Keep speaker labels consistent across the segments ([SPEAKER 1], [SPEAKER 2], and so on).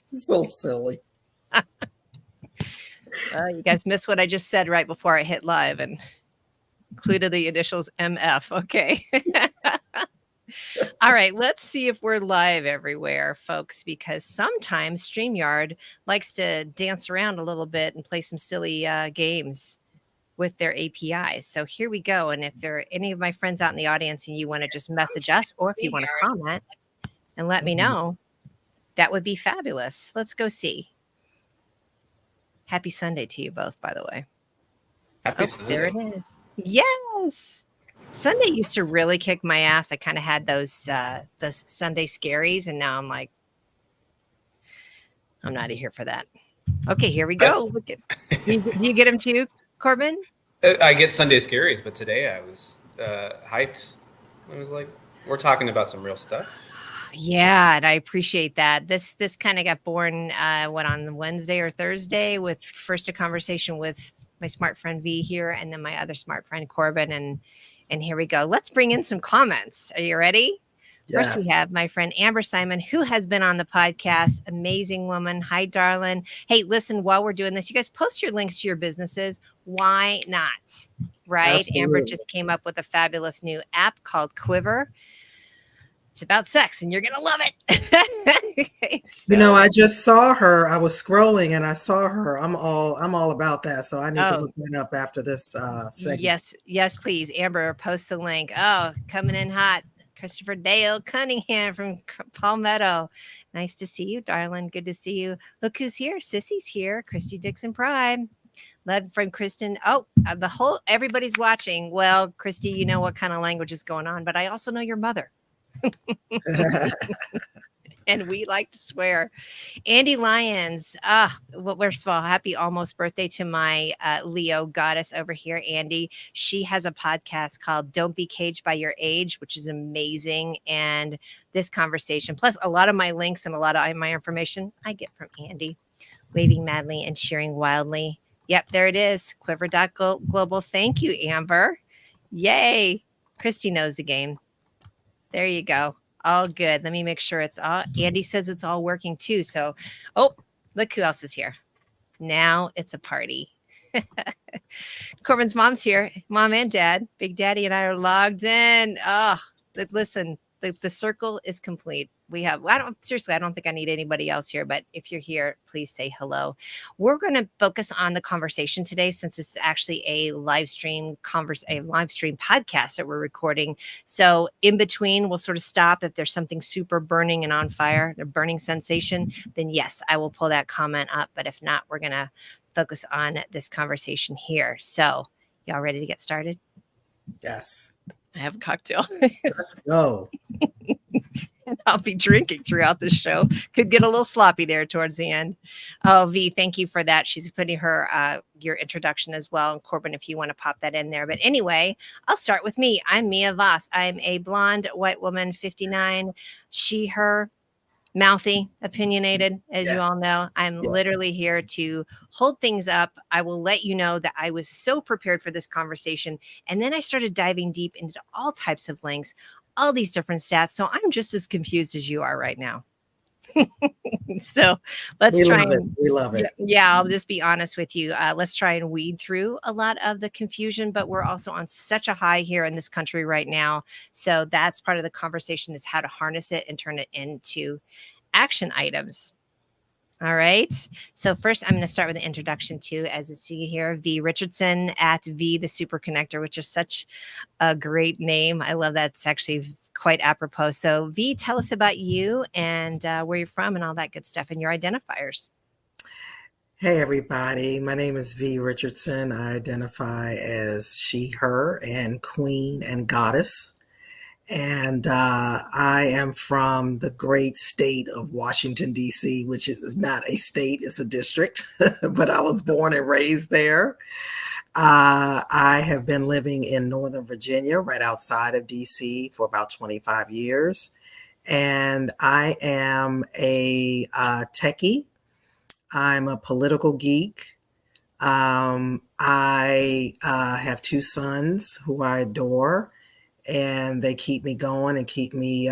[SPEAKER 1] So silly.
[SPEAKER 2] You guys missed what I just said right before I hit live and included the initials MF. Okay. All right, let's see if we're live everywhere, folks, because sometimes StreamYard likes to dance around a little bit and play some silly games with their APIs. So here we go. And if there are any of my friends out in the audience and you want to just message us, or if you want to comment and let me know, that would be fabulous. Let's go see. Happy Sunday to you both, by the way.
[SPEAKER 3] Happy Sunday.
[SPEAKER 2] There it is. Yes. Sunday used to really kick my ass. I kind of had those Sunday scaries, and now I'm like, I'm not here for that. Okay, here we go. Look at, do you get them too, Corbin?
[SPEAKER 3] I get Sunday scaries, but today I was hyped. I was like, we're talking about some real stuff.
[SPEAKER 2] Yeah, and I appreciate that. This kind of got born on Wednesday or Thursday with first a conversation with my smart friend Vee here, and then my other smart friend Corbin, and here we go. Let's bring in some comments. Are you ready?
[SPEAKER 1] Yes.
[SPEAKER 2] First, we have my friend Amber Simon, who has been on the podcast. Amazing woman. Hi, darling. Hey, listen, while we're doing this, you guys post your links to your businesses. Why not? Right?
[SPEAKER 1] Absolutely.
[SPEAKER 2] Amber just came up with a fabulous new app called Quiver. It's about sex, and you're going to love it.
[SPEAKER 1] So, I just saw her. I was scrolling, and I saw her. I'm all about that. So I need to look it up after this segment.
[SPEAKER 2] Yes, please. Amber, post the link. Oh, coming in hot. Christopher Dale Cunningham from Palmetto. Nice to see you, darling. Good to see you. Look who's here. Sissy's here. Christy Dixon Prime. Led from Kristen. Oh, everybody's watching. Well, Christy, you know what kind of language is going on, but I also know your mother. And we like to swear. Andy Lyons. Well, first of all, happy almost birthday to my Leo goddess over here, Andy. She has a podcast called Don't Be Caged by Your Age, which is amazing. And this conversation, plus a lot of my links and a lot of my information, I get from Andy. Waving madly and cheering wildly. Yep, there it is. Quiver.global. Thank you, Amber. Yay. Christy knows the game. There you go. All good. Let me make sure it's all. Andy says it's all working too. So, look who else is here. Now it's a party. Corbin's mom's here. Mom and dad. Big Daddy and I are logged in. Oh, listen, the circle is complete. We have, I don't think I need anybody else here, but if you're here, please say hello. We're going to focus on the conversation today, since it's actually a live stream podcast that we're recording. So in between, we'll sort of stop. If there's something super burning and on fire, a burning sensation, then yes, I will pull that comment up. But if not, we're going to focus on this conversation here. So y'all ready to get started?
[SPEAKER 1] Yes.
[SPEAKER 2] I have a cocktail.
[SPEAKER 1] Let's go.
[SPEAKER 2] And I'll be drinking throughout the show. Could get a little sloppy there towards the end. Oh, Vee, thank you for that. She's putting her your introduction as well. And Corbin, if you want to pop that in there. But anyway, I'll start with me. I'm Mia Voss. I'm a blonde white woman, 59. She, her, mouthy, opinionated, as you all know. I'm literally here to hold things up. I will let you know that I was so prepared for this conversation. And then I started diving deep into all types of links, all these different stats. So I'm just as confused as you are right now. So let's try.
[SPEAKER 1] We love it.
[SPEAKER 2] Yeah, I'll just be honest with you. Let's try and weed through a lot of the confusion, but we're also on such a high here in this country right now. So that's part of the conversation, is how to harness it and turn it into action items. All right. So first, I'm going to start with an introduction to, as you see here, Vee Richardson at Vee the Super Connector, which is such a great name. I love that. It's actually quite apropos. So Vee, tell us about you and where you're from and all that good stuff and your identifiers.
[SPEAKER 1] Hey, everybody. My name is Vee Richardson. I identify as she, her, and queen and goddess. And I am from the great state of Washington, D.C., which is not a state, it's a district, but I was born and raised there. I have been living in Northern Virginia, right outside of D.C., for about 25 years. And I am a techie. I'm a political geek. I have two sons who I adore. And they keep me going and keep me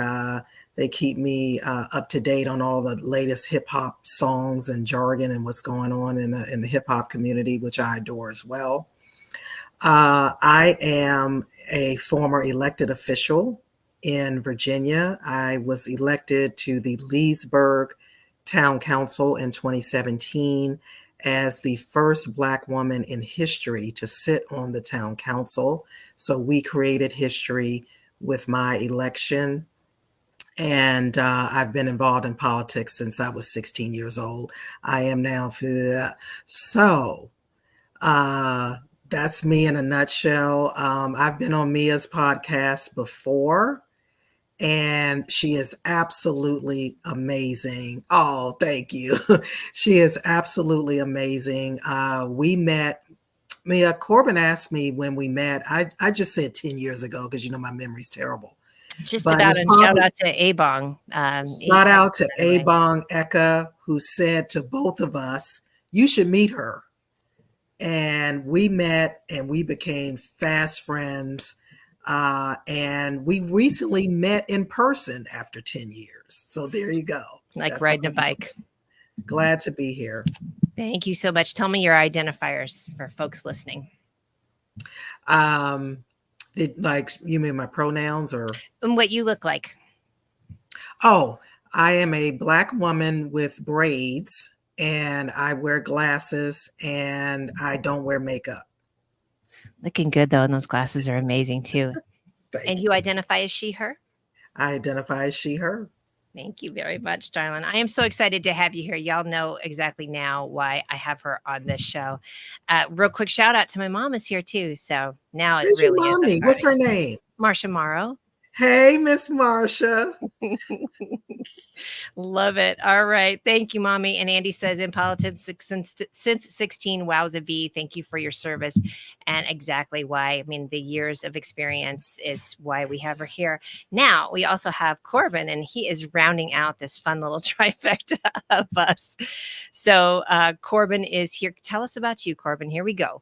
[SPEAKER 1] They keep me up to date on all the latest hip hop songs and jargon and what's going on in the hip hop community, which I adore as well. I am a former elected official in Virginia. I was elected to the Leesburg Town Council in 2017 as the first Black woman in history to sit on the town council. So we created history with my election. And I've been involved in politics since I was 16 years old. I am now. So that's me in a nutshell. I've been on Mia's podcast before, and she is absolutely amazing. Oh, thank you. She is absolutely amazing. We met, Mia, Corbin asked me when we met. I just said 10 years ago because, my memory's terrible.
[SPEAKER 2] Just
[SPEAKER 1] But
[SPEAKER 2] about,
[SPEAKER 1] it's
[SPEAKER 2] and
[SPEAKER 1] probably-
[SPEAKER 2] shout out to Abong.
[SPEAKER 1] Shout out to Abong Eka, who said to both of us, you should meet her. And we met and we became fast friends. And we recently met in person after 10 years. So there you go.
[SPEAKER 2] Like
[SPEAKER 1] That's
[SPEAKER 2] riding a bike.
[SPEAKER 1] Glad to be here.
[SPEAKER 2] Thank you so much. Tell me your identifiers for folks listening.
[SPEAKER 1] You mean my pronouns or?
[SPEAKER 2] And what you look like.
[SPEAKER 1] Oh, I am a Black woman with braids, and I wear glasses, and I don't wear makeup.
[SPEAKER 2] Looking good, though, and those glasses are amazing, too. And you identify as she, her?
[SPEAKER 1] I identify as she, her.
[SPEAKER 2] Thank you very much, darling. I am so excited to have you here. Y'all know exactly now why I have her on this show. Real quick shout out to my mom is here, too. So now it really
[SPEAKER 1] your mommy?
[SPEAKER 2] is.
[SPEAKER 1] What's her name?
[SPEAKER 2] Marcia Morrow.
[SPEAKER 1] Hey, Miss Marcia.
[SPEAKER 2] Love it. All right. Thank you, Mommy. And Andy says in politics since 16, wowza V. Thank you for your service. And exactly why. I mean, the years of experience is why we have her here. Now, we also have Corbin, and he is rounding out this fun little trifecta of us. So Corbin is here. Tell us about you, Corbin. Here we go.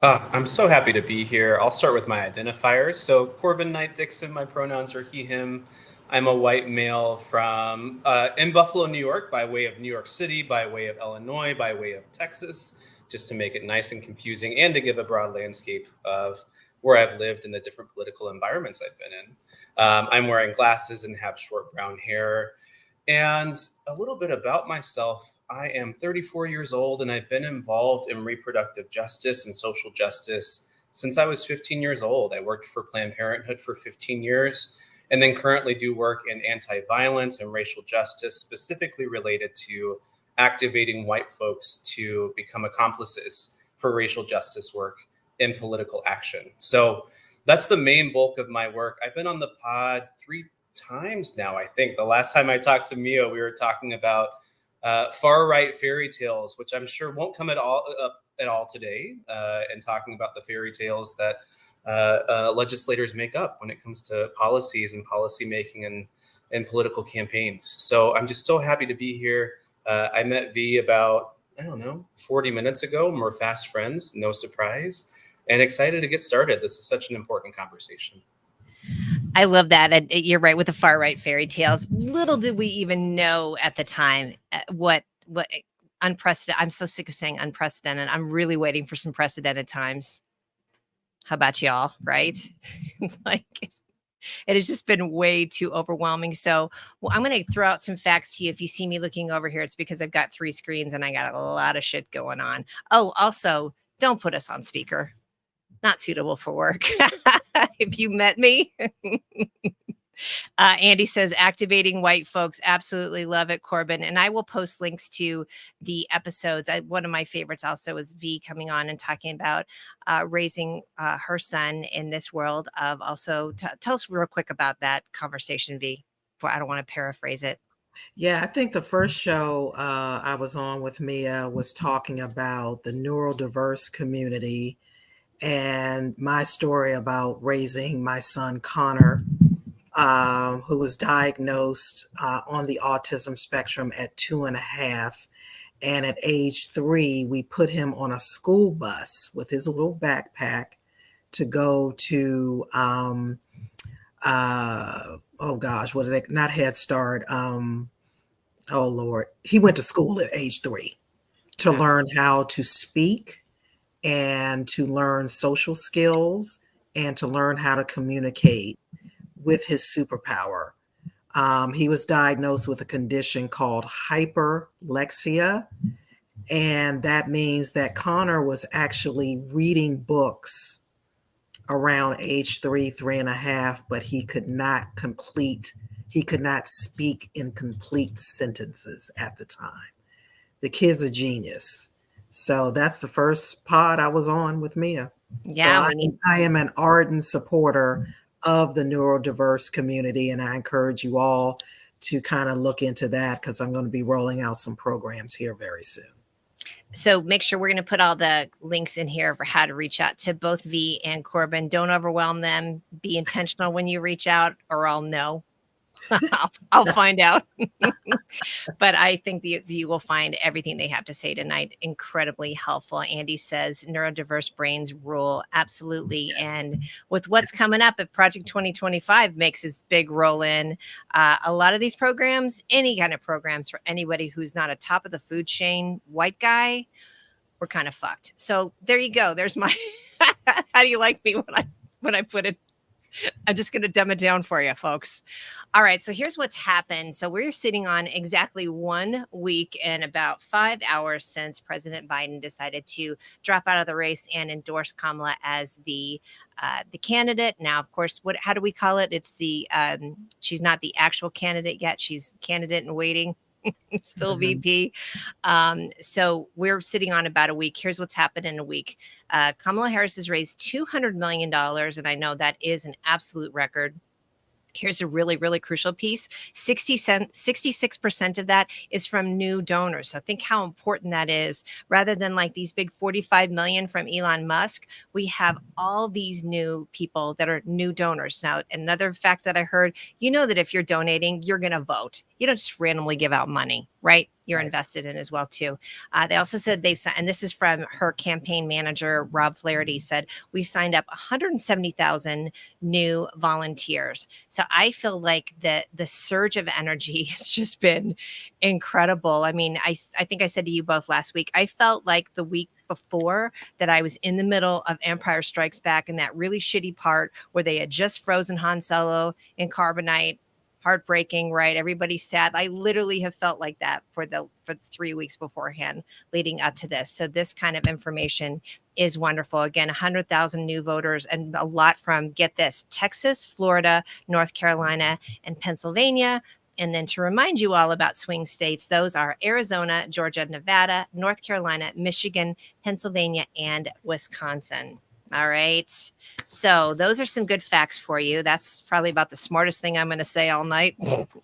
[SPEAKER 3] I'm so happy to be here. I'll start with my identifiers. So Corbin Knight-Dixon, my pronouns are he, him. I'm a white male from in Buffalo, New York, by way of New York City, by way of Illinois, by way of Texas, just to make it nice and confusing and to give a broad landscape of where I've lived and the different political environments I've been in. I'm wearing glasses and have short brown hair. And a little bit about myself. I am 34 years old, and I've been involved in reproductive justice and social justice since I was 15 years old. I worked for Planned Parenthood for 15 years, and then currently do work in anti-violence and racial justice, specifically related to activating white folks to become accomplices for racial justice work in political action. So that's the main bulk of my work. I've been on the pod 3 times now, I think. The last time I talked to Mia, we were talking about far right fairy tales, which I'm sure won't come at all today, and talking about the fairy tales that legislators make up when it comes to policies and policy making and political campaigns. So I'm just so happy to be here. I met Vee about, 40 minutes ago, and we're fast friends, no surprise, and excited to get started. This is such an important conversation.
[SPEAKER 2] I love that. And you're right with the far right fairy tales. Little did we even know at the time what unprecedented. I'm so sick of saying unprecedented. I'm really waiting for some precedented times. How about y'all? Right? Like it has just been way too overwhelming. So I'm going to throw out some facts to you. If you see me looking over here, it's because I've got 3 screens and I got a lot of shit going on. Oh, also, don't put us on speaker. Not suitable for work. If you met me. Andy says activating white folks. Absolutely love it, Corbin. And I will post links to the episodes. One of my favorites also is Vee coming on and talking about raising her son in this world of also tell us real quick about that conversation, Vee. I don't want to paraphrase it.
[SPEAKER 1] Yeah, I think the first show I was on with Mia was talking about the neurodiverse community and my story about raising my son, Connor, who was diagnosed on the autism spectrum at 2.5. And at age 3, we put him on a school bus with his little backpack to go to oh gosh, what are they? Not Head Start. Oh Lord, he went to school at age 3 to
[SPEAKER 2] Wow.
[SPEAKER 1] learn how to speak and to learn social skills and to learn how to communicate with his superpower. He was diagnosed with a condition called hyperlexia, and that means that Connor was actually reading books around age 3.5, but he could not speak in complete sentences at the time. The kid's a genius. So that's the first pod I was on with Mia. So
[SPEAKER 2] Yeah, we need
[SPEAKER 1] I am an ardent supporter of the neurodiverse community, and I encourage you all to kind of look into that because I'm going to be rolling out some programs here very soon.
[SPEAKER 2] So make sure we're going to put all the links in here for how to reach out to both Vee and Corbin. Don't overwhelm them. Be intentional when you reach out, or I'll know. I'll find out. But I think you will find everything they have to say tonight incredibly helpful. Andy says neurodiverse brains rule. Absolutely. And with what's coming up, if Project 2025 makes its big roll in, a lot of these programs, any kind of programs for anybody who's not a top of the food chain white guy, we're kind of fucked. So there you go. There's my how do you like me when I put it? I'm just going to dumb it down for you, folks. All right. So here's what's happened. So we're sitting on exactly 1 week and about 5 hours since President Biden decided to drop out of the race and endorse Kamala as the candidate. Now, of course, how do we call it? It's she's not the actual candidate yet. She's candidate in waiting. Still VP. So we're sitting on about a week. Here's what's happened in a week. Kamala Harris has raised $200 million, and I know that is an absolute record. Here's a really, really crucial piece. 66% of that is from new donors. So think how important that is. Rather than like these big 45 million from Elon Musk, we have all these new people that are new donors. Now, another fact that I heard, you know that if you're donating, you're going to vote. You don't just randomly give out money, right? You're invested in as well too. They also said and this is from her campaign manager, Rob Flaherty, said, we've signed up 170,000 new volunteers. So I feel like the surge of energy has just been incredible. I mean, I think I said to you both last week, I felt like the week before that I was in the middle of Empire Strikes Back in that really shitty part where they had just frozen Han Solo in carbonite. Heartbreaking, right? Everybody's sad. I literally have felt like that for the 3 weeks beforehand leading up to this. So this kind of information is wonderful. Again, 100,000 new voters and a lot from, get this, Texas, Florida, North Carolina, and Pennsylvania. And then to remind you all about swing states, those are Arizona, Georgia, Nevada, North Carolina, Michigan, Pennsylvania, and Wisconsin. All right. So those are some good facts for you. That's probably about the smartest thing I'm going to say all night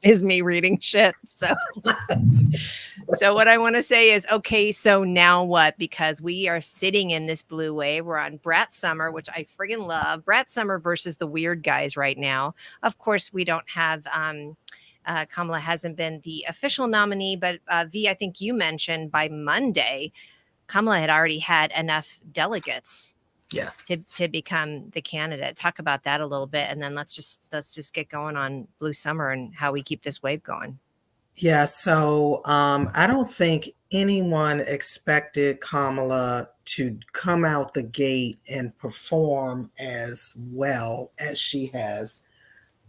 [SPEAKER 2] is me reading shit. So what I want to say is, okay, so now what? Because we are sitting in this blue wave. We're on Brat Summer, which I friggin' love. Brat Summer versus the weird guys right now. Of course, we don't have Kamala hasn't been the official nominee, but Vee, I think you mentioned by Monday, Kamala had already had enough delegates to become the candidate. Talk about that a little bit, and then let's just get going on Blue Summer and how we keep this wave going.
[SPEAKER 1] Yeah, so I don't think anyone expected Kamala to come out the gate and perform as well as she has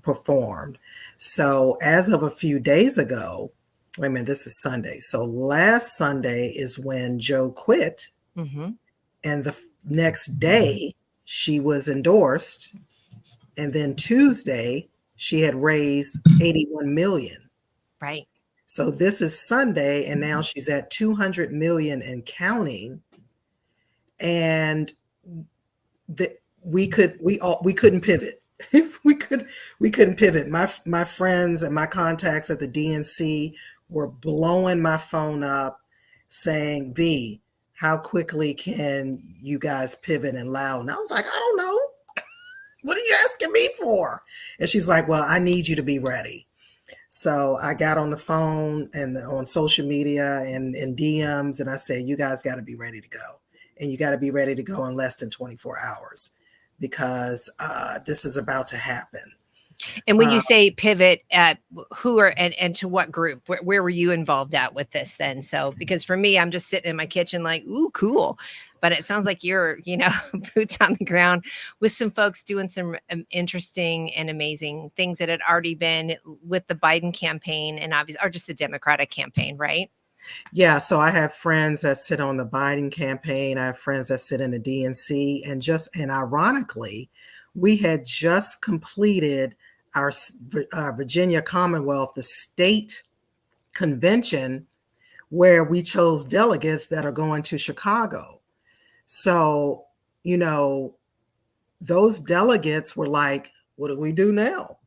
[SPEAKER 1] performed. So as of a few days ago, wait a minute, this is Sunday. So last Sunday is when Joe quit.
[SPEAKER 2] Mm-hmm.
[SPEAKER 1] And the next day she was endorsed. And then Tuesday she had raised 81 million.
[SPEAKER 2] Right.
[SPEAKER 1] So this is Sunday, and now she's at 200 million and counting. And we couldn't pivot. we couldn't pivot. My friends and my contacts at the DNC were blowing my phone up saying, Vee, how quickly can you guys pivot and loud? And I was like, I don't know. What are you asking me for? And she's like, well, I need you to be ready. So I got on the phone and on social media and in DMs, and I said, you guys got to be ready to go. And you got to be ready to go in less than 24 hours because this is about to happen.
[SPEAKER 2] And when you say pivot, who are and to what group? Where were you involved at with this then? So because for me, I'm just sitting in my kitchen like, ooh, cool. But it sounds like you're, boots on the ground with some folks doing some interesting and amazing things that had already been with the Biden campaign and obviously, or just the Democratic campaign, right?
[SPEAKER 1] Yeah, so I have friends that sit on the Biden campaign. I have friends that sit in the DNC, and ironically, we had just completed our Virginia Commonwealth, the state convention, where we chose delegates that are going to Chicago. So, those delegates were like, what do we do now?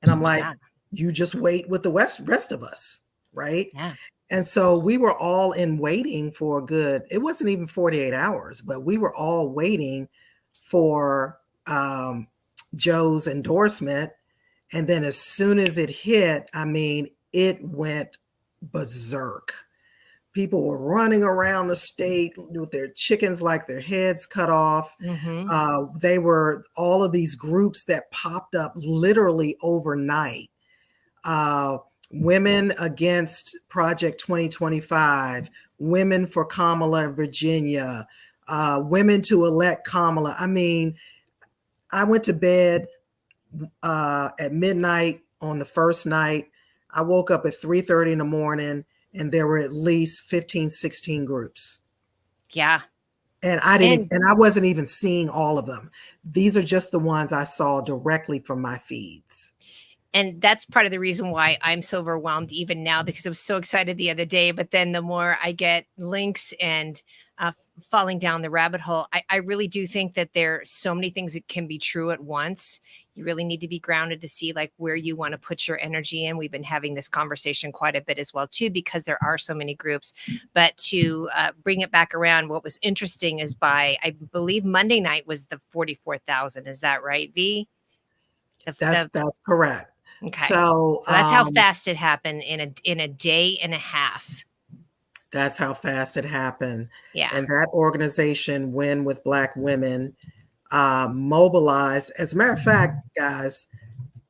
[SPEAKER 1] And I'm like, you just wait with the rest of us, right?
[SPEAKER 2] Yeah.
[SPEAKER 1] And so we were all in waiting for it wasn't even 48 hours, but we were all waiting for Joe's endorsement. And then as soon as it hit, it went berserk. People were running around the state with their chickens like their heads cut off.
[SPEAKER 2] Mm-hmm.
[SPEAKER 1] They were all of these groups that popped up literally overnight. Women Against Project 2025, Women for Kamala in Virginia, Women to Elect Kamala. I went to bed at midnight on the first night. I woke up at 3:30 in the morning and there were at least 15, 16 groups.
[SPEAKER 2] Yeah.
[SPEAKER 1] And I wasn't even seeing all of them. These are just the ones I saw directly from my feeds.
[SPEAKER 2] And that's part of the reason why I'm so overwhelmed even now, because I was so excited the other day. But then the more I get links and falling down the rabbit hole, I really do think that there are so many things that can be true at once. You really need to be grounded to see like where you want to put your energy in. We've been having this conversation quite a bit as well, too, because there are so many groups. But to bring it back around, what was interesting is I believe Monday night was the 44,000. Is that right, Vee?
[SPEAKER 1] That's correct.
[SPEAKER 2] Okay.
[SPEAKER 1] So
[SPEAKER 2] that's how fast it happened in a day and a half.
[SPEAKER 1] That's how fast it happened.
[SPEAKER 2] Yeah.
[SPEAKER 1] And that organization, Win with Black Women, mobilized. As a matter of fact, guys,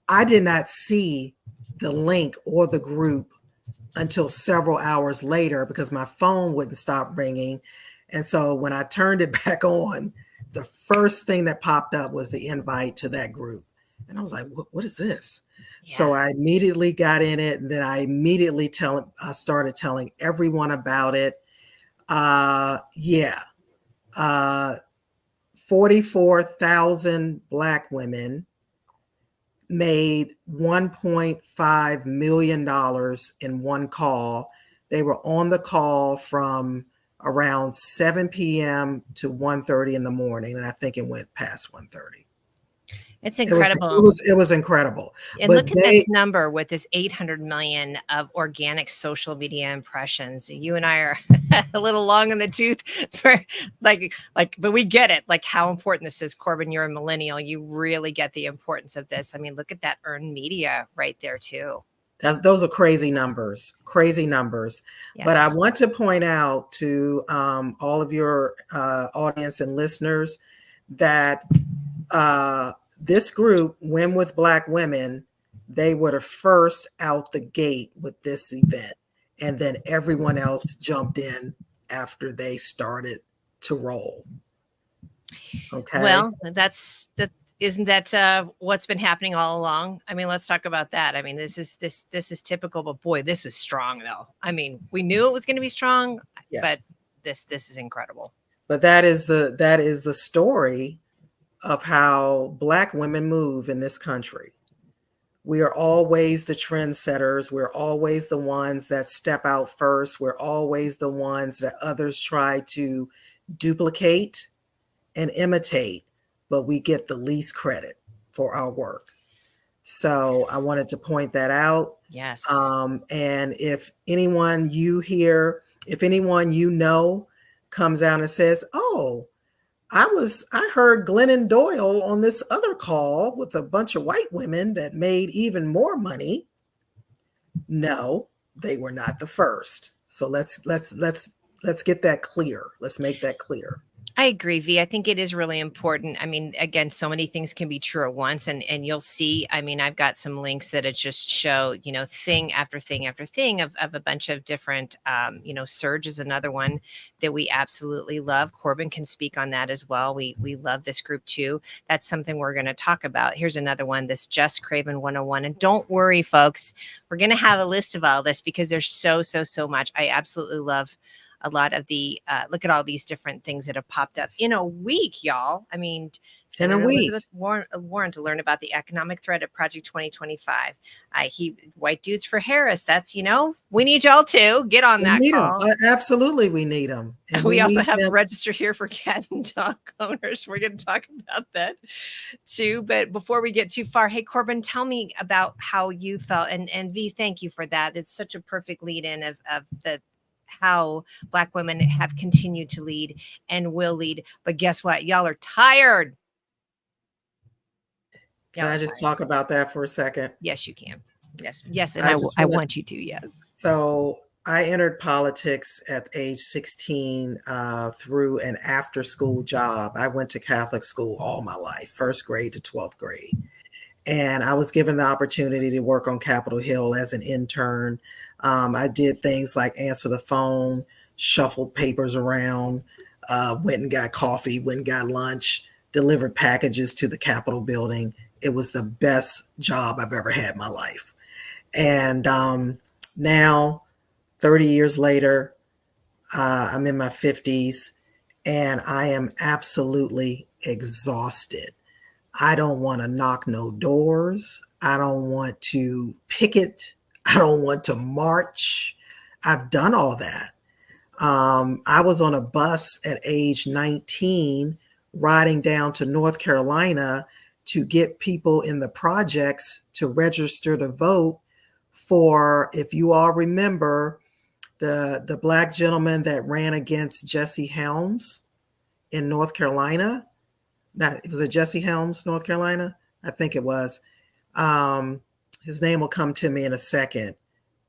[SPEAKER 1] I did not see the link or the group until several hours later because my phone wouldn't stop ringing. And so when I turned it back on, the first thing that popped up was the invite to that group. And I was like, what is this? Yeah. So I immediately got in it, and then I immediately started telling everyone about it. 44,000 Black women made $1.5 million in one call. They were on the call from around 7 p.m. to 1:30 in the morning, and I think it went past 1:30.
[SPEAKER 2] It's incredible.
[SPEAKER 1] It was incredible.
[SPEAKER 2] And look at this number with this 800 million of organic social media impressions. You and I are a little long in the tooth for but we get it. Like how important this is. Corbin, you're a millennial. You really get the importance of this. Look at that earned media right there too.
[SPEAKER 1] Those are crazy numbers. Yes. But I want to point out to all of your audience and listeners that this group, Win with Black Women, they were the first out the gate with this event. And then everyone else jumped in after they started to roll. Okay.
[SPEAKER 2] Well, isn't that what's been happening all along? Let's talk about that. This is typical, but boy, this is strong though. We knew it was going to be strong, but this is incredible.
[SPEAKER 1] But that is the story of how Black women move in this country. We are always the trendsetters. We're always the ones that step out first. We're always the ones that others try to duplicate and imitate, but we get the least credit for our work. So I wanted to point that out.
[SPEAKER 2] Yes.
[SPEAKER 1] And if anyone you know comes out and says, oh, I heard Glennon Doyle on this other call with a bunch of white women that made even more money. No, they were not the first. So let's get that clear. Let's make that clear.
[SPEAKER 2] I agree, V. I think it is really important. I mean, again, so many things can be true at once, and you'll see. I mean, I've got some links that it just show, thing after thing after thing of a bunch of different, SURJ is another one that we absolutely love. Corbin can speak on that as well. We love this group too. That's something we're going to talk about. Here's another one, this Just Craven 101. And don't worry, folks, we're going to have a list of all this because there's so much. I absolutely love a lot of the look at all these different things that have popped up in a week, y'all. I mean, Senator Elizabeth Warren to learn about the economic threat of Project 2025. White Dudes for Harris. That's, we need y'all to get on that call.
[SPEAKER 1] Absolutely, we need them.
[SPEAKER 2] And we also have a register here for cat and dog owners. We're going to talk about that too. But before we get too far, hey, Corbin, tell me about how you felt. And V, thank you for that. It's such a perfect lead in of how Black women have continued to lead and will lead. But guess what? Y'all are tired.
[SPEAKER 1] Can I just talk about that for a second?
[SPEAKER 2] Yes, you can. Yes. And I want you to, yes.
[SPEAKER 1] So I entered politics at age 16 through an after school job. I went to Catholic school all my life, first grade to 12th grade. And I was given the opportunity to work on Capitol Hill as an intern. I did things like answer the phone, shuffled papers around, went and got coffee, went and got lunch, delivered packages to the Capitol building. It was the best job I've ever had in my life. And now, 30 years later, I'm in my 50s, and I am absolutely exhausted. I don't want to knock no doors. I don't want to picket. I don't want to march. I've done all that. I was on a bus at age 19 riding down to North Carolina to get people in the projects to register to vote for, if you all remember, the Black gentleman that ran against Jesse Helms in North Carolina. Was it Jesse Helms, North Carolina? I think it was. His name will come to me in a second.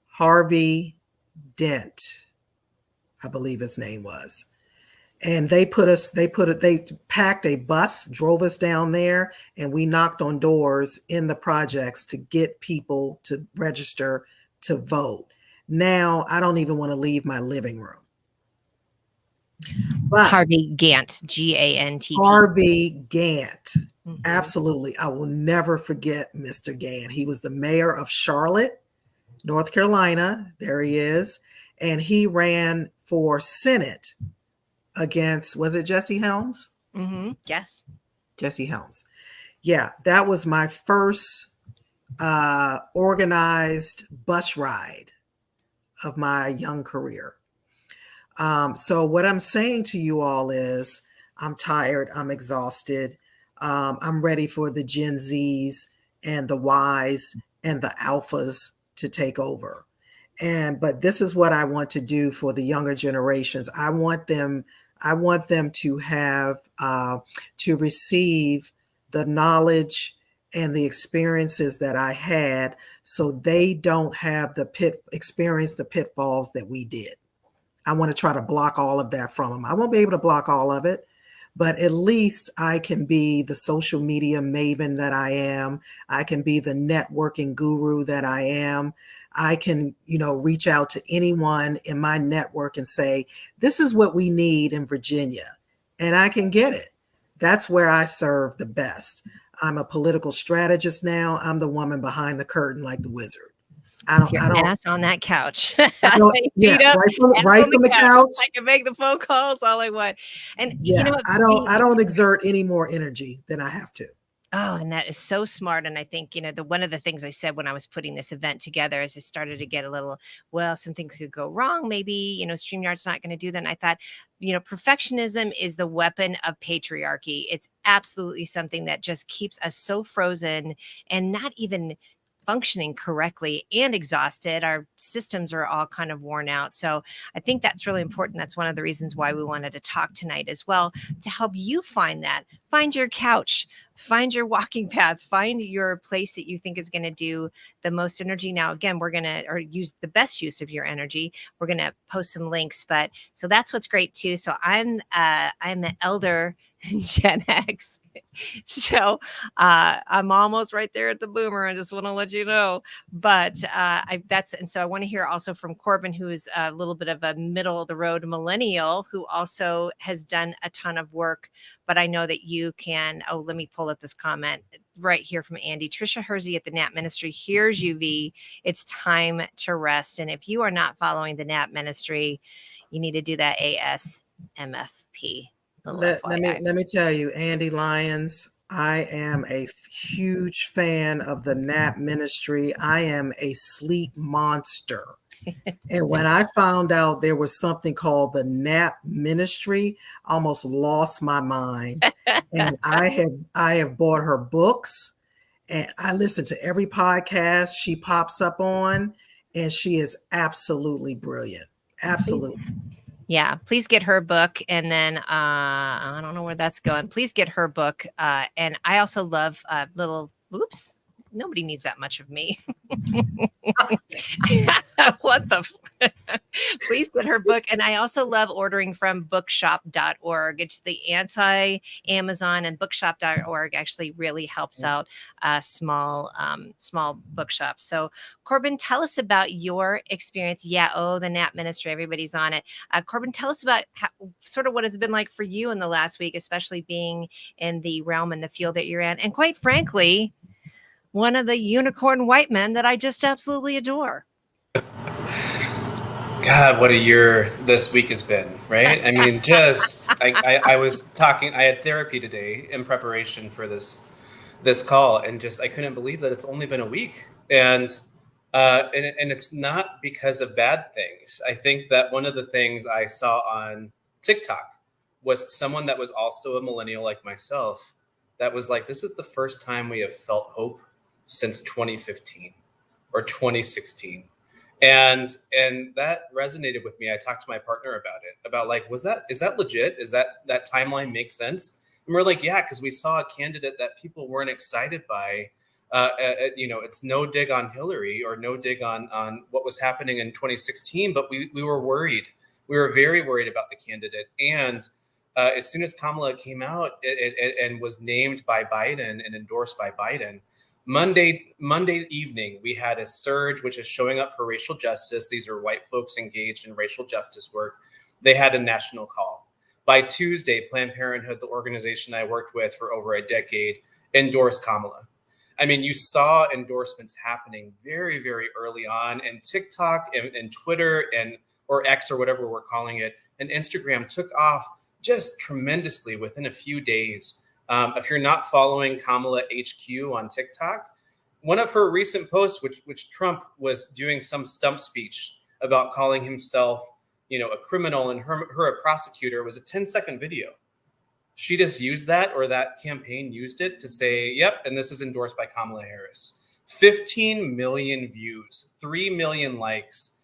[SPEAKER 1] Harvey Dent, I believe his name was. And they packed a bus, drove us down there, and we knocked on doors in the projects to get people to register to vote. Now I don't even want to leave my living room.
[SPEAKER 2] But Harvey Gantt, G-A-N-T-T.
[SPEAKER 1] Harvey Gantt. Mm-hmm. Absolutely. I will never forget Mr. Gantt. He was the mayor of Charlotte, North Carolina. There he is. And he ran for Senate against, was it Jesse Helms?
[SPEAKER 2] Mm-hmm. Yes.
[SPEAKER 1] Jesse Helms. Yeah, that was my first organized bus ride of my young career. So what I'm saying to you all is I'm tired, I'm exhausted. I'm ready for the Gen Zs and the Ys and the Alphas to take over. But this is what I want to do for the younger generations. I want them to have, to receive the knowledge and the experiences that I had, so they don't have the pitfalls that we did. I want to try to block all of that from them. I won't be able to block all of it, but at least I can be the social media maven that I am. I can be the networking guru that I am. I can, reach out to anyone in my network and say, this is what we need in Virginia. And I can get it. That's where I serve the best. I'm a political strategist now. I'm the woman behind the curtain like the wizard. I don't
[SPEAKER 2] ass on that couch.
[SPEAKER 1] Right from the couch.
[SPEAKER 2] I can make the phone calls all I want. And
[SPEAKER 1] I don't exert any more energy than I have to.
[SPEAKER 2] Oh, and that is so smart. And I think, one of the things I said when I was putting this event together is I started to get a little, some things could go wrong. Maybe, StreamYard's not going to do that. And I thought, perfectionism is the weapon of patriarchy. It's absolutely something that just keeps us so frozen and not even functioning correctly and exhausted. Our systems are all kind of worn out. So I think that's really important. That's one of the reasons why we wanted to talk tonight as well, to help you find that find your couch, find your walking path, find your place that you think is going to do the most energy. Now, again, we're going to, or use the best use of your energy. We're going to post some links, but so that's what's great too. So I'm the elder Gen X. So I'm almost right there at the boomer. I just want to let you know. But so I want to hear also from Corbin, who is a little bit of a middle of the road millennial who also has done a ton of work. But I know that you can. Oh, let me pull up this comment right here from Andy. Tricia Hersey at the Nap Ministry. Here's you, Vee. It's time to rest. And if you are not following the Nap Ministry, you need to do that ASMFP.
[SPEAKER 1] Let me tell you, Andy Lyons, I am a huge fan of the Nap Ministry. I am a sleep monster. And when I found out there was something called the Nap Ministry, I almost lost my mind. And I have bought her books, and I listen to every podcast she pops up on, and she is absolutely brilliant. Absolutely.
[SPEAKER 2] Yeah, please get her book. And then I don't know where that's going. Please get her book. And I also love oops, nobody needs that much of me. What the? Please get her book. And I also love ordering from bookshop.org. It's the anti-Amazon, and bookshop.org actually really helps out small bookshops. So Corbin, tell us about your experience. Yeah, the Nap Ministry, everybody's on it. Corbin, tell us about sort of what it's been like for you in the last week, especially being in the realm and the field that you're in. And quite frankly, one of the unicorn white men that I just absolutely adore.
[SPEAKER 3] God, what a year this week has been, right? I mean, I was talking, I had therapy today in preparation for this call, and just I couldn't believe that it's only been a week. And it's not because of bad things. I think that one of the things I saw on TikTok was someone that was also a millennial like myself that was like, this is the first time we have felt hope since 2015 or 2016. And that resonated with me. I talked to my partner about it, about like, is that legit? Is that timeline make sense? And we're like, yeah, because we saw a candidate that people weren't excited by. It's no dig on Hillary or no dig on what was happening in 2016, but we were worried. We were very worried about the candidate. And as soon as Kamala came out and was named by Biden and endorsed by Biden, Monday evening, we had a SURJ, which is showing up for racial justice. These are white folks engaged in racial justice work. They had a national call. By Tuesday, Planned Parenthood, the organization I worked with for over a decade, endorsed Kamala. I mean, you saw endorsements happening very, very early on, and TikTok and Twitter or X or whatever we're calling it, and Instagram took off just tremendously within a few days. If you're not following Kamala HQ on TikTok, one of her recent posts, which Trump was doing some stump speech about calling himself, a criminal and her a prosecutor, was a 10-second video. She just used that, or that campaign used it to say, yep, and this is endorsed by Kamala Harris. 15 million views, 3 million likes,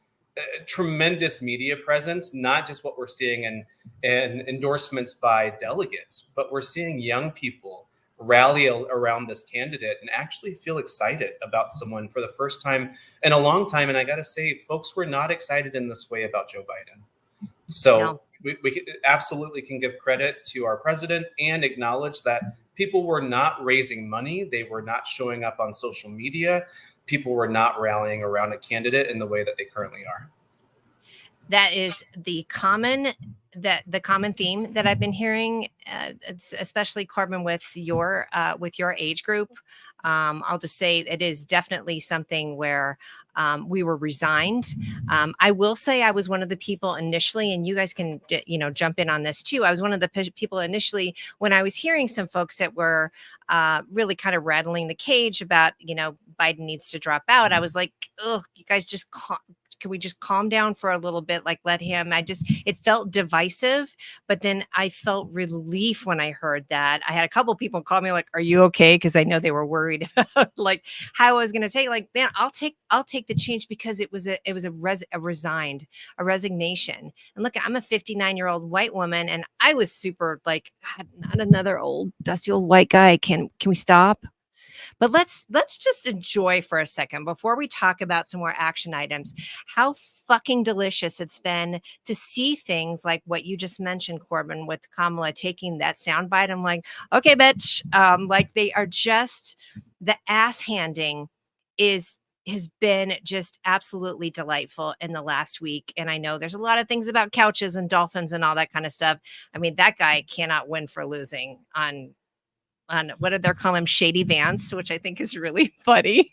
[SPEAKER 3] tremendous media presence, not just what we're seeing in endorsements by delegates, but we're seeing young people rally around this candidate and actually feel excited about someone for the first time in a long time. And I got to say, folks were not excited in this way about Joe Biden. So no. We absolutely can give credit to our president and acknowledge that people were not raising money. They were not showing up on social media. People were not rallying around a candidate in the way that they currently are.
[SPEAKER 2] That is the common theme that I've been hearing, especially Corbin with your age group. I'll just say it is definitely something where we were resigned. I will say I was one of the people initially, and you guys can jump in on this too. I was one of the people initially when I was hearing some folks that were really kind of rattling the cage about Biden needs to drop out. I was like, oh, you guys just can we just calm down for a little bit? Like, let him, it felt divisive, but then I felt relief when I heard that. I had a couple people call me like, are you okay? Cause I know they were worried about like how I was going to take, like, man, I'll take the change, because it was a resignation. And look, I'm a 59-year-old white woman, and I was super like, God, not another old dusty old white guy. Can we stop? But let's just enjoy for a second before we talk about some more action items, how fucking delicious it's been to see things like what you just mentioned, Corbin, with Kamala taking that soundbite. I'm like, okay, bitch. Like, they are just, the ass handing has been just absolutely delightful in the last week. And I know there's a lot of things about couches and dolphins and all that kind of stuff. I mean, that guy cannot win for losing on what did they call him, Shady Vance, which I think is really funny.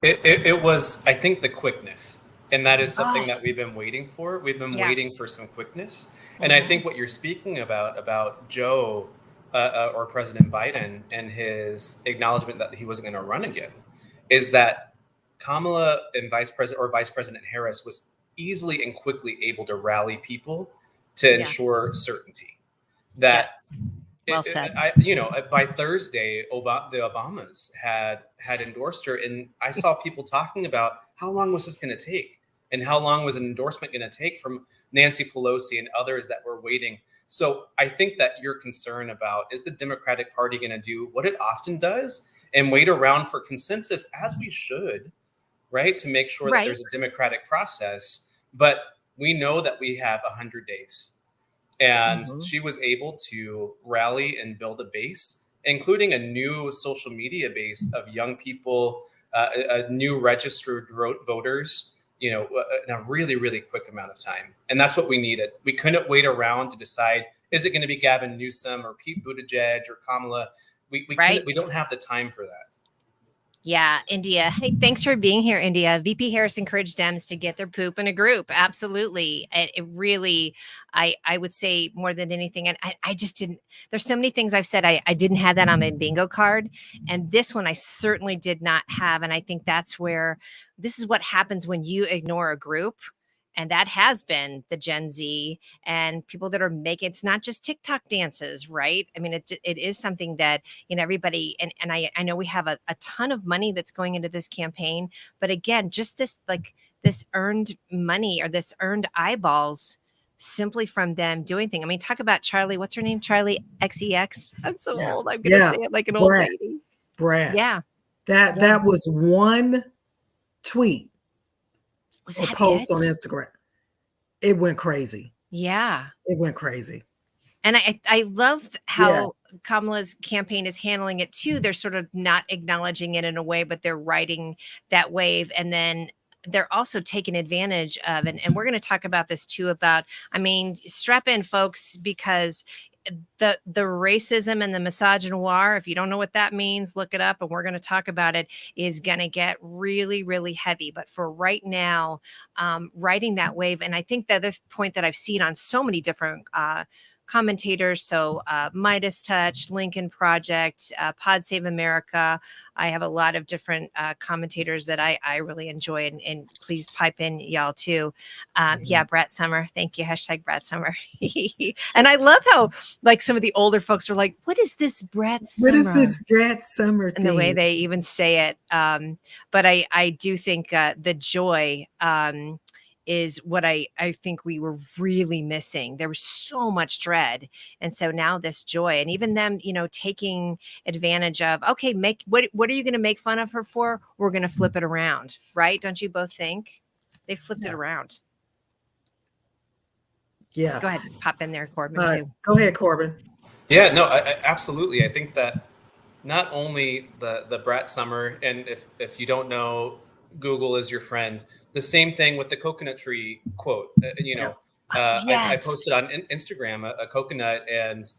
[SPEAKER 3] It was, I think, the quickness. And that is something
[SPEAKER 2] Oh,
[SPEAKER 3] that we've been waiting for. We've been
[SPEAKER 2] yeah.
[SPEAKER 3] waiting for some quickness. And I think what you're speaking about Joe or President Biden and his acknowledgement that he wasn't going to run again is that Kamala and Vice President Harris was easily and quickly able to rally people to ensure certainty. That
[SPEAKER 2] Well said.
[SPEAKER 3] by Thursday, the Obamas had endorsed her, and I saw people talking about how long was this going to take, and how long was an endorsement going to take from Nancy Pelosi and others that were waiting. So I think that your concern about, is the Democratic Party going to do what it often does and wait around for consensus, as we should, right, to make sure that there's a democratic process. But we know that we have 100 days. And she was able to rally and build a base, including a new social media base of young people, a new registered voters, in a really, really quick amount of time. And that's what we needed. We couldn't wait around to decide, is it going to be Gavin Newsom or Pete Buttigieg or Kamala? We don't have the time for that.
[SPEAKER 2] Yeah, India. Hey, thanks for being here, India. VP Harris encouraged Dems to get their poop in a group. Absolutely. It really, I would say, more than anything. And I just didn't, there's so many things I've said. I didn't have that on my bingo card. And this one I certainly did not have. And I think that's where, this is what happens when you ignore a group. And that has been the Gen Z and people that are making, it's not just TikTok dances, right? I mean, it is something that, everybody, and I know we have a ton of money that's going into this campaign, but again, just this earned money or this earned eyeballs simply from them doing things. I mean, talk about Charlie, what's her name? Charlie XEX. I'm so old. I'm going to say it like an old lady.
[SPEAKER 1] Brad.
[SPEAKER 2] Yeah.
[SPEAKER 1] That was one tweet.
[SPEAKER 2] Was
[SPEAKER 1] or
[SPEAKER 2] that
[SPEAKER 1] post
[SPEAKER 2] it?
[SPEAKER 1] on Instagram. It went crazy.
[SPEAKER 2] Yeah.
[SPEAKER 1] It went crazy.
[SPEAKER 2] And I love how Kamala's campaign is handling it too. They're sort of not acknowledging it in a way, but they're riding that wave. And then they're also taking advantage of, and we're going to talk about this too, strap in, folks, because the racism and the misogynoir, if you don't know what that means, look it up, and we're going to talk about it, is going to get really, really heavy. But for right now, riding that wave. And I think the other point that I've seen on so many different commentators, so Midas Touch, Lincoln Project, Pod Save America. I have a lot of different commentators that I really enjoy, and please pipe in, y'all, too. Yeah, Brett Summer. Thank you. Hashtag Brett Summer. And I love how, like, some of the older folks are like, what is this Brett Summer?
[SPEAKER 1] What is this Brett Summer thing?
[SPEAKER 2] And the way they even say it. But I do think the joy is what I think we were really missing. There was so much dread. And so now this joy, and even them, taking advantage of, okay, what are you going to make fun of her for? We're going to flip it around, right? Don't you both think? They flipped it around.
[SPEAKER 1] Yeah.
[SPEAKER 2] Go ahead, pop in there, Corbin. Too.
[SPEAKER 1] Go ahead, Corbin.
[SPEAKER 3] Yeah, no, absolutely. I think that not only the Brett Summer, and if you don't know, Google is your friend. The same thing with the coconut tree quote. I posted on Instagram a coconut, and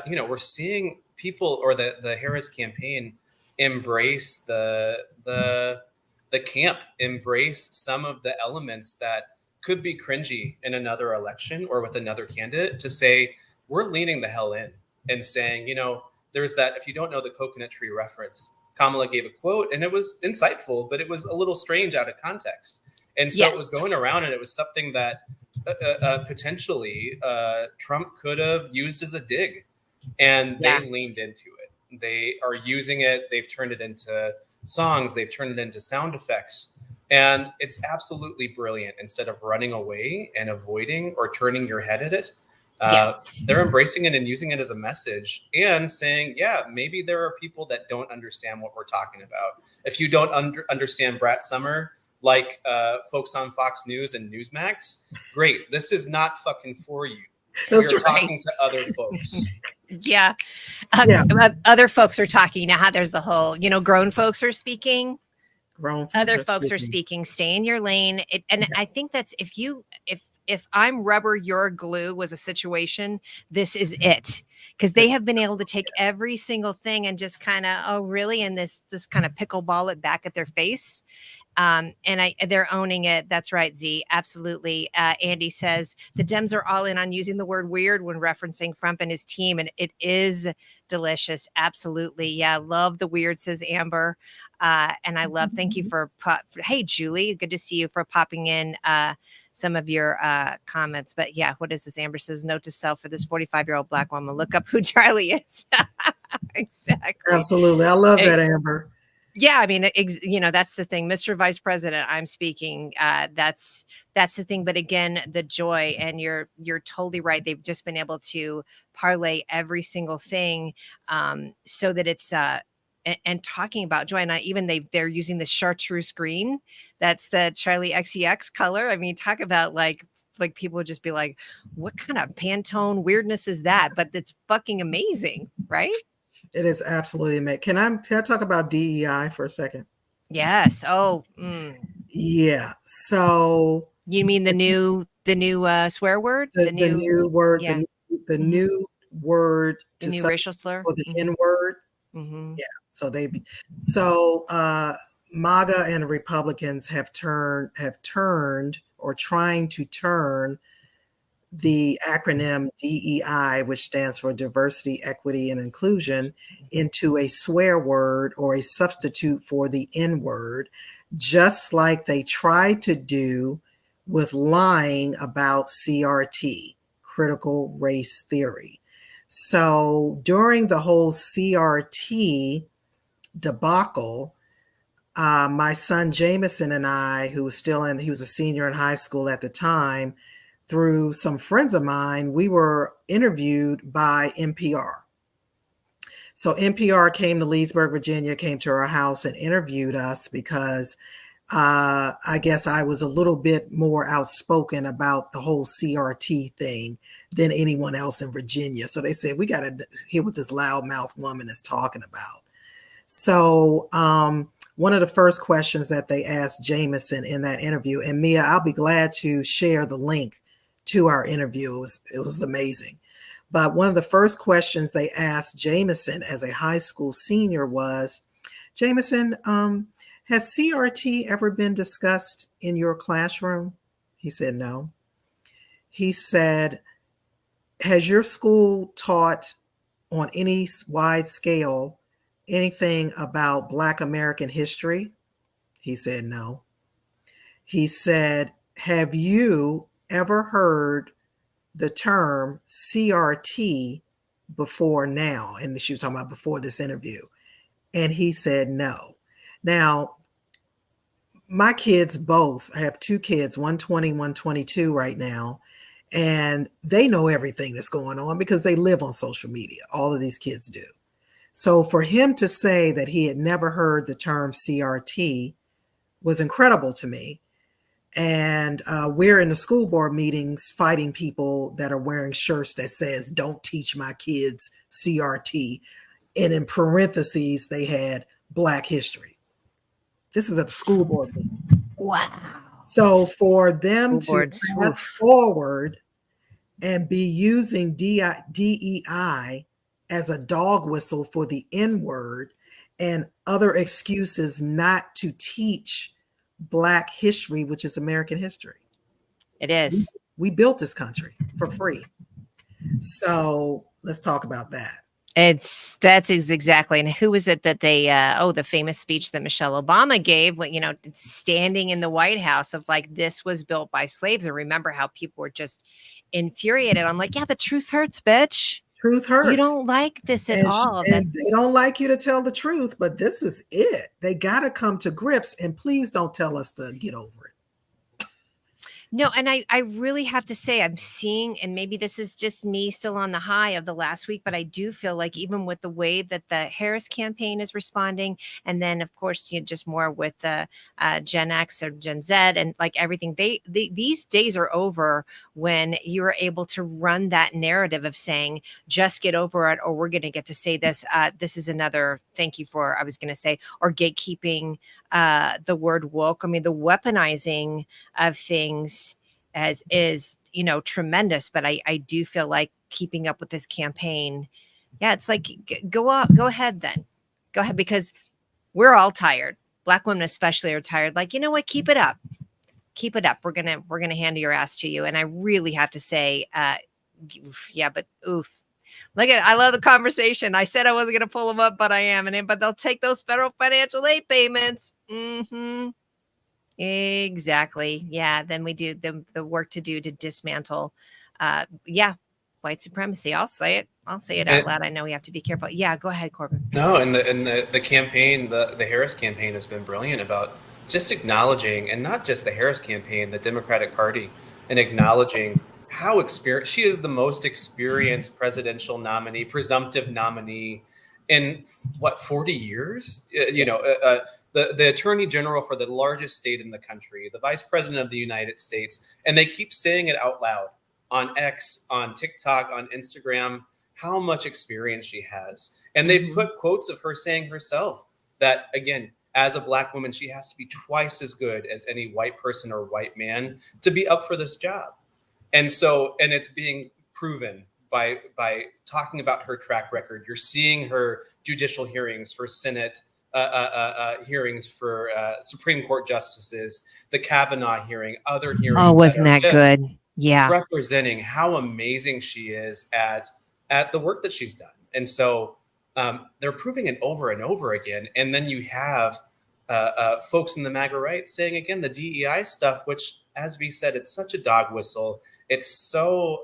[SPEAKER 3] we're seeing people, or the Harris campaign, embrace the camp, embrace some of the elements that could be cringy in another election or with another candidate, to say we're leaning the hell in and saying, there's that. If you don't know the coconut tree reference, Kamala gave a quote, and it was insightful, but it was a little strange out of context. And so it was going around, and it was something that potentially Trump could have used as a dig, and they leaned into it. They are using it. They've turned it into songs. They've turned it into sound effects. And it's absolutely brilliant. Instead of running away and avoiding or turning your head at it, they're embracing it and using it as a message and saying, yeah, maybe there are people that don't understand what we're talking about. If you don't understand Brat Summer, like folks on Fox News and Newsmax, great. This is not fucking for you. We're talking to other folks.
[SPEAKER 2] Other folks are talking. Now, there's the whole, grown folks are speaking. Other folks are speaking. Stay in your lane. I think that's if I'm rubber, you're glue was a situation, this is it. Because they have been able to take every single thing and just kind of, oh, really? And this kind of pickleball it back at their face. And they're owning it. That's right, Z. Absolutely. Andy says the Dems are all in on using the word weird when referencing Trump and his team, and it is delicious. Absolutely. Yeah. Love the weird, says Amber. And I love, thank you for, hey, Julie, good to see you, for popping in some of your comments. But yeah, what is this? Amber says, note to self for this 45-year-old Black woman, look up who Charlie is. Exactly.
[SPEAKER 1] Absolutely. I love that, Amber.
[SPEAKER 2] Yeah, I mean, that's the thing, Mr. Vice President. I'm speaking. That's the thing. But again, the joy, and you're totally right. They've just been able to parlay every single thing, so that it's and talking about joy. And even they're using the chartreuse green. That's the Charlie XCX color. I mean, talk about like people would just be like, what kind of Pantone weirdness is that? But it's fucking amazing, right?
[SPEAKER 1] It is absolutely amazing. Can I talk about DEI for a second?
[SPEAKER 2] Yes. Oh,
[SPEAKER 1] yeah. So
[SPEAKER 2] you mean the new swear word?
[SPEAKER 1] The new word,
[SPEAKER 2] yeah.
[SPEAKER 1] the new word,
[SPEAKER 2] the new racial slur,
[SPEAKER 1] or the N word. Yeah. So MAGA and Republicans have turned or trying to turn the acronym DEI, which stands for Diversity, Equity, and Inclusion, into a swear word or a substitute for the N word, just like they tried to do with lying about CRT, critical race theory. So during the whole CRT debacle, my son Jameson and I, he was a senior in high school at the time, through some friends of mine, we were interviewed by NPR. So NPR came to Leesburg, Virginia, came to our house and interviewed us because I guess I was a little bit more outspoken about the whole CRT thing than anyone else in Virginia. So they said, we got to hear what this loudmouth woman is talking about. So one of the first questions that they asked Jameson in that interview, and Mia, I'll be glad to share the link to our interview. It was amazing. But one of the first questions they asked Jameson as a high school senior was, Jameson, has CRT ever been discussed in your classroom? He said, no. He said, has your school taught on any wide scale anything about Black American history? He said, no. He said, have you ever heard the term CRT before now? And she was talking about before this interview. And he said, no. Now, my kids both, I have two kids, 120, 122 right now, and they know everything that's going on because they live on social media. All of these kids do. So for him to say that he had never heard the term CRT was incredible to me. And we're in the school board meetings fighting people that are wearing shirts that says, don't teach my kids CRT. And in parentheses, they had Black history. This is at the school board meeting.
[SPEAKER 2] Wow.
[SPEAKER 1] So for them to press forward and be using DEI as a dog whistle for the N word and other excuses not to teach Black history, which is American history.
[SPEAKER 2] It is.
[SPEAKER 1] We built this country for free. So let's talk about that.
[SPEAKER 2] Exactly. And who was it that they the famous speech that Michelle Obama gave when, standing in the White House of like, this was built by slaves. And remember how people were just infuriated. I'm like, yeah, the truth hurts, bitch.
[SPEAKER 1] Truth
[SPEAKER 2] You
[SPEAKER 1] hurts.
[SPEAKER 2] don't like this at
[SPEAKER 1] And,
[SPEAKER 2] all.
[SPEAKER 1] and they don't like you to tell the truth, but this is it. They got to come to grips, and please don't tell us to get over it.
[SPEAKER 2] No, and I really have to say, I'm seeing, and maybe this is just me still on the high of the last week, but I do feel like even with the way that the Harris campaign is responding, and then of course, just more with the Gen X or Gen Z and like everything, these days are over when you are able to run that narrative of saying, just get over it, or we're going to get to say this. This is another thank you for, I was going to say, or gatekeeping the word woke. I mean, the weaponizing of things as is, tremendous, but I do feel like keeping up with this campaign, yeah, it's like, go ahead then. Go ahead, because we're all tired. Black women especially are tired. Like, you know what? Keep it up. Keep it up. We're gonna hand your ass to you. And I really have to say, yeah, but oof. Look at, I love the conversation. I said I wasn't gonna pull them up, but I am. But they'll take those federal financial aid payments. Mm-hmm. Exactly. Yeah. Then we do the work to do to dismantle, white supremacy. I'll say it. I'll say it out loud. I know we have to be careful. Yeah. Go ahead, Corbin.
[SPEAKER 3] No, and the campaign, the Harris campaign has been brilliant about just acknowledging, and not just the Harris campaign, the Democratic Party, and acknowledging how experienced she is, the most experienced presidential nominee, presumptive nominee in what, 40 years? The attorney general for the largest state in the country, the vice president of the United States, and they keep saying it out loud on X, on TikTok, on Instagram, how much experience she has. And they put quotes of her saying herself that, again, as a Black woman, she has to be twice as good as any white person or white man to be up for this job. And it's being proven by talking about her track record. You're seeing her judicial hearings for Senate hearings for Supreme Court justices, the Kavanaugh hearing, other hearings.
[SPEAKER 2] Oh, wasn't that good? Yeah.
[SPEAKER 3] Representing how amazing she is at the work that she's done. And so they're proving it over and over again. And then you have folks in the MAGA right saying, again, the DEI stuff, which, as Vee said, it's such a dog whistle. It's so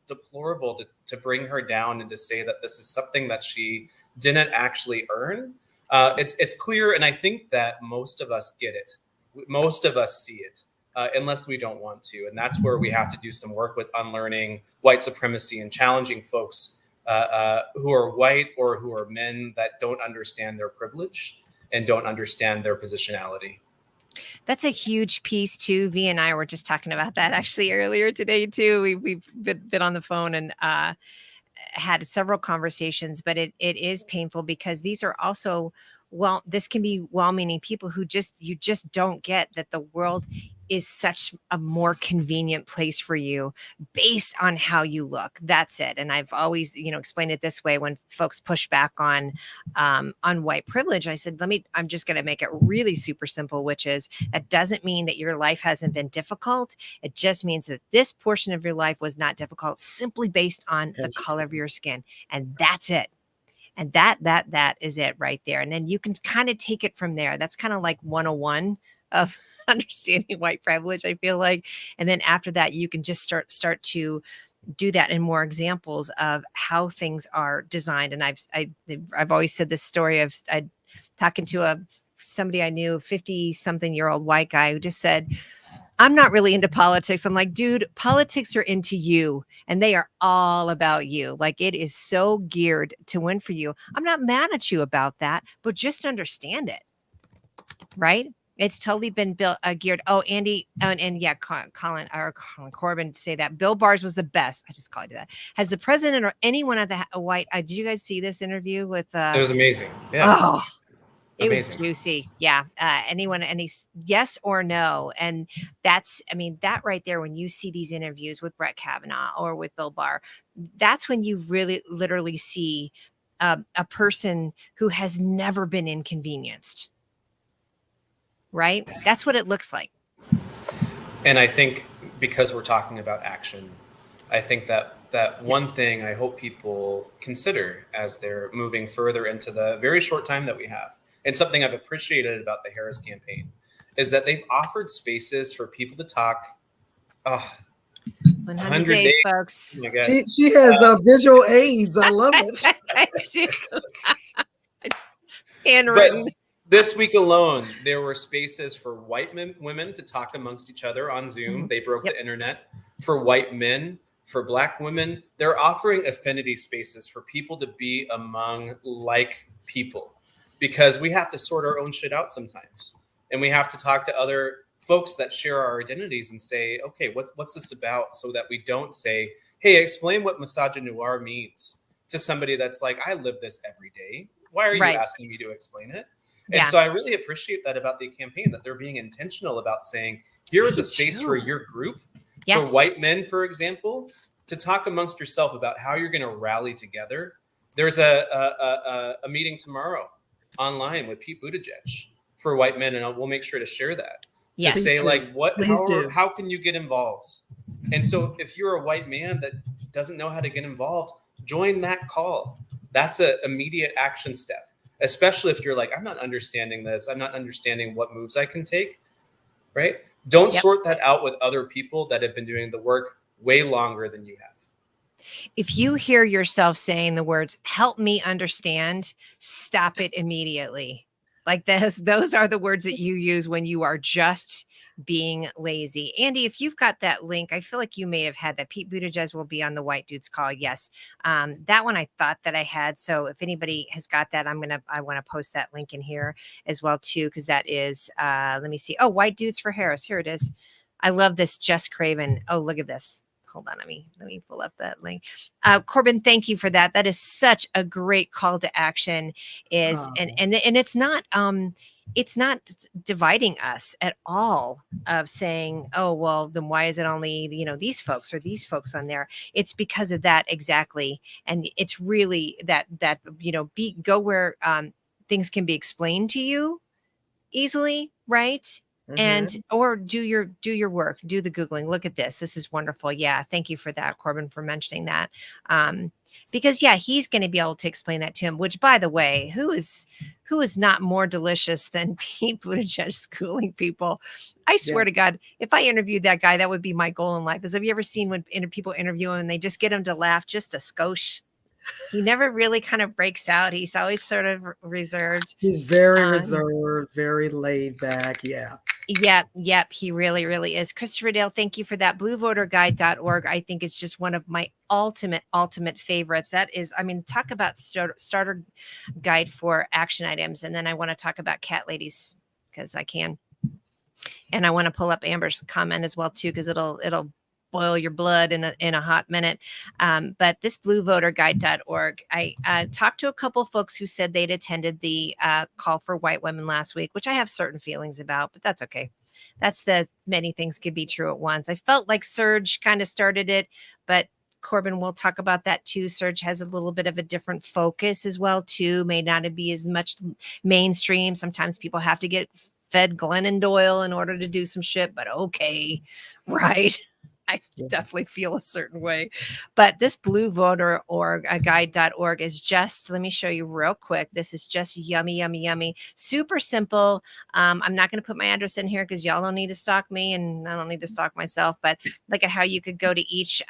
[SPEAKER 3] deplorable to bring her down and to say that this is something that she didn't actually earn. It's clear, and I think that most of us get it. Most of us see it, unless we don't want to. And that's where we have to do some work with unlearning white supremacy and challenging folks who are white or who are men that don't understand their privilege and don't understand their positionality.
[SPEAKER 2] That's a huge piece too. Vee and I were just talking about that actually earlier today too. We've been on the phone and had several conversations, but it is painful because these are also, this can be well-meaning people who you just don't get that the world is such a more convenient place for you based on how you look. That's it. And I've always, explained it this way when folks push back on white privilege. I said, I'm just going to make it really super simple, which is that doesn't mean that your life hasn't been difficult. It just means that this portion of your life was not difficult simply based on the color of your skin. And that's it. And that is it right there. And then you can kind of take it from there. That's kind of like 101 of understanding white privilege, I feel like. And then after that, you can just start to do that in more examples of how things are designed. And I've always said this story of talking to somebody I knew, 50-something-year-old white guy who just said, I'm not really into politics. I'm like, dude, politics are into you and they are all about you. Like, it is so geared to win for you. I'm not mad at you about that, but just understand it. Right? It's totally been built, geared. Oh, Andy, and yeah, Colin Corbin say that Bill Barrs was the best. I just called it that. Has the president or anyone at the White? Did you guys see this interview with?
[SPEAKER 3] It was amazing. Yeah.
[SPEAKER 2] Oh, it was juicy. Yeah. Any yes or no? And that's, that right there. When you see these interviews with Brett Kavanaugh or with Bill Barr, that's when you really literally see a person who has never been inconvenienced. Right? That's what it looks like.
[SPEAKER 3] And I think because we're talking about action, I think that that one
[SPEAKER 1] Yes.
[SPEAKER 3] thing I hope people consider as they're moving further into the very short time that we have, and something I've appreciated about the Harris campaign, is that they've offered spaces for people to talk.
[SPEAKER 2] 100
[SPEAKER 3] 100
[SPEAKER 2] days,
[SPEAKER 3] days.
[SPEAKER 2] folks.
[SPEAKER 3] Oh my God.
[SPEAKER 1] She has visual aids. I love it.
[SPEAKER 2] I do. It's
[SPEAKER 3] But
[SPEAKER 2] handwritten.
[SPEAKER 3] this week alone, there were spaces for white women to talk amongst each other on Zoom.
[SPEAKER 2] Mhm.
[SPEAKER 3] They broke
[SPEAKER 2] Yep.
[SPEAKER 3] the internet. For white men, for Black women, they're offering affinity spaces for people to be among like people, because we have to sort our own shit out sometimes. And we have to talk to other folks that share our identities and say, okay, what's this about? So that we don't say, hey, explain what misogynoir means to somebody that's like, I live this every day. Why are you
[SPEAKER 2] Right.
[SPEAKER 3] asking me to explain it?
[SPEAKER 2] Yeah.
[SPEAKER 3] And so I really appreciate that about the campaign, that they're being intentional about saying, here is a space for your group,
[SPEAKER 2] Yes.
[SPEAKER 3] for white men, for example, to talk amongst yourself about how you're going to rally together. There's a meeting tomorrow online with Pete Buttigieg for white men, and we'll make sure to share that.
[SPEAKER 2] Yes.
[SPEAKER 3] To say, like,
[SPEAKER 1] Please do.
[SPEAKER 3] how can you get involved? And so if you're a white man that doesn't know how to get involved, join that call. That's an immediate action step, especially if you're like, I'm not understanding this. I'm not understanding what moves I can take, right? Don't
[SPEAKER 2] Yep.
[SPEAKER 3] sort that out with other people that have been doing the work way longer than you have.
[SPEAKER 2] If you hear yourself saying the words, help me understand, stop it immediately. Like those are the words that you use when you are just being lazy. Andy, if you've got that link, I feel like you may have had that. Pete Buttigieg will be on the White Dudes Call. Yes. That one I thought that I had. So if anybody has got that, I want to post that link in here as well too, because that is, let me see. Oh, White Dudes for Harris. Here it is. I love this Jess Craven. Oh, look at this. Hold on, let me pull up that link. Corbin, thank you for that. That is such a great call to action. And it's not dividing us at all of saying, oh, well, then why is it only, these folks or these folks on there? It's because of that exactly. And it's really that go where things can be explained to you easily, right? And or do your work, do the Googling. Look at this. This is wonderful. Yeah, thank you for that, Corbin, for mentioning that. Because he's going to be able to explain that to him. Which, by the way, who is not more delicious than Pete Buttigieg schooling people? I swear to God, if I interviewed that guy, that would be my goal in life. Have you ever seen when people interview him and they just get him to laugh just a skosh? He never really kind of breaks out. He's always sort of reserved.
[SPEAKER 1] He's very reserved, very laid back. Yeah.
[SPEAKER 2] Yep. He really, really is. Christopher Dale, thank you for that. BlueVoterGuide.org, I think, is just one of my ultimate favorites. That is, talk about starter guide for action items. And then I want to talk about cat ladies because I can. And I want to pull up Amber's comment as well, too, because it'll boil your blood in a hot minute. But this bluevoterguide.org, I talked to a couple folks who said they'd attended the call for white women last week, which I have certain feelings about, but that's okay. That's many things could be true at once. I felt like SURJ kind of started it, but Corbin, we'll talk about that too. SURJ has a little bit of a different focus as well, too. May not be as much mainstream. Sometimes people have to get fed Glennon Doyle in order to do some shit, but okay, right? I definitely feel a certain way. But this bluevoterguide.org is just, let me show you real quick. This is just yummy. Super simple. I'm not going to put my address in here because y'all don't need to stalk me and I don't need to stalk myself. But look at how you could go to each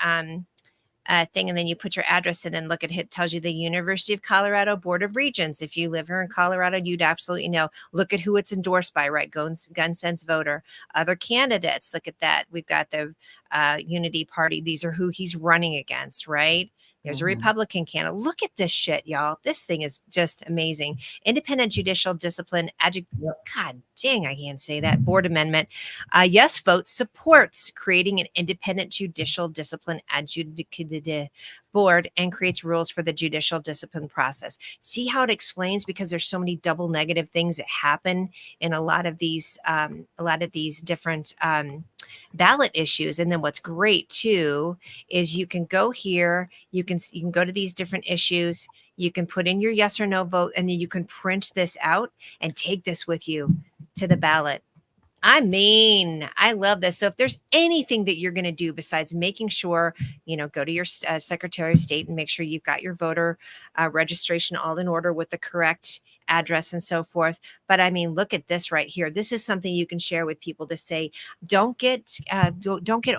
[SPEAKER 2] thing, and then you put your address in and look at it. Tells you the University of Colorado Board of Regents. If you live here in Colorado, you'd absolutely know. Look at who it's endorsed by, right? Gun Sense Voter. Other candidates, look at that. We've got the Unity Party. These are who he's running against, right? There's a Republican candidate. Look at this shit, y'all. This thing is just amazing. Independent Judicial Discipline. God dang, I can't say that. Board Amendment. Yes vote supports creating an independent judicial discipline adjudicated board and creates rules for the judicial discipline process. See how it explains, because there's so many double negative things that happen in a lot of these different ballot issues. And then what's great too is you can go here, you can go to these different issues, you can put in your yes or no vote, and then you can print this out and take this with you to the ballot. I mean, I love this. So if there's anything that you're going to do besides making sure, go to your Secretary of State and make sure you've got your voter registration all in order with the correct address and so forth. But I mean, look at this right here. This is something you can share with people to say, don't get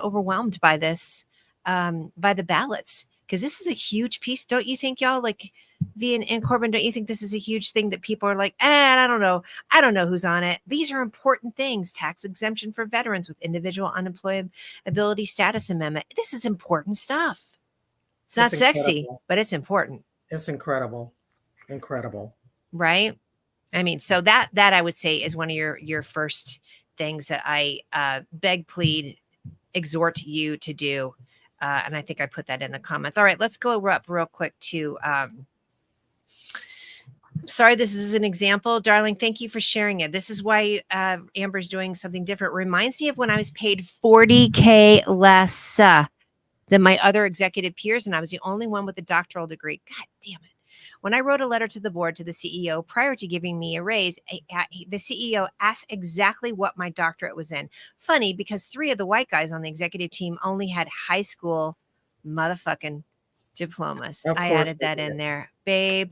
[SPEAKER 2] overwhelmed by this, by the ballots, because this is a huge piece. Don't you think, y'all? Like, Vee and Corbin, don't you think this is a huge thing that people are like, I don't know. I don't know who's on it. These are important things. Tax exemption for veterans with individual unemployability status amendment. This is important stuff. It's not sexy, but it's important.
[SPEAKER 1] It's incredible.
[SPEAKER 2] Right? I mean, so that I would say is one of your first things that I beg, plead, exhort you to do. And I think I put that in the comments. All right, let's go up real quick to sorry, this is an example. Darling, thank you for sharing it. This is why Amber's doing something different. Reminds me of when I was paid $40K less than my other executive peers, and I was the only one with a doctoral degree. God damn it. When I wrote a letter to the board, to the CEO, prior to giving me a raise, the CEO asked exactly what my doctorate was in. Funny, because 3 of the white guys on the executive team only had high school motherfucking diplomas. I added that in there. Babe.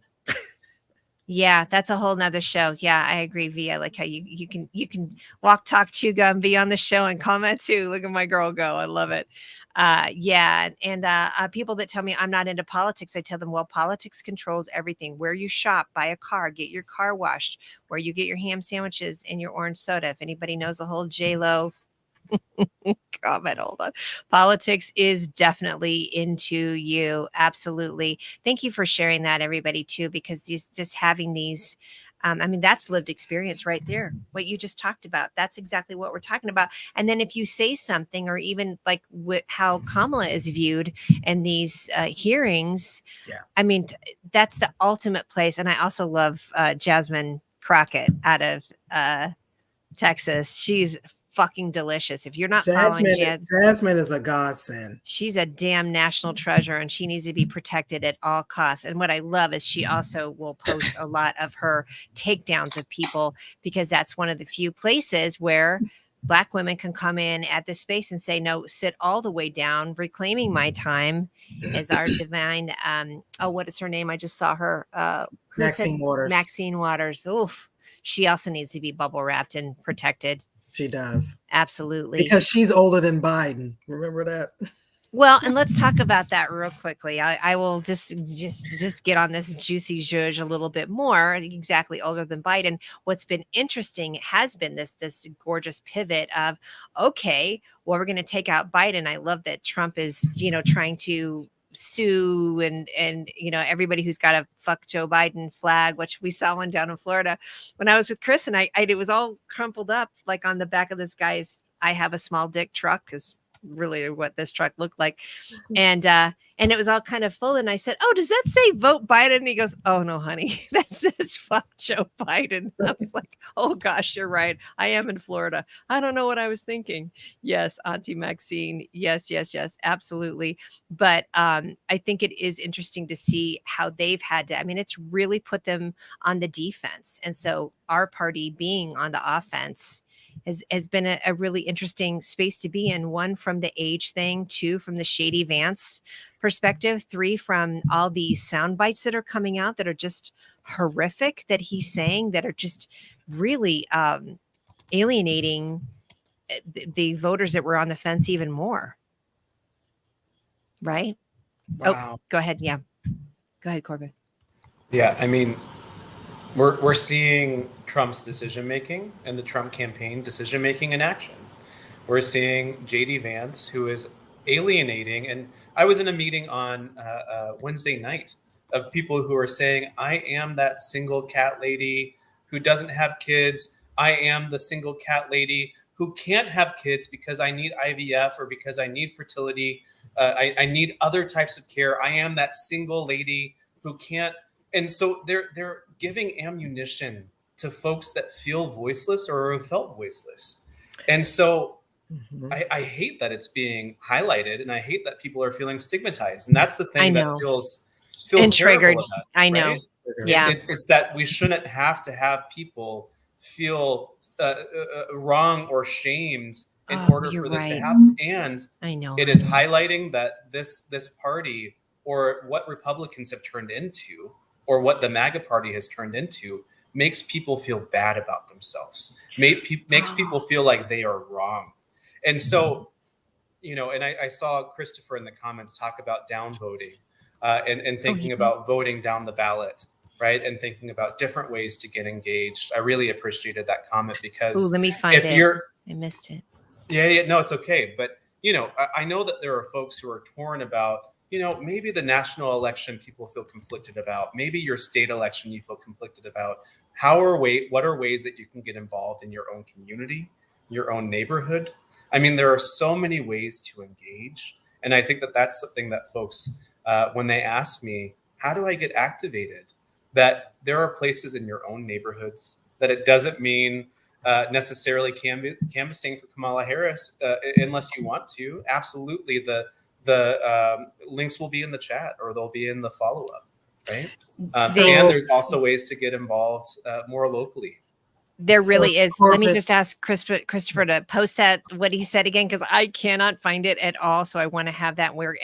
[SPEAKER 2] Yeah, that's a whole nother show. Yeah, I agree, Vee. I like how you can walk, talk, chew gum, be on the show and comment too. Look at my girl go. I love it. Yeah. And people that tell me I'm not into politics, I tell them, well, politics controls everything. Where you shop, buy a car, get your car washed, where you get your ham sandwiches and your orange soda. If anybody knows the whole J-Lo comment, hold on. Politics is definitely into you. Absolutely. Thank you for sharing that, everybody, too, because just having these, I mean, that's lived experience right there. What you just talked about, that's exactly what we're talking about. And then if you say something, or even like how Kamala is viewed in these hearings, I mean, that's the ultimate place. And I also love Jasmine Crockett out of Texas. She's fucking delicious. If you're not following
[SPEAKER 1] Jasmine is a godsend.
[SPEAKER 2] She's a damn national treasure, and she needs to be protected at all costs. And what I love is she also will post a lot of her takedowns of people, because that's one of the few places where Black women can come in at this space and say, no, sit all the way down. Reclaiming My Time is our divine, what is her name? I just saw her.
[SPEAKER 1] Maxine Waters.
[SPEAKER 2] Maxine Waters. Oof. She also needs to be bubble wrapped and protected.
[SPEAKER 1] She does.
[SPEAKER 2] Absolutely.
[SPEAKER 1] Because she's older than Biden. Remember that?
[SPEAKER 2] Well, and let's talk about that real quickly. I will just get on this juicy zhuzh a little bit more. Exactly, older than Biden. What's been interesting has been this gorgeous pivot of, okay, well, we're going to take out Biden. I love that Trump is, trying to sue and everybody who's got a fuck Joe Biden flag, which we saw one down in Florida when I was with Chris, and it was all crumpled up like on the back of this guy's I have a small dick truck, because really what this truck looked like, and it was all kind of full, and I said, oh, does that say vote Biden? And he goes, oh no, honey, that says fuck Joe Biden. I was like, oh gosh, you're right, I am in Florida, I don't know what I was thinking. Yes, Auntie Maxine, yes, absolutely. But I think it is interesting to see how they've had to, I mean, it's really put them on the defense, and so our party being on the offense has been a really interesting space to be in. 1, from the age thing, 2, from the Shady Vance perspective, 3, from all these sound bites that are coming out that are just horrific, that he's saying, that are just really alienating the voters that were on the fence even more. Right?
[SPEAKER 1] Wow.
[SPEAKER 2] Oh, go ahead. Yeah. Go ahead, Corbin.
[SPEAKER 3] Yeah, I mean, we're seeing Trump's decision-making and the Trump campaign decision-making in action. We're seeing J.D. Vance, who is alienating. And I was in a meeting on Wednesday night of people who are saying, I am that single cat lady who doesn't have kids. I am the single cat lady who can't have kids because I need IVF or because I need fertility. I need other types of care. I am that single lady who can't. And so they're giving ammunition to folks that feel voiceless or have felt voiceless. And so I hate that it's being highlighted, and I hate that people are feeling stigmatized. And that's the thing that feels
[SPEAKER 2] and triggered.
[SPEAKER 3] About,
[SPEAKER 2] I know.
[SPEAKER 3] Right? Yeah. It's that we shouldn't have to have people feel wrong or shamed in order
[SPEAKER 2] you're
[SPEAKER 3] for this to
[SPEAKER 2] right.
[SPEAKER 3] happen. And
[SPEAKER 2] I know.
[SPEAKER 3] it is highlighting that this party, or what Republicans have turned into, or what the MAGA party has turned into, makes people feel bad about themselves, makes people feel like they are wrong. And so, you know, and I saw Christopher in the comments talk about downvoting and thinking about voting down the ballot, right? And thinking about different ways to get engaged. I really appreciated that comment, because
[SPEAKER 2] let me find it. I missed it.
[SPEAKER 3] Yeah, no, it's okay. But, you know, I know that there are folks who are torn about, you know, maybe the national election people feel conflicted about, maybe your state election you feel conflicted about. What are ways that you can get involved in your own community, your own neighborhood? I mean, there are so many ways to engage. And I think that that's something that folks, when they ask me, how do I get activated? That there are places in your own neighborhoods, that it doesn't mean necessarily canvassing for Kamala Harris unless you want to. Absolutely. The links will be in the chat, or they'll be in the follow-up, right? And there's also ways to get involved more locally.
[SPEAKER 2] There really is. Let me just ask Christopher to post that, what he said again, because I cannot find it at all. So I want to have that. We're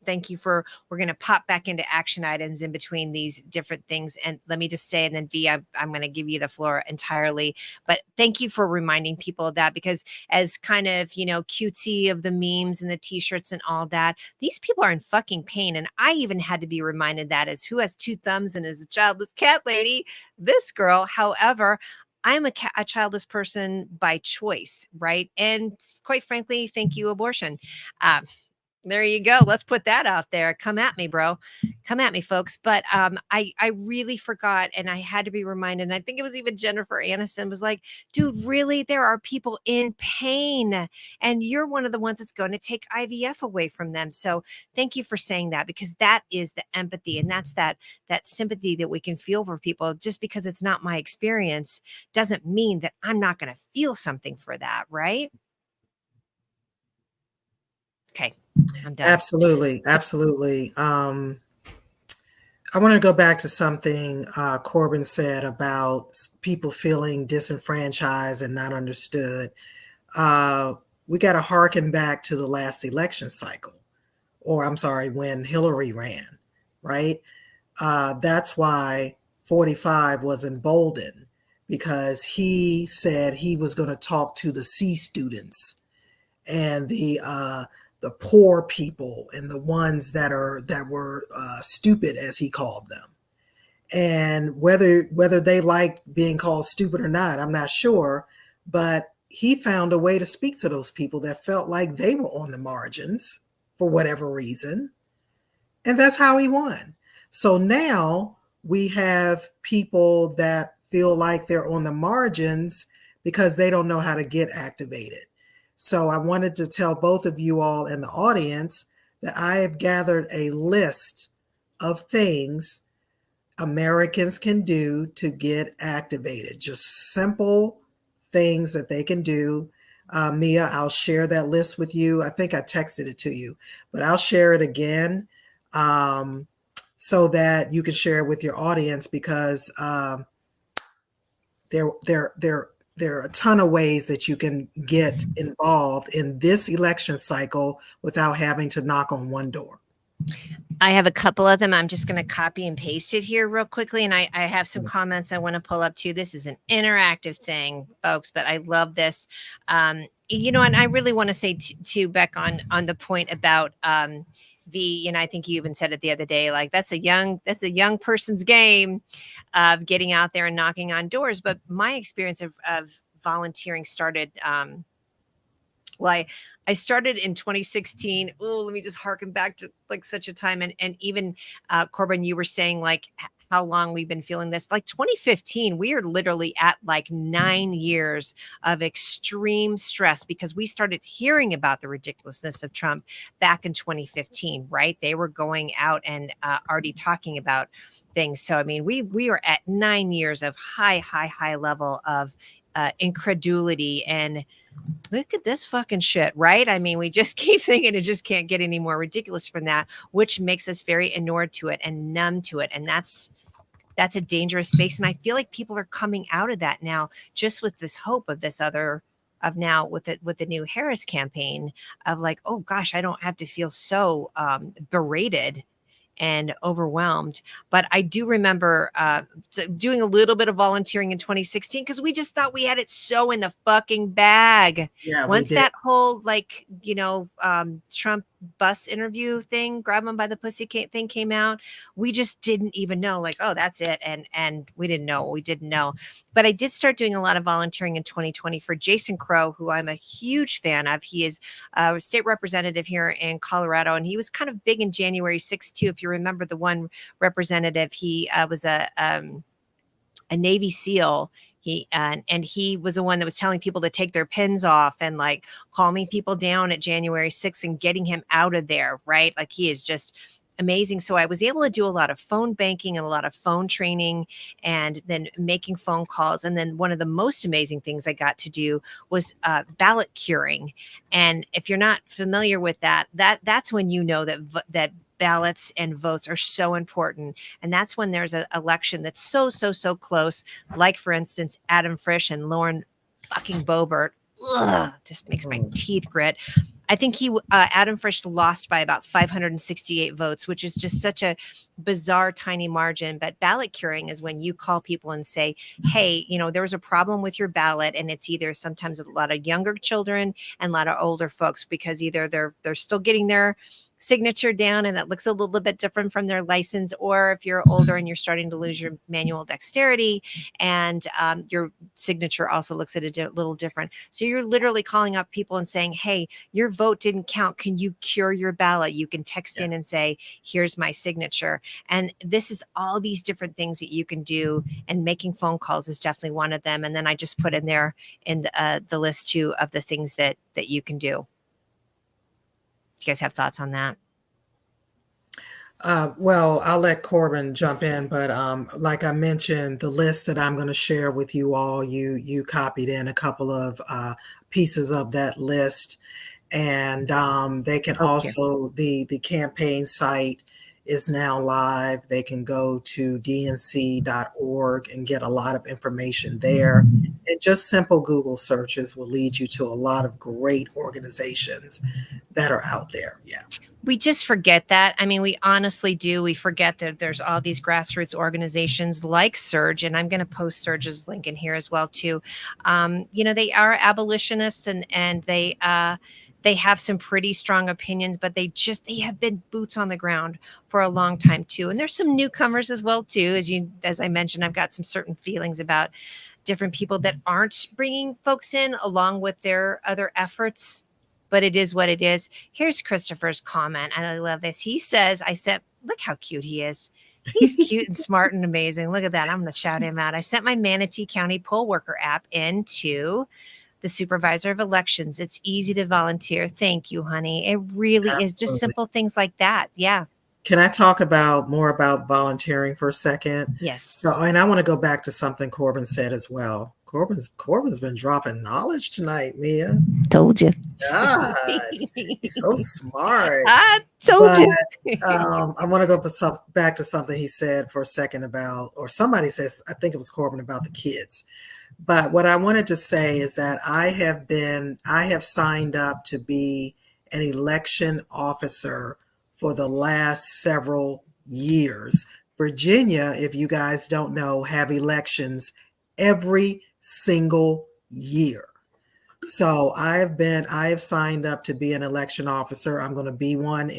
[SPEAKER 2] thank you for, we're going to pop back into action items in between these different things. And let me just say, and then Vee, I'm going to give you the floor entirely, but thank you for reminding people of that, because as kind of, you know, cutesy of the memes and the t-shirts and all that, these people are in fucking pain. And I even had to be reminded that, as who has two thumbs and is a childless cat lady, this girl. However, I'm a childless person by choice, right? And quite frankly, thank you, abortion. There you go. Let's put that out there. Come at me, bro. Come at me, folks. But I really forgot, and I had to be reminded. And I think it was even Jennifer Aniston was like, dude, really? There are people in pain, and you're one of the ones that's going to take IVF away from them. So thank you for saying that, because that is the empathy, and that's that sympathy that we can feel for people. Just because it's not my experience doesn't mean that I'm not going to feel something for that, right? Okay, I'm done.
[SPEAKER 1] Absolutely. I want to go back to something Corbin said about people feeling disenfranchised and not understood. We got to harken back to the last election cycle, or I'm sorry, when Hillary ran, right? That's why 45 was emboldened, because he said he was going to talk to the C students and the poor people and the ones that were stupid, as he called them. And whether they liked being called stupid or not, I'm not sure, but he found a way to speak to those people that felt like they were on the margins for whatever reason. And that's how he won. So now we have people that feel like they're on the margins because they don't know how to get activated. So I wanted to tell both of you all in the audience that I have gathered a list of things Americans can do to get activated. Just simple things that they can do. Mia, I'll share that list with you. I think I texted it to you, but I'll share it again so that you can share it with your audience, because there are a ton of ways that you can get involved in this election cycle without having to knock on one door.
[SPEAKER 2] I have a couple of them. I'm just going to copy and paste it here real quickly. And I have some comments I want to pull up too. This is an interactive thing, folks, but I love this. You know, and I really want to say too, Beck, on the point about Vee, and I think you even said it the other day, like that's a young person's game of getting out there and knocking on doors. But my experience of volunteering started, I started in 2016. Oh, let me just harken back to like such a time. And even Corbin, you were saying like how long we've been feeling this. Like 2015, we are literally at like 9 years of extreme stress, because we started hearing about the ridiculousness of Trump back in 2015, right? They were going out and already talking about things. So, I mean, we are at 9 years of high level of incredulity, and look at this fucking shit, right? I mean, we just keep thinking it just can't get any more ridiculous from that, which makes us very inured to it and numb to it. And that's that's a dangerous space. And I feel like people are coming out of that now, just with this hope of this other, of now with the new Harris campaign of like, oh gosh, I don't have to feel so berated and overwhelmed. But I do remember doing a little bit of volunteering in 2016 because we just thought we had it so in the fucking bag.
[SPEAKER 1] Yeah, we
[SPEAKER 2] Once
[SPEAKER 1] did.
[SPEAKER 2] that whole like, Trump bus interview thing, grab him by the pussy thing came out, we just didn't even know, like, oh, that's it. And we didn't know what we didn't know. But I did start doing a lot of volunteering in 2020 for Jason Crow, who I'm a huge fan of. He is a state representative here in Colorado, and he was kind of big in January 6th too. If you remember the one representative, he was a Navy SEAL. And he was the one that was telling people to take their pins off and like calming people down at January 6th and getting him out of there, right? Like he is just amazing. So I was able to do a lot of phone banking and a lot of phone training and then making phone calls. And then one of the most amazing things I got to do was ballot curing. And if you're not familiar with that's when you know that ballots and votes are so important. And that's when there's an election that's so close. Like, for instance, Adam Frisch and Lauren fucking Boebert. Ugh, just makes my teeth grit. I think Adam Frisch lost by about 568 votes, which is just such a bizarre, tiny margin. But ballot curing is when you call people and say, hey, there was a problem with your ballot. And it's either sometimes a lot of younger children and a lot of older folks, because either they're still getting their signature down and it looks a little bit different from their license, or if you're older and you're starting to lose your manual dexterity and your signature also looks at a little different. So you're literally calling up people and saying, hey, your vote didn't count. Can you cure your ballot? You can text in and say, here's my signature. And this is all these different things that you can do. And making phone calls is definitely one of them. And then I just put in there in the list too of the things that you can do. You guys have thoughts on that?
[SPEAKER 1] Well, I'll let Corbin jump in, but like I mentioned, the list that I'm going to share with you all, you copied in a couple of pieces of that list, and they can also, the campaign site is now live. They can go to dnc.org and get a lot of information there. And just simple Google searches will lead you to a lot of great organizations that are out there. Yeah.
[SPEAKER 2] We just forget that. I mean, we honestly do. We forget that there's all these grassroots organizations like SURJ, and I'm going to post SURJ's link in here as well too. They are abolitionists and they have some pretty strong opinions, but they have been boots on the ground for a long time too. And there's some newcomers as well too. As I mentioned, I've got some certain feelings about different people that aren't bringing folks in along with their other efforts. But it is what it is. Here's Christopher's comment. And I love this. He says, look how cute he is. He's cute and smart and amazing. Look at that. I'm going to shout him out. I sent my Manatee County poll worker app into the supervisor of elections. It's easy to volunteer. Thank you, honey. It really is just simple things like that. Yeah.
[SPEAKER 1] Can I talk more about volunteering for a second?
[SPEAKER 2] Yes.
[SPEAKER 1] So, and I want to go back to something Corbin said as well. Corbin's been dropping knowledge tonight, Mia.
[SPEAKER 2] Told you.
[SPEAKER 1] God, he's so smart.
[SPEAKER 2] I told you.
[SPEAKER 1] I want to go back to something he said for a second about, or somebody says, I think it was Corbin, about the kids. But what I wanted to say is that I have signed up to be an election officer for the last several years. Virginia, if you guys don't know, have elections every single year. So I have signed up to be an election officer. I'm going to be one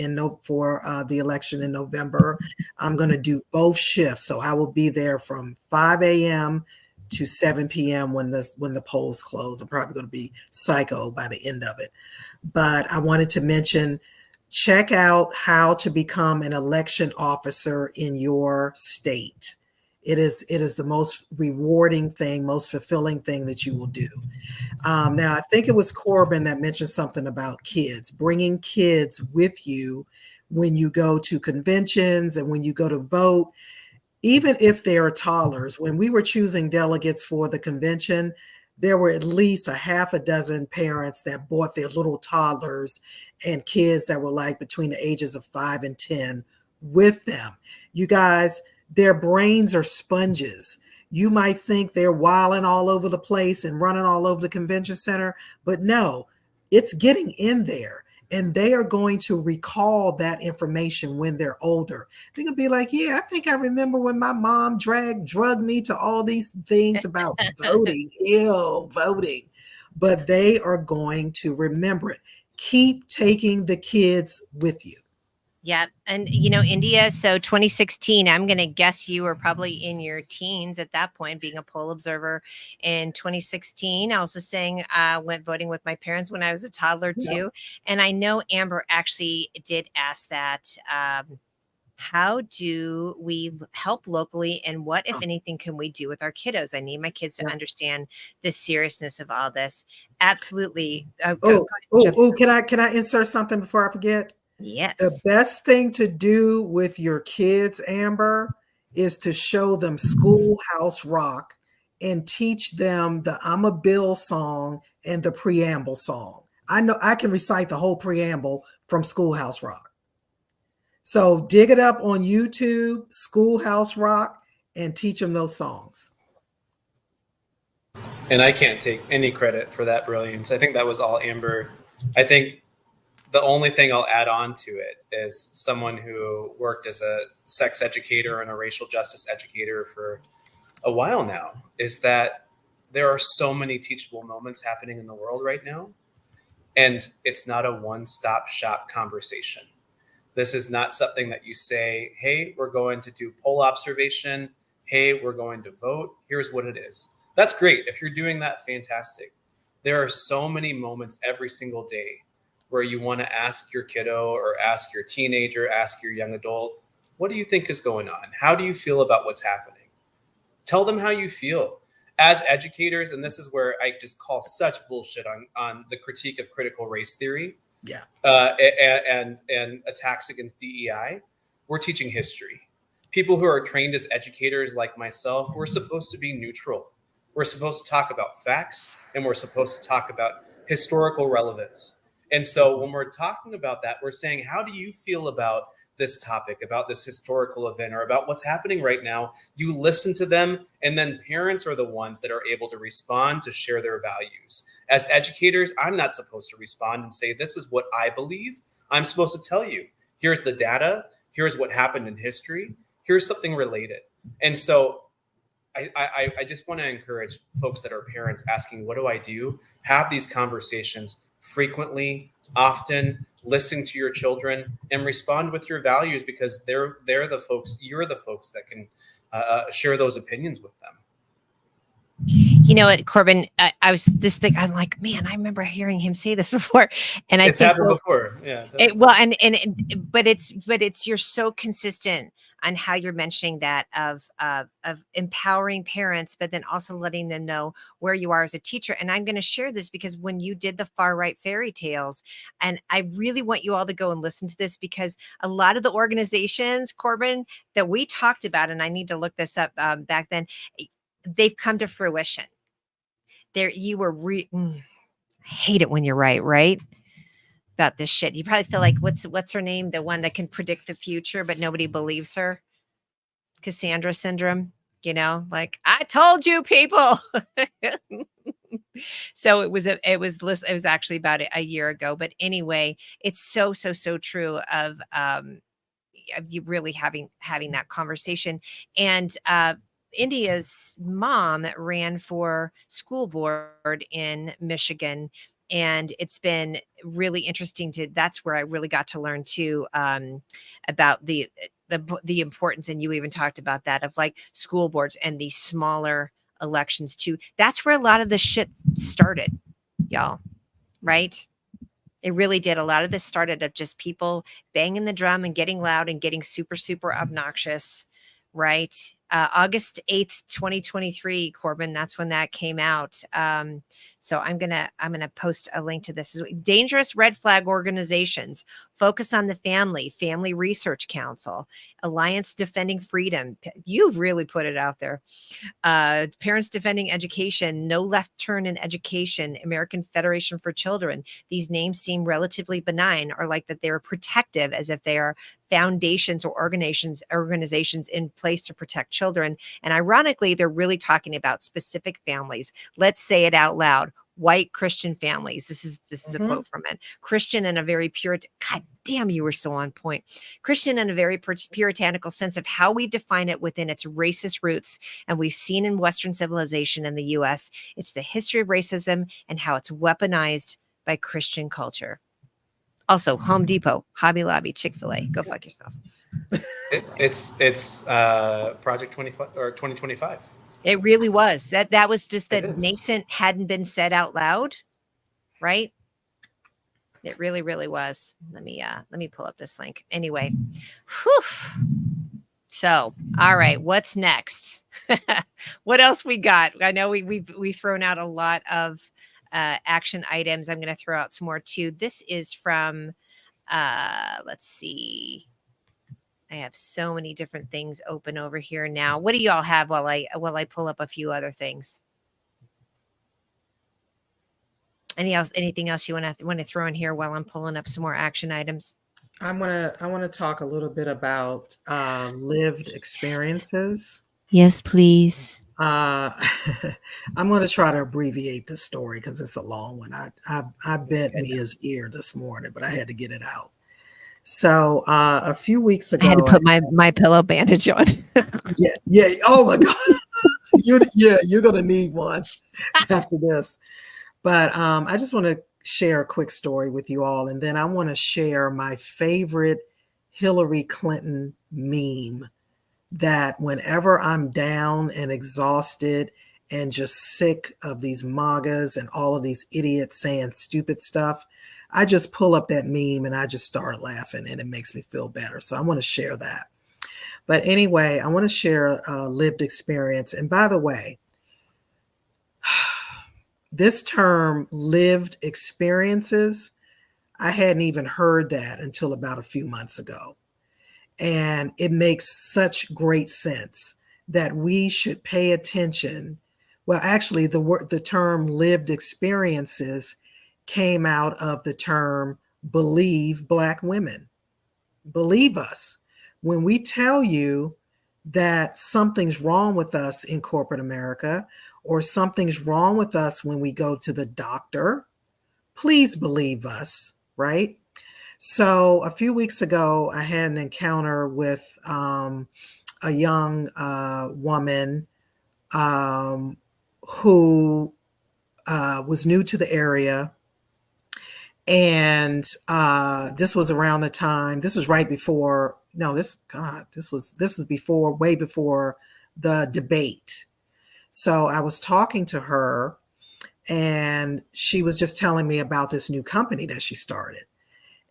[SPEAKER 1] for the election in November. I'm going to do both shifts. So I will be there from 5 a.m. to 7 p.m. when the polls close. I'm probably going to be psycho by the end of it. But I wanted to mention, check out how to become an election officer in your state. It is the most rewarding thing, most fulfilling thing that you will do. Now, I think it was Corbin that mentioned something about kids, bringing kids with you when you go to conventions and when you go to vote, even if they are toddlers. When we were choosing delegates for the convention, there were at least a half a dozen parents that brought their little toddlers and kids that were like between the ages of 5 and 10 with them. You guys, Their brains are sponges. You might think they're wilding all over the place and running all over the convention center, but no, it's getting in there. And they are going to recall that information when they're older. They're going to be like, yeah, I think I remember when my mom drugged me to all these things about voting, voting. But they are going to remember it. Keep taking the kids with you.
[SPEAKER 2] Yeah. And, you know, India, so 2016, I'm going to guess you were probably in your teens at that point, being a poll observer in 2016. I also saying went voting with my parents when I was a toddler too. And I know Amber actually did ask that. How do we help locally, and what, if anything, can we do with our kiddos? I need my kids to understand the seriousness of all this. Absolutely.
[SPEAKER 1] Can I insert something before I forget?
[SPEAKER 2] Yes.
[SPEAKER 1] The best thing to do with your kids, Amber, is to show them Schoolhouse Rock and teach them the I'm a Bill song and the preamble song. I know I can recite the whole preamble from Schoolhouse Rock. So dig it up on YouTube, Schoolhouse Rock, and teach them those songs.
[SPEAKER 3] And I can't take any credit for that brilliance. I think that was all Amber. I think the only thing I'll add on to it is someone who worked as a sex educator and a racial justice educator for a while now, is that there are so many teachable moments happening in the world right now. And it's not a one-stop shop conversation. This is not something that you say, hey, we're going to do poll observation. Hey, we're going to vote. Here's what it is. That's great. If you're doing that, fantastic. There are so many moments every single day where you want to ask your kiddo or ask your teenager, ask your young adult, what do you think is going on? How do you feel about what's happening? Tell them how you feel. As educators, and this is where I just call such bullshit on the critique of critical race theory, and attacks against DEI, we're teaching history. People who are trained as educators like myself, we're supposed to be neutral. We're supposed to talk about facts, and we're supposed to talk about historical relevance. And so when we're talking about that, we're saying, how do you feel about this topic, about this historical event, or about what's happening right now? You listen to them, and then parents are the ones that are able to respond, to share their values. As educators, I'm not supposed to respond and say, this is what I believe. I'm supposed to tell you, here's the data, here's what happened in history, here's something related. And so I just want to encourage folks that are parents asking, what do I do? Have these conversations frequently, often. Listen to your children and respond with your values, because they're the folks, you're the folks that can share those opinions with them.
[SPEAKER 2] You know what, Corbin, I was this thing, I'm like, man, I remember hearing him say this before. And
[SPEAKER 3] it's happened before. Yeah.
[SPEAKER 2] But it's, you're so consistent on how you're mentioning that of empowering parents, but then also letting them know where you are as a teacher. And I'm going to share this because when you did the far right fairy tales, and I really want you all to go and listen to this, because a lot of the organizations, Corbin, that we talked about, and I need to look this up back then, they've come to fruition. There, you were I hate it when you're right about this shit. You probably feel like, what's her name, the one that can predict the future but nobody believes her, Cassandra syndrome, you know, like, I told you, people. So it was actually about a year ago, but anyway, it's so true of you really having that conversation. And India's mom ran for school board in Michigan, and it's been really interesting that's where I really got to learn too, about the importance. And you even talked about that, of like school boards and these smaller elections too. That's where a lot of the shit started, y'all. Right? It really did. A lot of this started of just people banging the drum and getting loud and getting super obnoxious. Right. August 8th, 2023, Corbin, that's when that came out. So I'm going to post a link to this. Dangerous red flag organizations, Focus on the Family Research Council, Alliance Defending Freedom. You really put it out there. Parents Defending Education, No Left Turn in Education, American Federation for Children. These names seem relatively benign, or like that they're protective, as if they are foundations or organizations in place to protect children. And ironically, they're really talking about specific families. Let's say it out loud. White Christian families. This is a quote from it. Christian in a very God damn, you were so on point. Christian in a very puritanical sense of how we define it within its racist roots. And we've seen in Western civilization in the US, it's the history of racism and how it's weaponized by Christian culture. Also, Home Depot, Hobby Lobby, Chick-fil-A. Go fuck yourself.
[SPEAKER 3] It's Project 25 or 2025.
[SPEAKER 2] It really was. That was just that nascent hadn't been said out loud, right? It really, really was. Let me pull up this link. Anyway, whew. So, all right, what's next? What else we got? I know we've thrown out a lot of action items. I'm going to throw out some more too. This is from, let's see. I have so many different things open over here now. What do y'all have while I pull up a few other things? Anything else you want to throw in here while I'm pulling up some more action items?
[SPEAKER 1] I want to talk a little bit about lived experiences.
[SPEAKER 2] Yes, please.
[SPEAKER 1] I'm going to try to abbreviate the story because it's a long one. I bent Mia's ear this morning, but I had to get it out. So a few weeks ago,
[SPEAKER 2] I had to put my pillow bandage on.
[SPEAKER 1] yeah. Oh my God, you're gonna need one after this. But I just want to share a quick story with you all, and then I want to share my favorite Hillary Clinton meme. That whenever I'm down and exhausted and just sick of these MAGAs and all of these idiots saying stupid stuff, I just pull up that meme and I just start laughing and it makes me feel better. So I want to share that. But anyway, I want to share a lived experience. And by the way, this term lived experiences, I hadn't even heard that until about a few months ago. And it makes such great sense that we should pay attention. Well, actually, the term lived experiences came out of the term believe Black women. Believe us. When we tell you that something's wrong with us in corporate America, or something's wrong with us when we go to the doctor, please believe us, right? So a few weeks ago, I had an encounter with a young woman who was new to the area. And this was around the time, this was right before, this was before, way before the debate. So I was talking to her and she was just telling me about this new company that she started.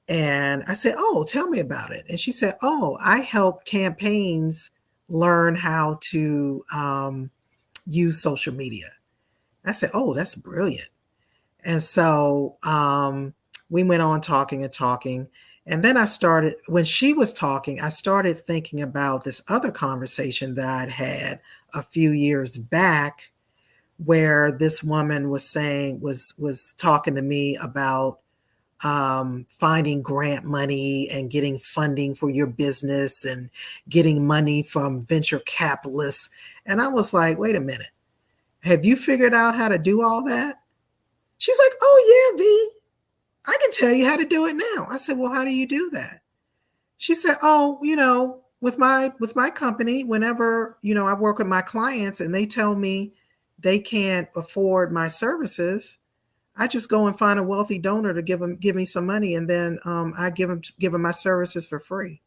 [SPEAKER 1] And I said, oh, tell me about it. And she said, oh, I help campaigns learn how to use social media. I said, oh, that's brilliant. And so we went on talking and talking. And then when she was talking, I started thinking about this other conversation that I'd had a few years back where this woman was talking to me about finding grant money and getting funding for your business and getting money from venture capitalists. And I was like, wait a minute, have you figured out how to do all that? She's like, oh yeah, V, I can tell you how to do it now. I said, well, how do you do that? She said, oh, with my company, whenever, I work with my clients and they tell me they can't afford my services, I just go and find a wealthy donor to give me some money, and then I give them my services for free.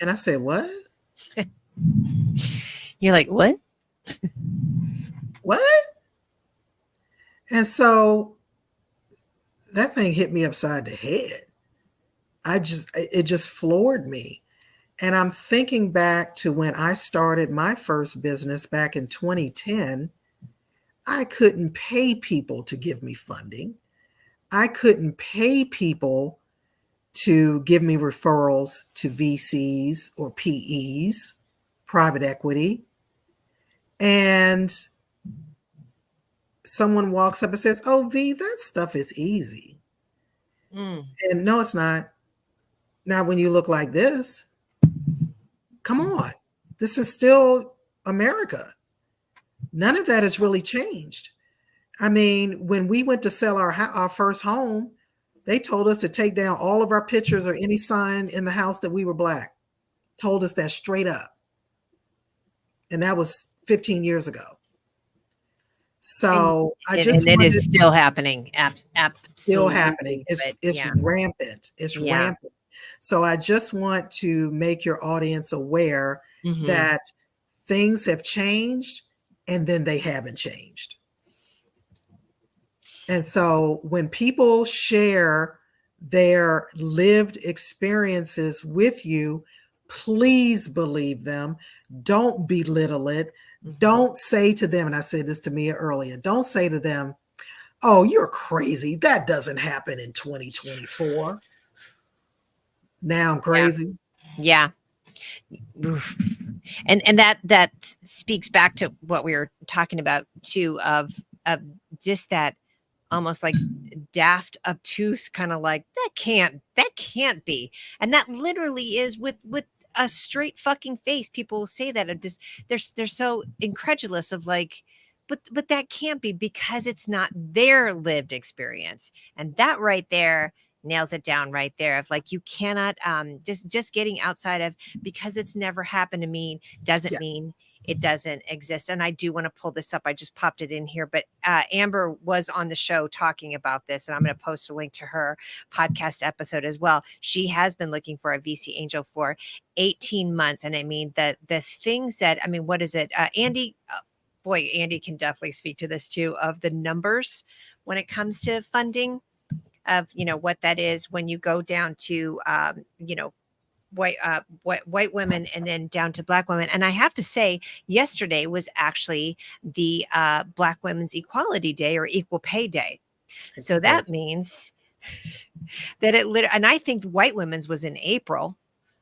[SPEAKER 1] And I said, what?
[SPEAKER 2] You're like, what?
[SPEAKER 1] What? And so that thing hit me upside the head. It just floored me. And I'm thinking back to when I started my first business back in 2010. I couldn't pay people to give me funding. I couldn't pay people to give me referrals to VCs or PEs, private equity. And someone walks up and says, oh, V, that stuff is easy. And no, it's not. Now, when you look like this, come on, this is still America. None of that has really changed. I mean, when we went to sell our first home, they told us to take down all of our pictures or any sign in the house that we were Black. Told us that straight up. And that was 15 years ago. So I just
[SPEAKER 2] and it is still happening. Absolutely.
[SPEAKER 1] Still happening. It's rampant. It's rampant. So I just want to make your audience aware that things have changed and then they haven't changed. And so when people share their lived experiences with you, please believe them. Don't belittle it. Don't say to them, and I said this to Mia earlier, don't say to them, oh, you're crazy. That doesn't happen in 2024. Now I'm crazy.
[SPEAKER 2] Yeah. And that speaks back to what we were talking about too, of just that almost like daft, obtuse kind of like that can't be. And that literally is with a straight fucking face. People will say that they're so incredulous of like, but that can't be, because it's not their lived experience. And that right there nails it down right there, of like, you cannot just getting outside of, because it's never happened to me doesn't mean it doesn't exist. And I do want to pull this up. I just popped it in here, but Amber was on the show talking about this, and I'm going to post a link to her podcast episode as well. She has been looking for a VC angel for 18 months. And I mean, the things that, I mean, what is it? Andy, boy, Andy can definitely speak to this too, of the numbers when it comes to funding, of, you know, what that is when you go down to, you know, white women and then down to Black women. And I have to say, yesterday was actually the Black Women's Equality Day, or Equal Pay Day. So that means that and I think white women's was in April.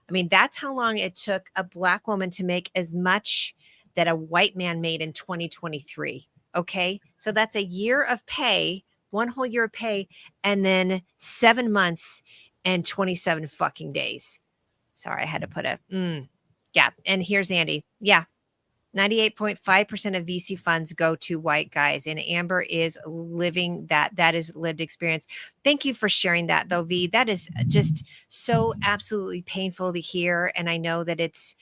[SPEAKER 2] I mean, that's how long it took a Black woman to make as much that a white man made in 2023. Okay. So that's a year of pay, one whole year of pay, and then 7 months and 27 fucking days. Sorry, I had to put yeah. And here's Andy. Yeah. 98.5% of VC funds go to white guys, and Amber is living that. That is lived experience. Thank you for sharing that though, V. That is just so absolutely painful to hear. And I know that it's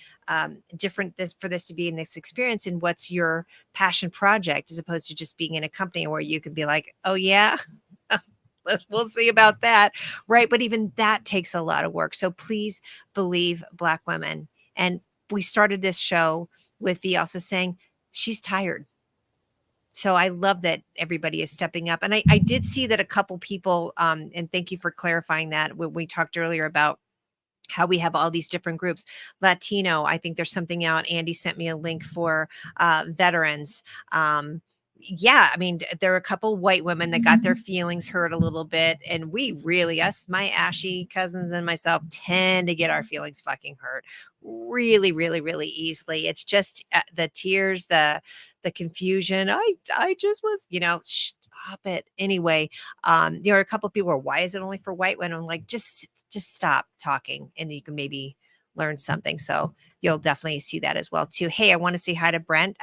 [SPEAKER 2] different for this to be in this experience, and what's your passion project, as opposed to just being in a company where you can be like, oh yeah, we'll see about that. Right. But even that takes a lot of work. So please believe Black women. And we started this show with V also saying she's tired. So I love that everybody is stepping up. And I did see that a couple people, and thank you for clarifying that, when we talked earlier about how we have all these different groups. Latino, I think there's something out. Andy sent me a link for veterans. Yeah, I mean, there are a couple white women that got their feelings hurt a little bit. And we really, my ashy cousins and myself, tend to get our feelings fucking hurt really, really, really easily. It's just the tears, the confusion. I just was, you know, stop it. Anyway, there are a couple people where, why is it only for white women? I'm like, just stop talking, and you can maybe learn something. So you'll definitely see that as well too. Hey, I want to say hi to Brent,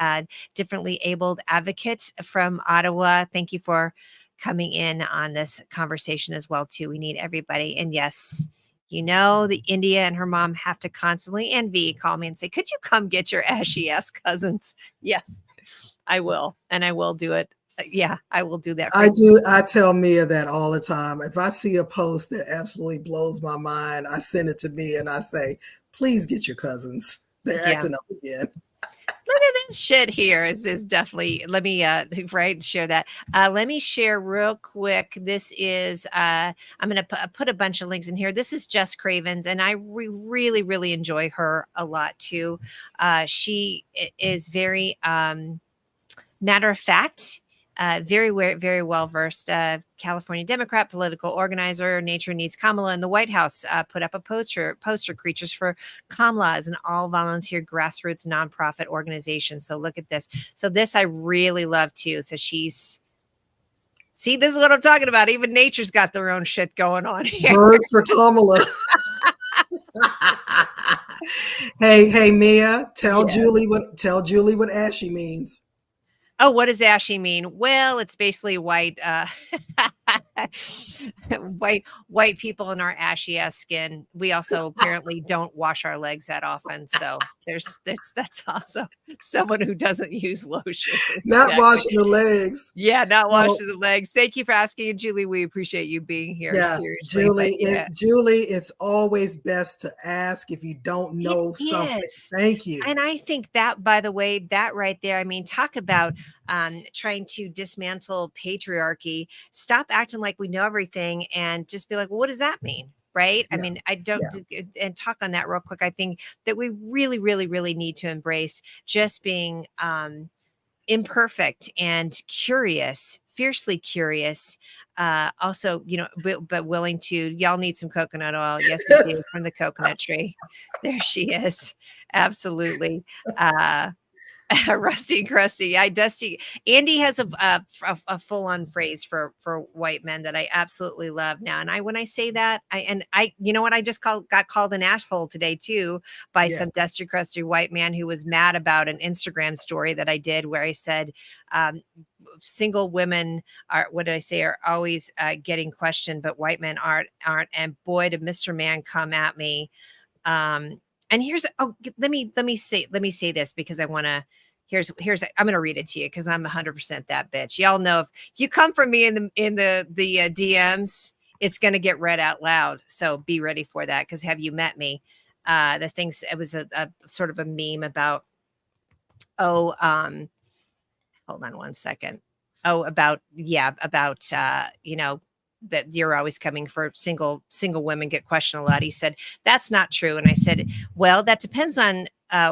[SPEAKER 2] differently abled advocate from Ottawa. Thank you for coming in on this conversation as well too. We need everybody. And yes, you know, the India and her mom have to constantly, and V, call me and say, could you come get your ashy ass cousins? Yes, I will. And I will do it. Yeah, I will do that.
[SPEAKER 1] I do. I tell Mia that all the time. If I see a post that absolutely blows my mind, I send it to Mia and I say, please get your cousins. They're acting up again.
[SPEAKER 2] Look at this shit here. Is definitely, let me share that. Let me share real quick. This is I'm going to put a bunch of links in here. This is Jess Cravens, and I really, really enjoy her a lot too. She is very matter of fact. Very well versed California Democrat, political organizer. Nature Needs Kamala in the White House put up a poster, Creatures for Kamala, is an all volunteer grassroots nonprofit organization. So look at this. So this I really love too. So see, this is what I'm talking about. Even nature's got their own shit going on here.
[SPEAKER 1] Birds for Kamala. Hey, Mia, tell
[SPEAKER 2] Yes.
[SPEAKER 1] Julie what ashy means.
[SPEAKER 2] Oh, what does ashy mean? Well, it's basically white, white people in our ashy ass skin. We also apparently don't wash our legs that often. So that's also someone who doesn't use lotion.
[SPEAKER 1] Not
[SPEAKER 2] Exactly.
[SPEAKER 1] washing the legs.
[SPEAKER 2] Yeah, not
[SPEAKER 1] Well,
[SPEAKER 2] washing the legs. Thank you for asking, Julie. We appreciate you being here.
[SPEAKER 1] yes,
[SPEAKER 2] Seriously, but yeah.
[SPEAKER 1] Julie, it's always best to ask if you don't
[SPEAKER 2] It
[SPEAKER 1] know something.
[SPEAKER 2] is.
[SPEAKER 1] Thank you.
[SPEAKER 2] And I think that, by the way, that right there, I mean, talk about trying to dismantle patriarchy. Stop acting like we know everything and just be like, well, what does that mean? Right. I
[SPEAKER 1] Yeah,
[SPEAKER 2] mean, I don't,
[SPEAKER 1] yeah,
[SPEAKER 2] and talk on that real quick. I think that we really, really, really need to embrace just being imperfect and curious, fiercely curious. Also, but willing to, y'all need some coconut oil. Yes, we do, from the coconut tree. There she is. Absolutely. Uh, Rusty crusty. I Dusty. Andy has a full on phrase for white men that I absolutely love now. And when I say that, you know what, I just got called an asshole today too by
[SPEAKER 1] yeah.
[SPEAKER 2] some dusty crusty white man who was mad about an Instagram story that I did where I said um, single women are, what did I say, are always getting questioned, but white men aren't. And boy, did Mr. Man come at me. And here's, let me say this because I want to, here's I'm going to read it to you because I'm 100% that bitch. Y'all know if you come from me in the DMs, it's going to get read out loud. So be ready for that. Because have you met me? The things, it was a sort of a meme about, oh, hold on one second. Oh, about, that you're always coming for single women get questioned a lot. He said, that's not true. And I said, well, that depends on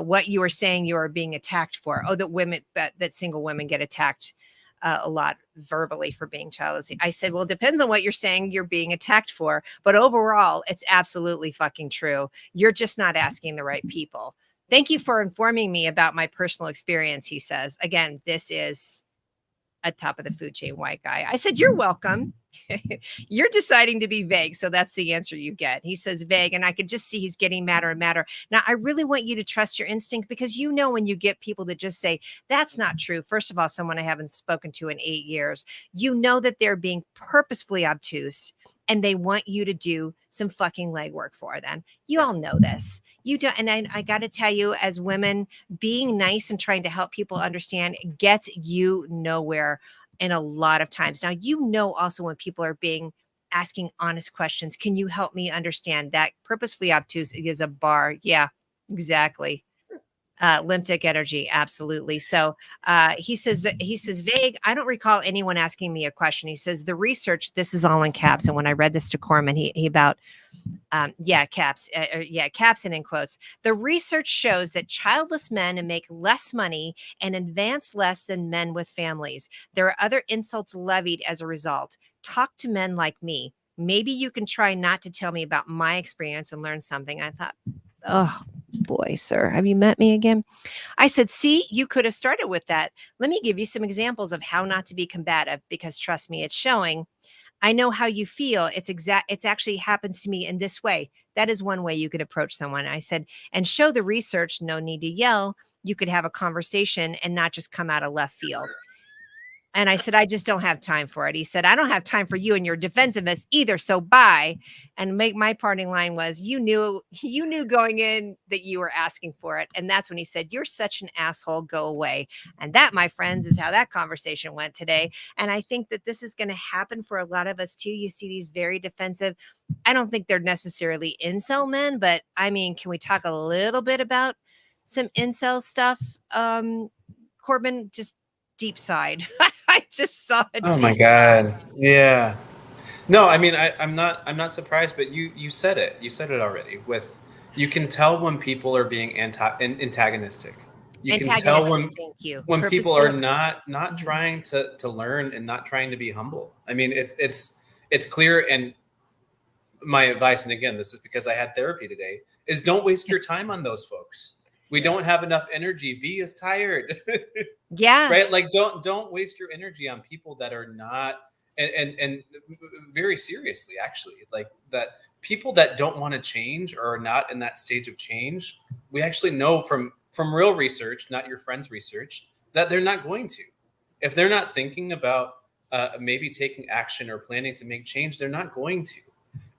[SPEAKER 2] what you are saying you are being attacked for. Oh, that single women get attacked a lot verbally for being childless. I said, well, it depends on what you're saying you're being attacked for. But overall, it's absolutely fucking true. You're just not asking the right people. Thank you for informing me about my personal experience, he says. Again, this is a top of the food chain white guy. I said, you're welcome. You're deciding to be vague. So that's the answer you get. He says vague. And I could just see he's getting madder and madder. Now, I really want you to trust your instinct because when you get people that just say, that's not true. First of all, someone I haven't spoken to in 8 years, that they're being purposefully obtuse and they want you to do some fucking legwork for them. You all know this. You don't. And I got to tell you, as women, being nice and trying to help people understand gets you nowhere in a lot of times. Now, also when people are asking honest questions, can you help me understand that? Purposefully obtuse is a bar. Yeah, exactly. Limp dick energy, absolutely. So he says vague. I don't recall anyone asking me a question. He says the research. This is all in caps. And when I read this to Corbin, he about caps, caps and in quotes. The research shows that childless men make less money and advance less than men with families. There are other insults levied as a result. Talk to men like me. Maybe you can try not to tell me about my experience and learn something. I thought, oh boy, sir, have you met me again? I said, see, you could have started with that. Let me give you some examples of how not to be combative because trust me, it's showing. I know how you feel. It's actually happens to me in this way. That is one way you could approach someone. I said, and show the research, no need to yell. You could have a conversation and not just come out of left field. And I said, I just don't have time for it. He said, I don't have time for you and your defensiveness either. So bye. And my parting line was, you knew going in that you were asking for it. And that's when he said, you're such an asshole. Go away. And that, my friends, is how that conversation went today. And I think that this is going to happen for a lot of us too. You see these very defensive. I don't think they're necessarily incel men, but I mean, can we talk a little bit about some incel stuff? Corbin, just deep side. I just saw it.
[SPEAKER 3] Oh my God. Yeah. No, I mean, I'm not surprised, but you said it. You said it already. You can tell when people are being antagonistic. You can tell
[SPEAKER 2] Thank you.
[SPEAKER 3] when people are not trying to learn and not trying to be humble. I mean, it's clear. And my advice, and again, this is because I had therapy today, is don't waste your time on those folks. We don't have enough energy. V is tired.
[SPEAKER 2] Yeah.
[SPEAKER 3] Right. Like don't waste your energy on people that are not, and very seriously, actually, like that people that don't want to change or are not in that stage of change, we actually know from real research, not your friend's research, that they're not going to. If they're not thinking about maybe taking action or planning to make change, they're not going to.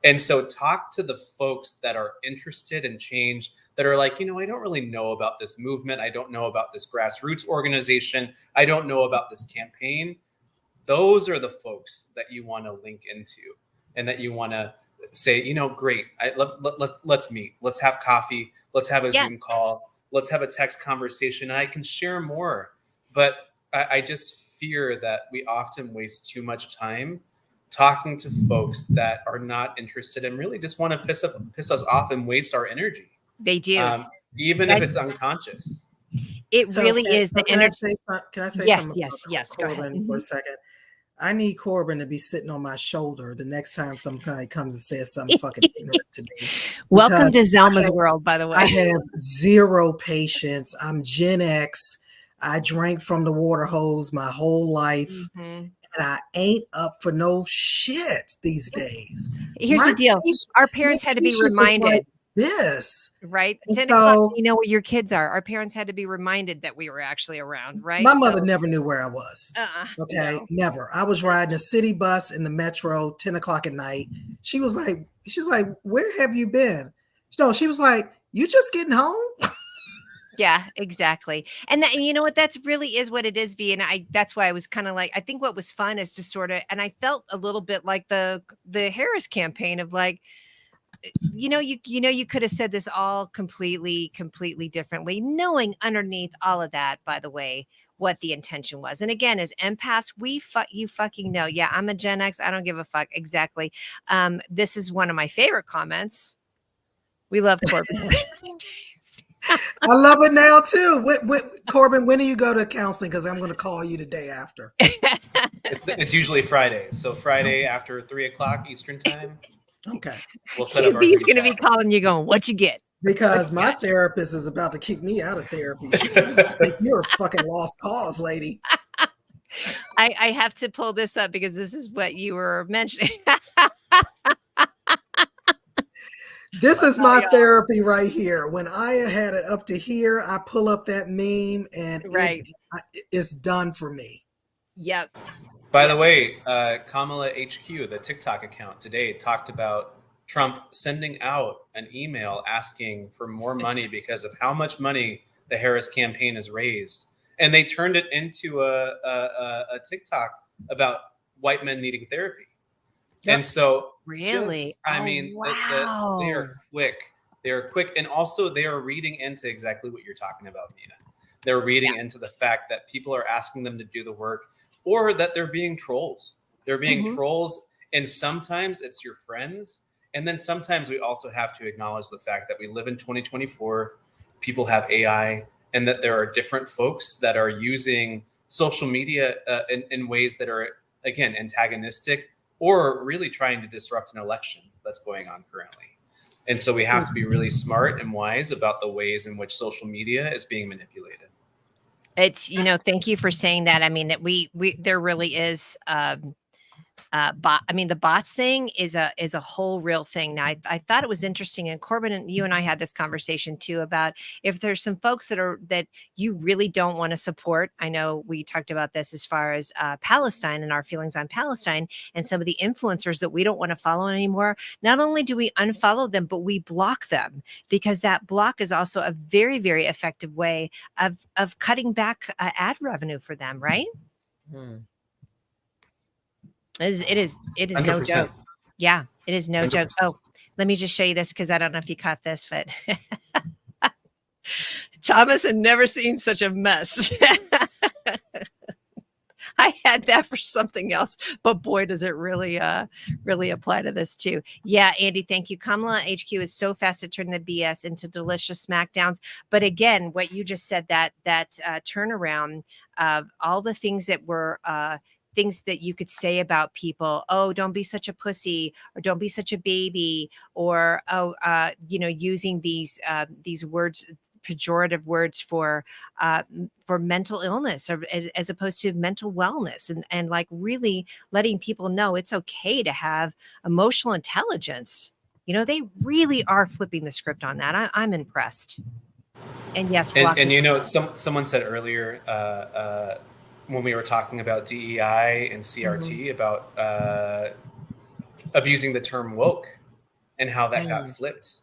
[SPEAKER 3] And so talk to the folks that are interested in change, that are like, I don't really know about this movement. I don't know about this grassroots organization. I don't know about this campaign. Those are the folks that you want to link into, and that you want to say, great, let's meet. Let's have coffee. Let's have a Zoom call. Let's have a text conversation. I can share more. But I just fear that we often waste too much time talking to folks that are not interested and really just want to piss us off and waste our energy.
[SPEAKER 2] They do.
[SPEAKER 3] Even if it's unconscious.
[SPEAKER 2] It really is the energy.
[SPEAKER 1] Can I say
[SPEAKER 2] yes,
[SPEAKER 1] something?
[SPEAKER 2] Yes.
[SPEAKER 1] Corbin
[SPEAKER 2] Go ahead.
[SPEAKER 1] For a second. I need Corbin to be sitting on my shoulder the next time some guy comes and says something fucking ignorant to me.
[SPEAKER 2] Welcome to Zelma's world, by the way.
[SPEAKER 1] I have zero patience. I'm Gen X. I drank from the water hose my whole life. And I ain't up for no shit these days.
[SPEAKER 2] Here's the deal. Our parents had to be reminded.
[SPEAKER 1] This.
[SPEAKER 2] Right? 10 o'clock, you know where your kids are. Our parents had to be reminded that we were actually around, right?
[SPEAKER 1] My mother never knew where I was. Okay,
[SPEAKER 2] no.
[SPEAKER 1] Never. I was riding a city bus in the metro, 10 o'clock at night. She's like, where have you been? No, she was like, you just getting home?
[SPEAKER 2] Yeah, exactly. And that, you know what, that's really is what it is, Vee. And that's why I was kind of like, I think what was fun is to sort of, and I felt a little bit like the Harris campaign of like, you could have said this all completely differently, knowing underneath all of that, by the way, what the intention was. And again, as empaths, you fucking know. Yeah, I'm a Gen X. I don't give a fuck. Exactly. This is one of my favorite comments. We love Corbin.
[SPEAKER 1] I love it now too. Corbin, when do you go to counseling? Because I'm going to call you the day after.
[SPEAKER 3] It's usually Friday. So Friday after 3 o'clock Eastern time.
[SPEAKER 1] Okay.
[SPEAKER 3] We'll set up our
[SPEAKER 2] He's going to be calling you going, what you get?
[SPEAKER 1] Because my therapist is about to kick me out of therapy. She says, you're a fucking lost cause, lady.
[SPEAKER 2] I have to pull this up because this is what you were mentioning.
[SPEAKER 1] This is my therapy right here. When I had it up to here, I pull up that meme and it's done for me.
[SPEAKER 2] Yep.
[SPEAKER 3] By the way, Kamala HQ, the TikTok account today, talked about Trump sending out an email asking for more money because of how much money the Harris campaign has raised. And they turned it into a TikTok about white men needing therapy. Yep. And so
[SPEAKER 2] really,
[SPEAKER 3] wow. They are quick. They're quick. And also they are reading into exactly what you're talking about, Mia. They're reading into the fact that people are asking them to do the work, or that they're being trolls. They're being trolls. And sometimes it's your friends. And then sometimes we also have to acknowledge the fact that we live in 2024. People have AI, and that there are different folks that are using social media in ways that are, again, antagonistic, or really trying to disrupt an election that's going on currently. And so we have to be really smart and wise about the ways in which social media is being manipulated.
[SPEAKER 2] It's, thank you for saying that. I mean, that there really is, the bots thing is a whole real thing. Now, I thought it was interesting, and Corbin, and you and I had this conversation too about if there's some folks that you really don't want to support. I know we talked about this as far as Palestine and our feelings on Palestine, and some of the influencers that we don't want to follow anymore. Not only do we unfollow them, but we block them, because that block is also a very, very effective way of cutting back ad revenue for them, right? It is 100%. No joke. Yeah, it is no 100%. Joke. Oh, let me just show you this, because I don't know if you caught this, but Thomas had never seen such a mess. I had that for something else, but boy, does it really apply to this too. Yeah, Andy, thank you. Kamala HQ is so fast to turn the BS into delicious smackdowns. But again, what you just said, that turnaround of all the things that were things that you could say about people. Oh, don't be such a pussy, or don't be such a baby, or using these words, pejorative words for mental illness, or as opposed to mental wellness, and like really letting people know it's okay to have emotional intelligence. They really are flipping the script on that. I'm impressed. And yes,
[SPEAKER 3] And you know, someone said earlier when we were talking about DEI and CRT about abusing the term woke and how that got flipped.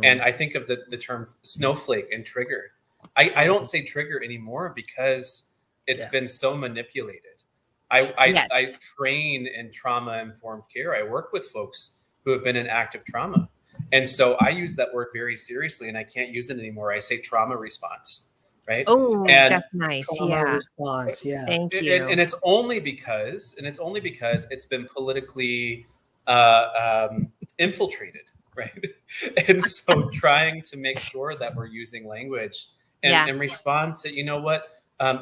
[SPEAKER 3] And I think of the term snowflake and trigger. I don't say trigger anymore because it's been so manipulated. I train in trauma-informed care. I work with folks who have been in active trauma. And so I use that word very seriously, and I can't use it anymore. I say trauma response, right?
[SPEAKER 2] Oh,
[SPEAKER 3] And
[SPEAKER 2] that's nice.
[SPEAKER 1] Trauma
[SPEAKER 2] Yeah.
[SPEAKER 1] response. Yeah.
[SPEAKER 2] Thank you.
[SPEAKER 3] and it's only because it's been politically infiltrated, right? And so trying to make sure that we're using language and respond to, you know what,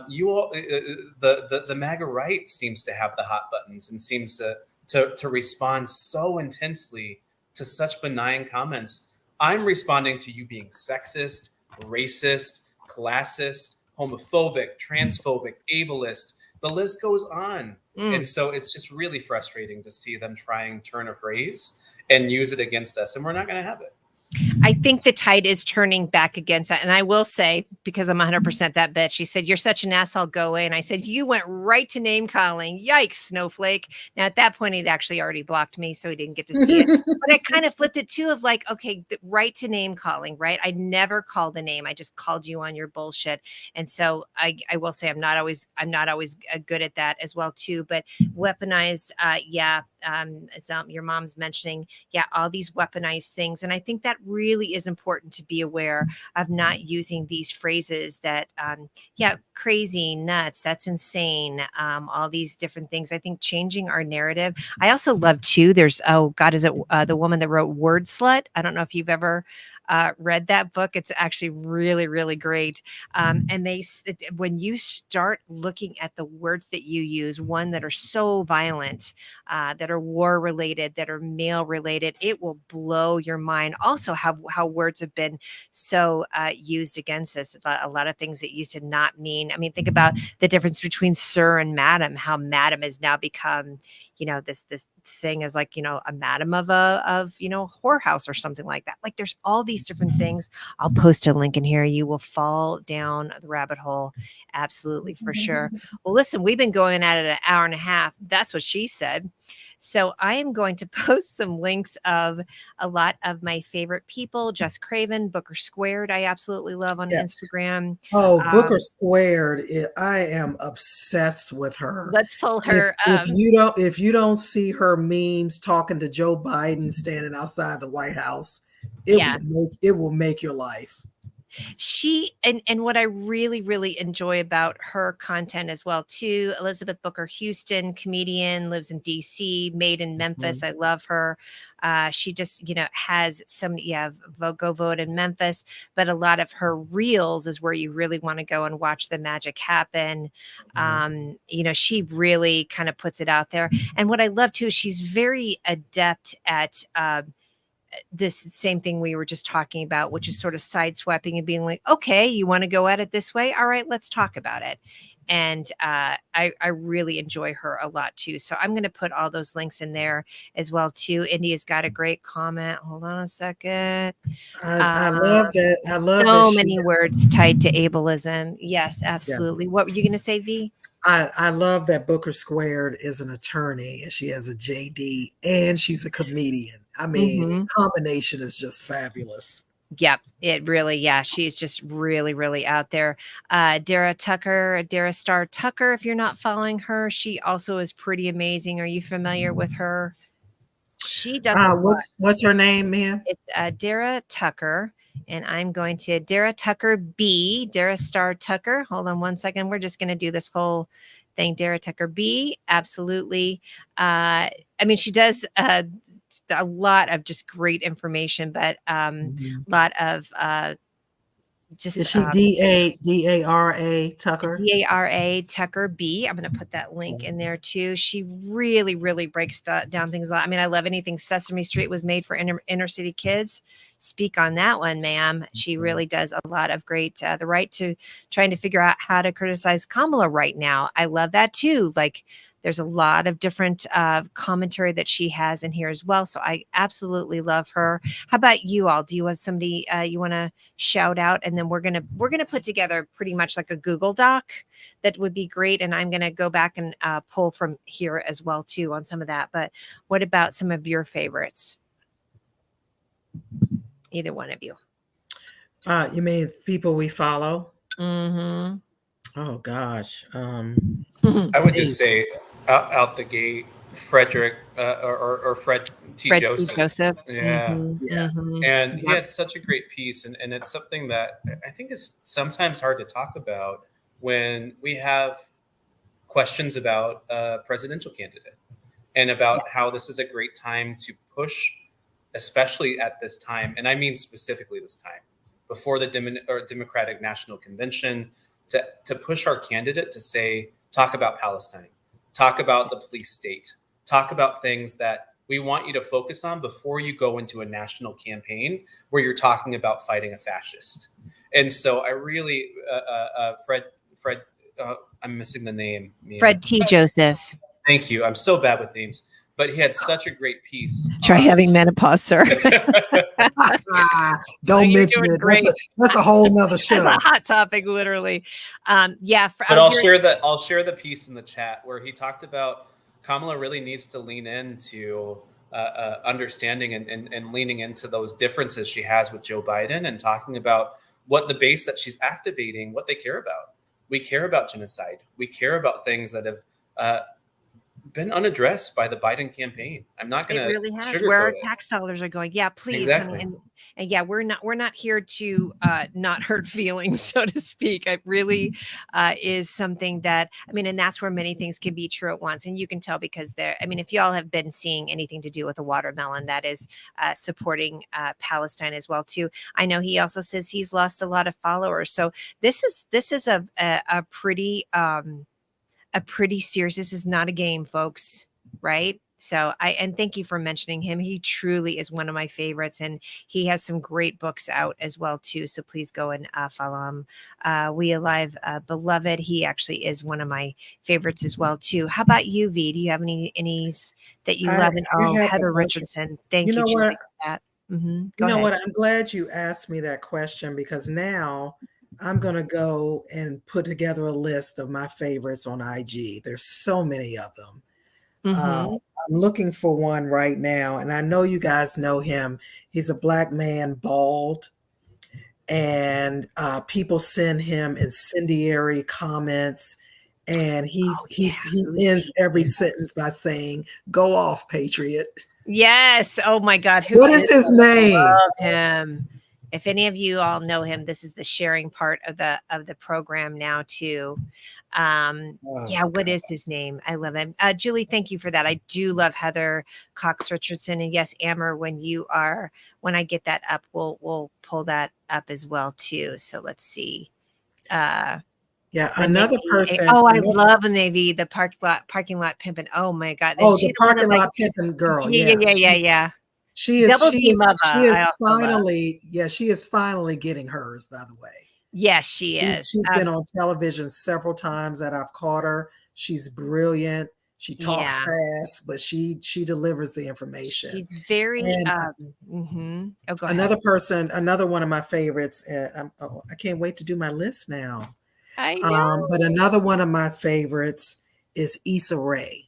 [SPEAKER 3] you all, the MAGA right seems to have the hot buttons and seems to respond so intensely to such benign comments. I'm responding to you being sexist, racist, classist, homophobic, transphobic, ableist. The list goes on. And so it's just really frustrating to see them try and turn a phrase and use it against us. And we're not going to have it.
[SPEAKER 2] I think the tide is turning back against that. And I will say, because I'm 100% that bitch, she said, "You're such an asshole, go away." And I said, "You went right to name calling. Yikes, snowflake." Now, at that point, he'd actually already blocked me, so he didn't get to see it. But I kind of flipped it too of like, okay, right to name calling, right? I never called a name. I just called you on your bullshit. And so I will say I'm not always good at that as well too. But weaponized, as your mom's mentioning, all these weaponized things. And I think that really is important to be aware of, not using these phrases that, crazy, nuts, that's insane, all these different things. I think changing our narrative. I also love too, there's, is it the woman that wrote Word Slut? I don't know if you've ever read that book. It's actually really, really great. And when you start looking at the words that you use, one that are so violent, that are war related, that are male related, it will blow your mind. Also, how words have been so used against us. A lot of things that used to not mean. I mean, think about the difference between sir and madam. How madam has now become, this thing is like, a madam of whorehouse or something like that. Like, there's all these different things. I'll post a link in here. You will fall down the rabbit hole. Absolutely, for sure. Well, listen, we've been going at it an hour and a half. That's what she said. So I am going to post some links of a lot of my favorite people. Jess Craven, Booker Squared, I absolutely love on Instagram.
[SPEAKER 1] Oh, Booker Squared, I am obsessed with her.
[SPEAKER 2] Let's pull her.
[SPEAKER 1] If you don't see her memes talking to Joe Biden standing outside the White House, it will make your life.
[SPEAKER 2] She and what I really, really enjoy about her content as well too, Elizabeth Booker Houston, comedian, lives in DC, made in Memphis. I love her. She just, has some, go vote in Memphis, but a lot of her reels is where you really want to go and watch the magic happen. She really kind of puts it out there. And what I love too is she's very adept at this same thing we were just talking about, which is sort of sideswiping and being like, okay, you want to go at it this way? All right, let's talk about it. And I really enjoy her a lot too. So I'm going to put all those links in there as well too. India's got a great comment. Hold on a second.
[SPEAKER 1] I love that. I love
[SPEAKER 2] so many words tied to ableism. Yes, absolutely. What were you going to say, V?
[SPEAKER 1] I love that Booker Squared is an attorney and she has a JD and she's a comedian. I mean, combination is just fabulous.
[SPEAKER 2] Yep, it really, she's just really, really out there. Dara Star Tucker, if you're not following her, she also is pretty amazing. Are you familiar with her? She does
[SPEAKER 1] what's her name, ma'am?
[SPEAKER 2] It's Dara Tucker. And I'm going to Dara Tucker B, Dara Star Tucker. Hold on one second. We're just going to do this whole thing. Dara Tucker B, absolutely. I mean, she does a lot of just great information, but a lot of just.
[SPEAKER 1] Is she D-A-R-A Tucker?
[SPEAKER 2] D-A-R-A Tucker B. I'm going to put that link in there too. She really, really breaks down things a lot. I mean, I love anything Sesame Street was made for inner city kids. speak on that one, ma'am. She really does a lot of great, the right to trying to figure out how to criticize Kamala right now. I love that too. Like, there's a lot of different commentary that she has in here as well. So I absolutely love her. How about you all? Do you have somebody you want to shout out? And then we're gonna put together pretty much like a Google Doc that would be great. And I'm gonna go back and pull from here as well too on some of that. But what about some of your favorites? Either one of you.
[SPEAKER 1] You mean people we follow?
[SPEAKER 2] Mm-hmm.
[SPEAKER 1] Oh gosh.
[SPEAKER 3] I would just say out the gate, Frederick or Fred T.
[SPEAKER 2] Fred
[SPEAKER 3] Joseph.
[SPEAKER 2] T. Joseph.
[SPEAKER 3] Yeah.
[SPEAKER 2] Mm-hmm.
[SPEAKER 1] Yeah.
[SPEAKER 2] Mm-hmm.
[SPEAKER 3] And he had such a great piece, and it's something that I think is sometimes hard to talk about when we have questions about a presidential candidate and about how this is a great time to push, especially at this time, and I mean specifically this time, before the Democratic National Convention, to push our candidate to say, talk about Palestine, talk about the police state, talk about things that we want you to focus on before you go into a national campaign where you're talking about fighting a fascist. And so I really, Fred, I'm missing the name. Mia.
[SPEAKER 2] Fred T. Joseph.
[SPEAKER 3] Thank you. I'm so bad with names, but he had such a great piece.
[SPEAKER 2] Try having menopause, sir.
[SPEAKER 1] Don't
[SPEAKER 2] you're
[SPEAKER 1] mention
[SPEAKER 2] doing
[SPEAKER 1] it.
[SPEAKER 2] great.
[SPEAKER 1] That's a whole nother show.
[SPEAKER 2] That's a hot topic, literally. Yeah.
[SPEAKER 3] But I'll share the piece in the chat where he talked about Kamala really needs to lean into understanding and leaning into those differences she has with Joe Biden, and talking about what the base that she's activating, what they care about. We care about genocide. We care about things that have been unaddressed by the Biden campaign. I'm not going to.
[SPEAKER 2] It really has. Where our tax dollars are going. Yeah, please.
[SPEAKER 3] Exactly.
[SPEAKER 2] And yeah, we're not here to not hurt feelings, so to speak. It really is something that, I mean, and that's where many things can be true at once. And you can tell because if y'all have been seeing anything to do with the watermelon, that is supporting Palestine as well too. I know he also says he's lost a lot of followers. So this is a pretty serious. This is not a game, folks. Right? So and thank you for mentioning him. He truly is one of my favorites, and he has some great books out as well too. So please go and follow him. We Alive, Beloved. He actually is one of my favorites as well too. How about you, Vee? Do you have any that you love? And Heather Richardson. Thank you, Julie, for that. Mm-hmm. Go ahead.
[SPEAKER 1] What? I'm glad you asked me that question, because now I'm going to go and put together a list of my favorites on IG. There's so many of them.
[SPEAKER 2] Mm-hmm.
[SPEAKER 1] I'm looking for one right now, and I know you guys know him. He's a Black man, bald, and people send him incendiary comments, and he ends every sentence by saying, "Go off, Patriot."
[SPEAKER 2] Yes. Oh my God.
[SPEAKER 1] What is his name?
[SPEAKER 2] I love him. If any of you all know him, this is the sharing part of the program now too. What is his name? I love him. Julie, thank you for that. I do love Heather Cox Richardson, and yes, Amber, when I get that up, we'll pull that up as well too. So let's see.
[SPEAKER 1] Another person.
[SPEAKER 2] Oh, I love the Navy, the parking lot pimping. Oh my God.
[SPEAKER 1] The parking lot pimping girl.
[SPEAKER 2] Yeah.
[SPEAKER 1] She is finally getting hers, by the way.
[SPEAKER 2] Yes, she is.
[SPEAKER 1] She's been on television several times that I've caught her. She's brilliant. She talks fast, but she delivers the information.
[SPEAKER 2] She's very Oh, go ahead.
[SPEAKER 1] Another one of my favorites. I can't wait to do my list now.
[SPEAKER 2] I know.
[SPEAKER 1] But another one of my favorites is Issa Rae.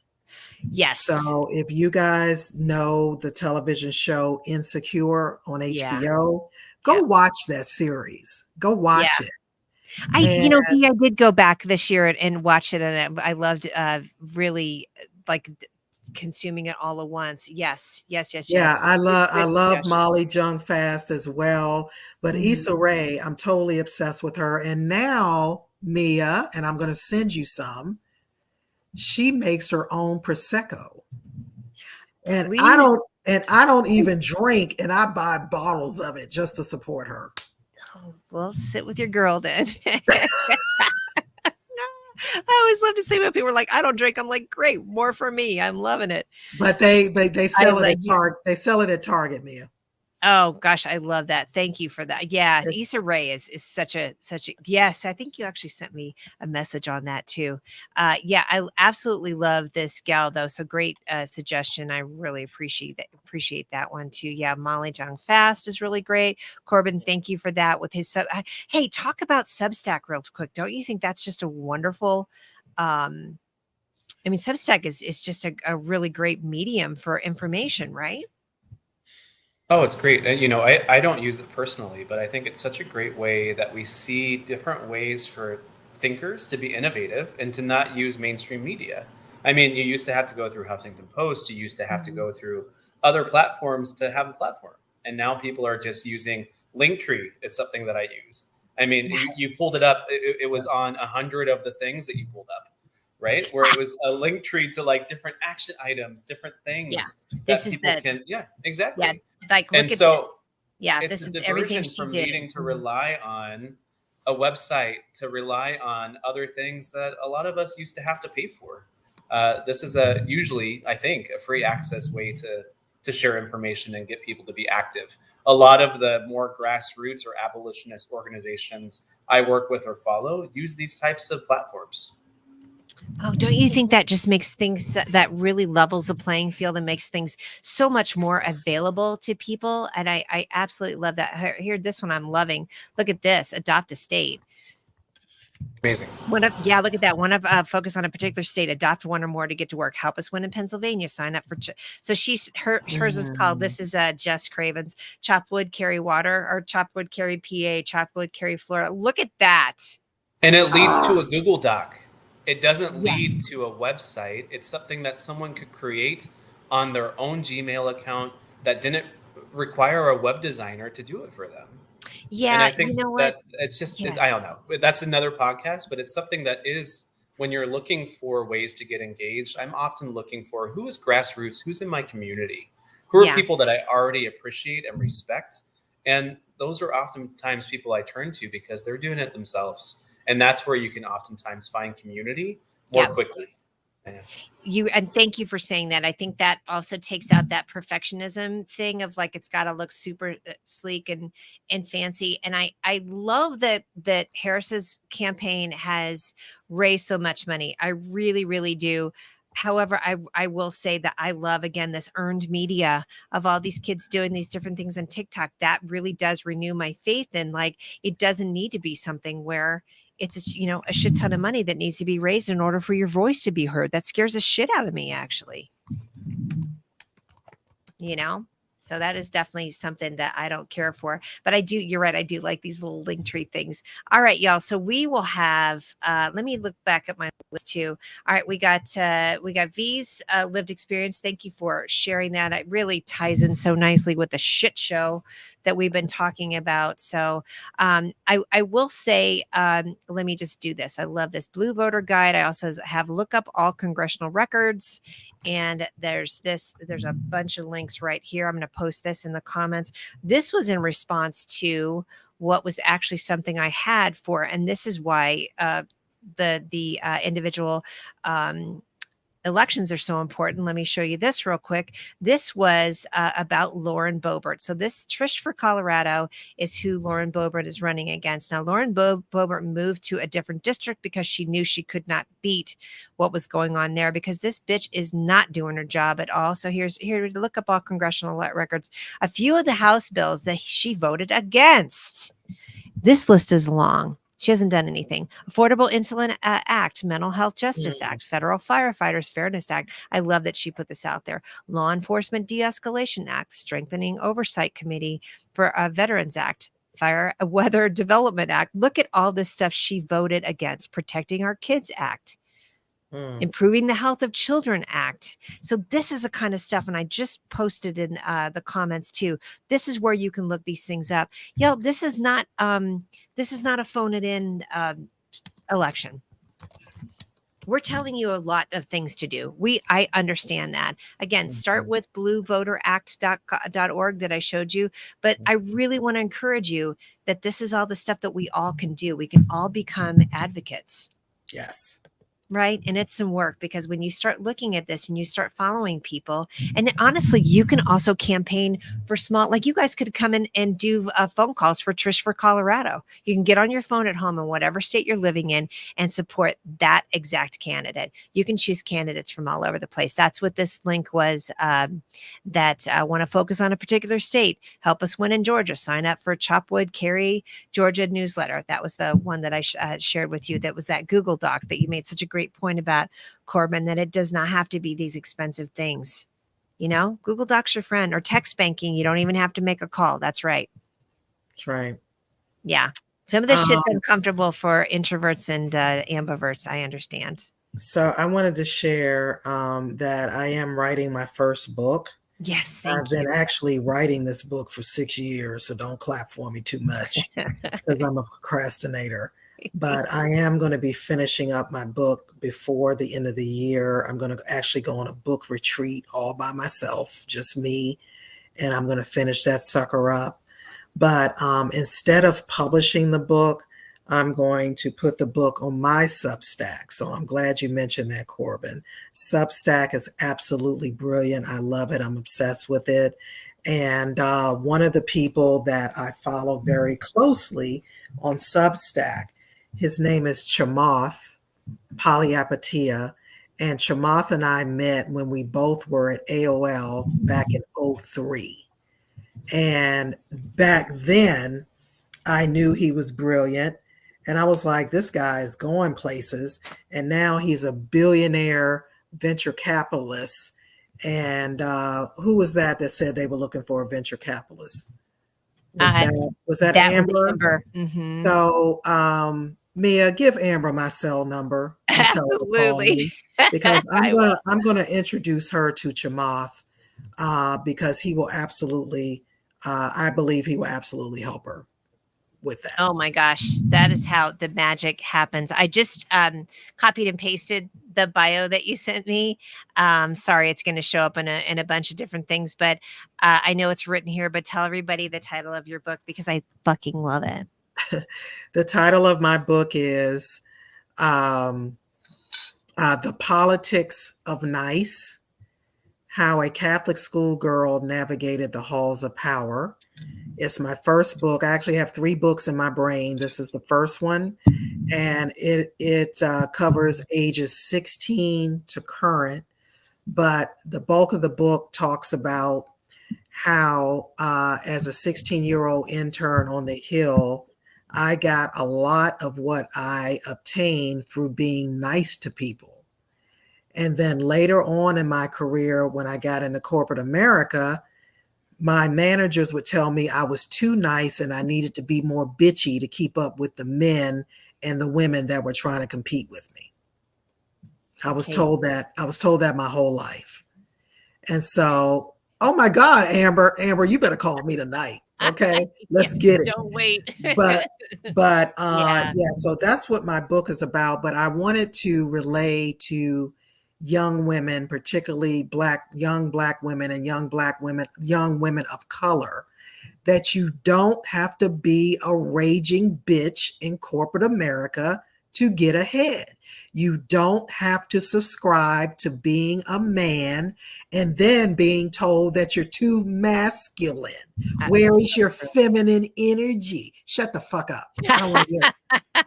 [SPEAKER 2] Yes.
[SPEAKER 1] So if you guys know the television show Insecure on HBO, go watch that series. Go watch it.
[SPEAKER 2] I did go back this year and watch it, and I loved really like consuming it all at once. Yes.
[SPEAKER 1] Yeah, I love Molly Jung Fast as well, but Issa Rae, I'm totally obsessed with her. And now Mia, and I'm going to send you some. She makes her own prosecco, and
[SPEAKER 2] Please.
[SPEAKER 1] I don't even drink, and I buy bottles of it just to support her.
[SPEAKER 2] Oh, well, sit with your girl then. I always love to say when people are like, "I don't drink." I'm like, "Great, more for me." I'm loving it.
[SPEAKER 1] But they sell it at Target. They sell it at Target, Mia.
[SPEAKER 2] Oh gosh, I love that. Thank you for that. Yeah,
[SPEAKER 1] It's
[SPEAKER 2] Issa Rae is such a yes. I think you actually sent me a message on that too. Yeah, I absolutely love this gal though. So great suggestion. I really appreciate that one too. Yeah, Molly Jong Fast is really great. Corbin, thank you for that with his hey, talk about Substack real quick. Don't you think that's just a wonderful I mean, Substack is just a really great medium for information, right?
[SPEAKER 3] Oh, it's great. And, you know, I don't use it personally, but I think it's such a great way that we see different ways for thinkers to be innovative and to not use mainstream media. I mean, you used to have to go through Huffington Post, you used to have to
[SPEAKER 2] Mhm.
[SPEAKER 3] go through other platforms to have a platform. And now people are just using Linktree is something that I use. I mean, you
[SPEAKER 2] Yes.
[SPEAKER 3] pulled it up, it was on 100 of the things that you pulled up, right? Where it was a link tree to like different action items, different
[SPEAKER 2] Yeah.
[SPEAKER 3] things
[SPEAKER 2] This
[SPEAKER 3] that
[SPEAKER 2] is
[SPEAKER 3] people
[SPEAKER 2] the
[SPEAKER 3] can, yeah,
[SPEAKER 2] yeah,
[SPEAKER 3] exactly.
[SPEAKER 2] like
[SPEAKER 3] And
[SPEAKER 2] look at
[SPEAKER 3] so
[SPEAKER 2] this. Yeah,
[SPEAKER 3] it's
[SPEAKER 2] this
[SPEAKER 3] a
[SPEAKER 2] is everything
[SPEAKER 3] diversion
[SPEAKER 2] she
[SPEAKER 3] from
[SPEAKER 2] did.
[SPEAKER 3] needing to
[SPEAKER 2] Mhm.
[SPEAKER 3] rely on a website to rely on other things that a lot of us used to have to pay for. This is a usually, I think, a free access way to share information and get people to be active. A lot of the more grassroots or abolitionist organizations I work with or follow use these types of platforms.
[SPEAKER 2] Oh, don't you think that just makes things that really levels the playing field and makes things so much more available to people? And I absolutely love that. Here, this one I'm loving. Look at this, adopt a state.
[SPEAKER 3] Amazing.
[SPEAKER 2] One of yeah, look at that. One of focus on a particular state, adopt one or more to get to work. Help us win in Pennsylvania. Sign up for so hers is called.
[SPEAKER 1] mm,
[SPEAKER 2] This is Jess Craven's chop wood, carry water, or chop wood, carry PA, chop wood, carry Florida. Look at that.
[SPEAKER 3] And it leads to
[SPEAKER 2] Oh
[SPEAKER 3] a Google Doc. It doesn't
[SPEAKER 2] yes,
[SPEAKER 3] lead to a website. It's something that someone could create on their own Gmail account that didn't require a web designer to do it for them. And
[SPEAKER 2] yeah.
[SPEAKER 3] I
[SPEAKER 2] You
[SPEAKER 3] think
[SPEAKER 2] know what?
[SPEAKER 3] that it's just, I don't
[SPEAKER 2] Yes.
[SPEAKER 3] know. That's another podcast, but it's something that is when you're looking for ways to get engaged, I'm often looking for who is grassroots, who's in my community, who are
[SPEAKER 2] Yeah.
[SPEAKER 3] people that I already appreciate and respect. And those are oftentimes people I turn to because they're doing it themselves. And that's where you can oftentimes find community more
[SPEAKER 2] Yeah.
[SPEAKER 3] quickly. Yeah.
[SPEAKER 2] You and thank you for saying that. I think that also takes out that perfectionism thing of like it's got to look super sleek and fancy. And I love that Harris's campaign has raised so much money. I really do. However, I will say that I love again this earned media of all these kids doing these different things on TikTok. That really does renew my faith in like it doesn't need to be something where it's a shit ton of money that needs to be raised in order for your voice to be heard. That scares the shit out of me, actually. you know so that is definitely something that I don't care for, but I do. You're right, I do like these little link tree things. All right, y'all, so we will have let me look back at my list too. All right, we got V's lived experience. Thank you for sharing that. It really ties in so nicely with the shit show that we've been talking about. So I will say, let me just do this. I love this blue voter guide. I also have look up all congressional records, and there's a bunch of links right here. I'm going to post this in the comments. This was in response to what was actually something I had for, and this is why the individual elections are so important. Let me show you this real quick. This was about Lauren Boebert. So this Trish for Colorado is who Lauren Boebert is running against. Now, Lauren Boebert moved to a different district because she knew she could not beat what was going on there because this bitch is not doing her job at all. So here to look up all congressional records. A few of the House bills that she voted against. This list is long. She hasn't done anything. Affordable Insulin Act, Mental Health Justice
[SPEAKER 1] mm,
[SPEAKER 2] Act, Federal Firefighters Fairness Act. I love that she put this out there. Law Enforcement De-Escalation Act, Strengthening Oversight Committee for Veterans Act, Fire Weather Development Act. Look at all this stuff she voted against. Protecting Our Kids Act.
[SPEAKER 1] mm.
[SPEAKER 2] Improving the Health of Children Act. So this is the kind of stuff, and I just posted in the comments too. This is where you can look these things up. This is not a phone it in election. We're telling you a lot of things to do. I understand that. Again, start
[SPEAKER 1] Mhm.
[SPEAKER 2] with bluevoteract.org that I showed you, but I really want to encourage you that this is all the stuff that we all can do. We can all become advocates.
[SPEAKER 1] Yes.
[SPEAKER 2] right? And it's some work, because when you start looking at this and you start following people, and honestly, you can also campaign for small, like you guys could come in and do phone calls for Trish for Colorado. You can get on your phone at home in whatever state you're living in and support that exact candidate. You can choose candidates from all over the place. That's what this link was, that want to focus on a particular state. Help us win in Georgia. Sign up for Chopwood Cary, Georgia newsletter. That was the one that I shared with you. That was that Google Doc that you made such a great point about, Corbin, that it does not have to be these expensive things. You know, Google Doc's your friend, or text banking. You don't even have to make a call. That's right.
[SPEAKER 1] That's right.
[SPEAKER 2] Yeah. Some of this shit's uncomfortable for introverts and ambiverts. I understand.
[SPEAKER 1] So I wanted to share that I am writing my first book.
[SPEAKER 2] Yes, thank you.
[SPEAKER 1] I've been actually writing this book for 6 years, so don't clap for me too much because I'm a procrastinator. But I am going to be finishing up my book before the end of the year. I'm going to actually go on a book retreat all by myself, just me, and I'm going to finish that sucker up. But instead of publishing the book, I'm going to put the book on my Substack. So I'm glad you mentioned that, Corbin. Substack is absolutely brilliant. I love it. I'm obsessed with it. And one of the people that I follow very closely on Substack, his name is Chamath Palihapitiya. And Chamath and I met when we both were at AOL back in 2003. And back then, I knew he was brilliant. And I was like, this guy is going places. And now he's a billionaire venture capitalist. And who was that said they were looking for a venture capitalist? Was that Amber?
[SPEAKER 2] Was Amber. Mm-hmm.
[SPEAKER 1] So Mia, give Amber my cell number and tell her to call me, because I'm gonna introduce her to Chamath because he will absolutely, I believe he will absolutely help her with that.
[SPEAKER 2] Oh my gosh, that is how the magic happens. I just copied and pasted the bio that you sent me. Sorry, it's going to show up in a bunch of different things, but I know it's written here. But tell everybody the title of your book, because I fucking love it.
[SPEAKER 1] The title of my book is The Politics of Nice: How a Catholic Schoolgirl Navigated the Halls of Power. It's my first book. I actually have 3 books in my brain. This is the first one, and it covers ages 16 to current, but the bulk of the book talks about how as a 16-year-old intern on the Hill, I got a lot of what I obtained through being nice to people. And then later on in my career, when I got into corporate America, my managers would tell me I was too nice and I needed to be more bitchy to keep up with the men and the women that were trying to compete with me. I was told that my whole life. And so, oh my God, Amber, you better call me tonight. Okay, let's get it.
[SPEAKER 2] Don't wait.
[SPEAKER 1] but yeah, so that's what my book is about. But I wanted to relay to young women, particularly young black women and young women of color, that you don't have to be a raging bitch in corporate America to get ahead. You don't have to subscribe to being a man and then being told that you're too masculine. Where is your feminine energy? Shut the fuck up. I don't want to hear it.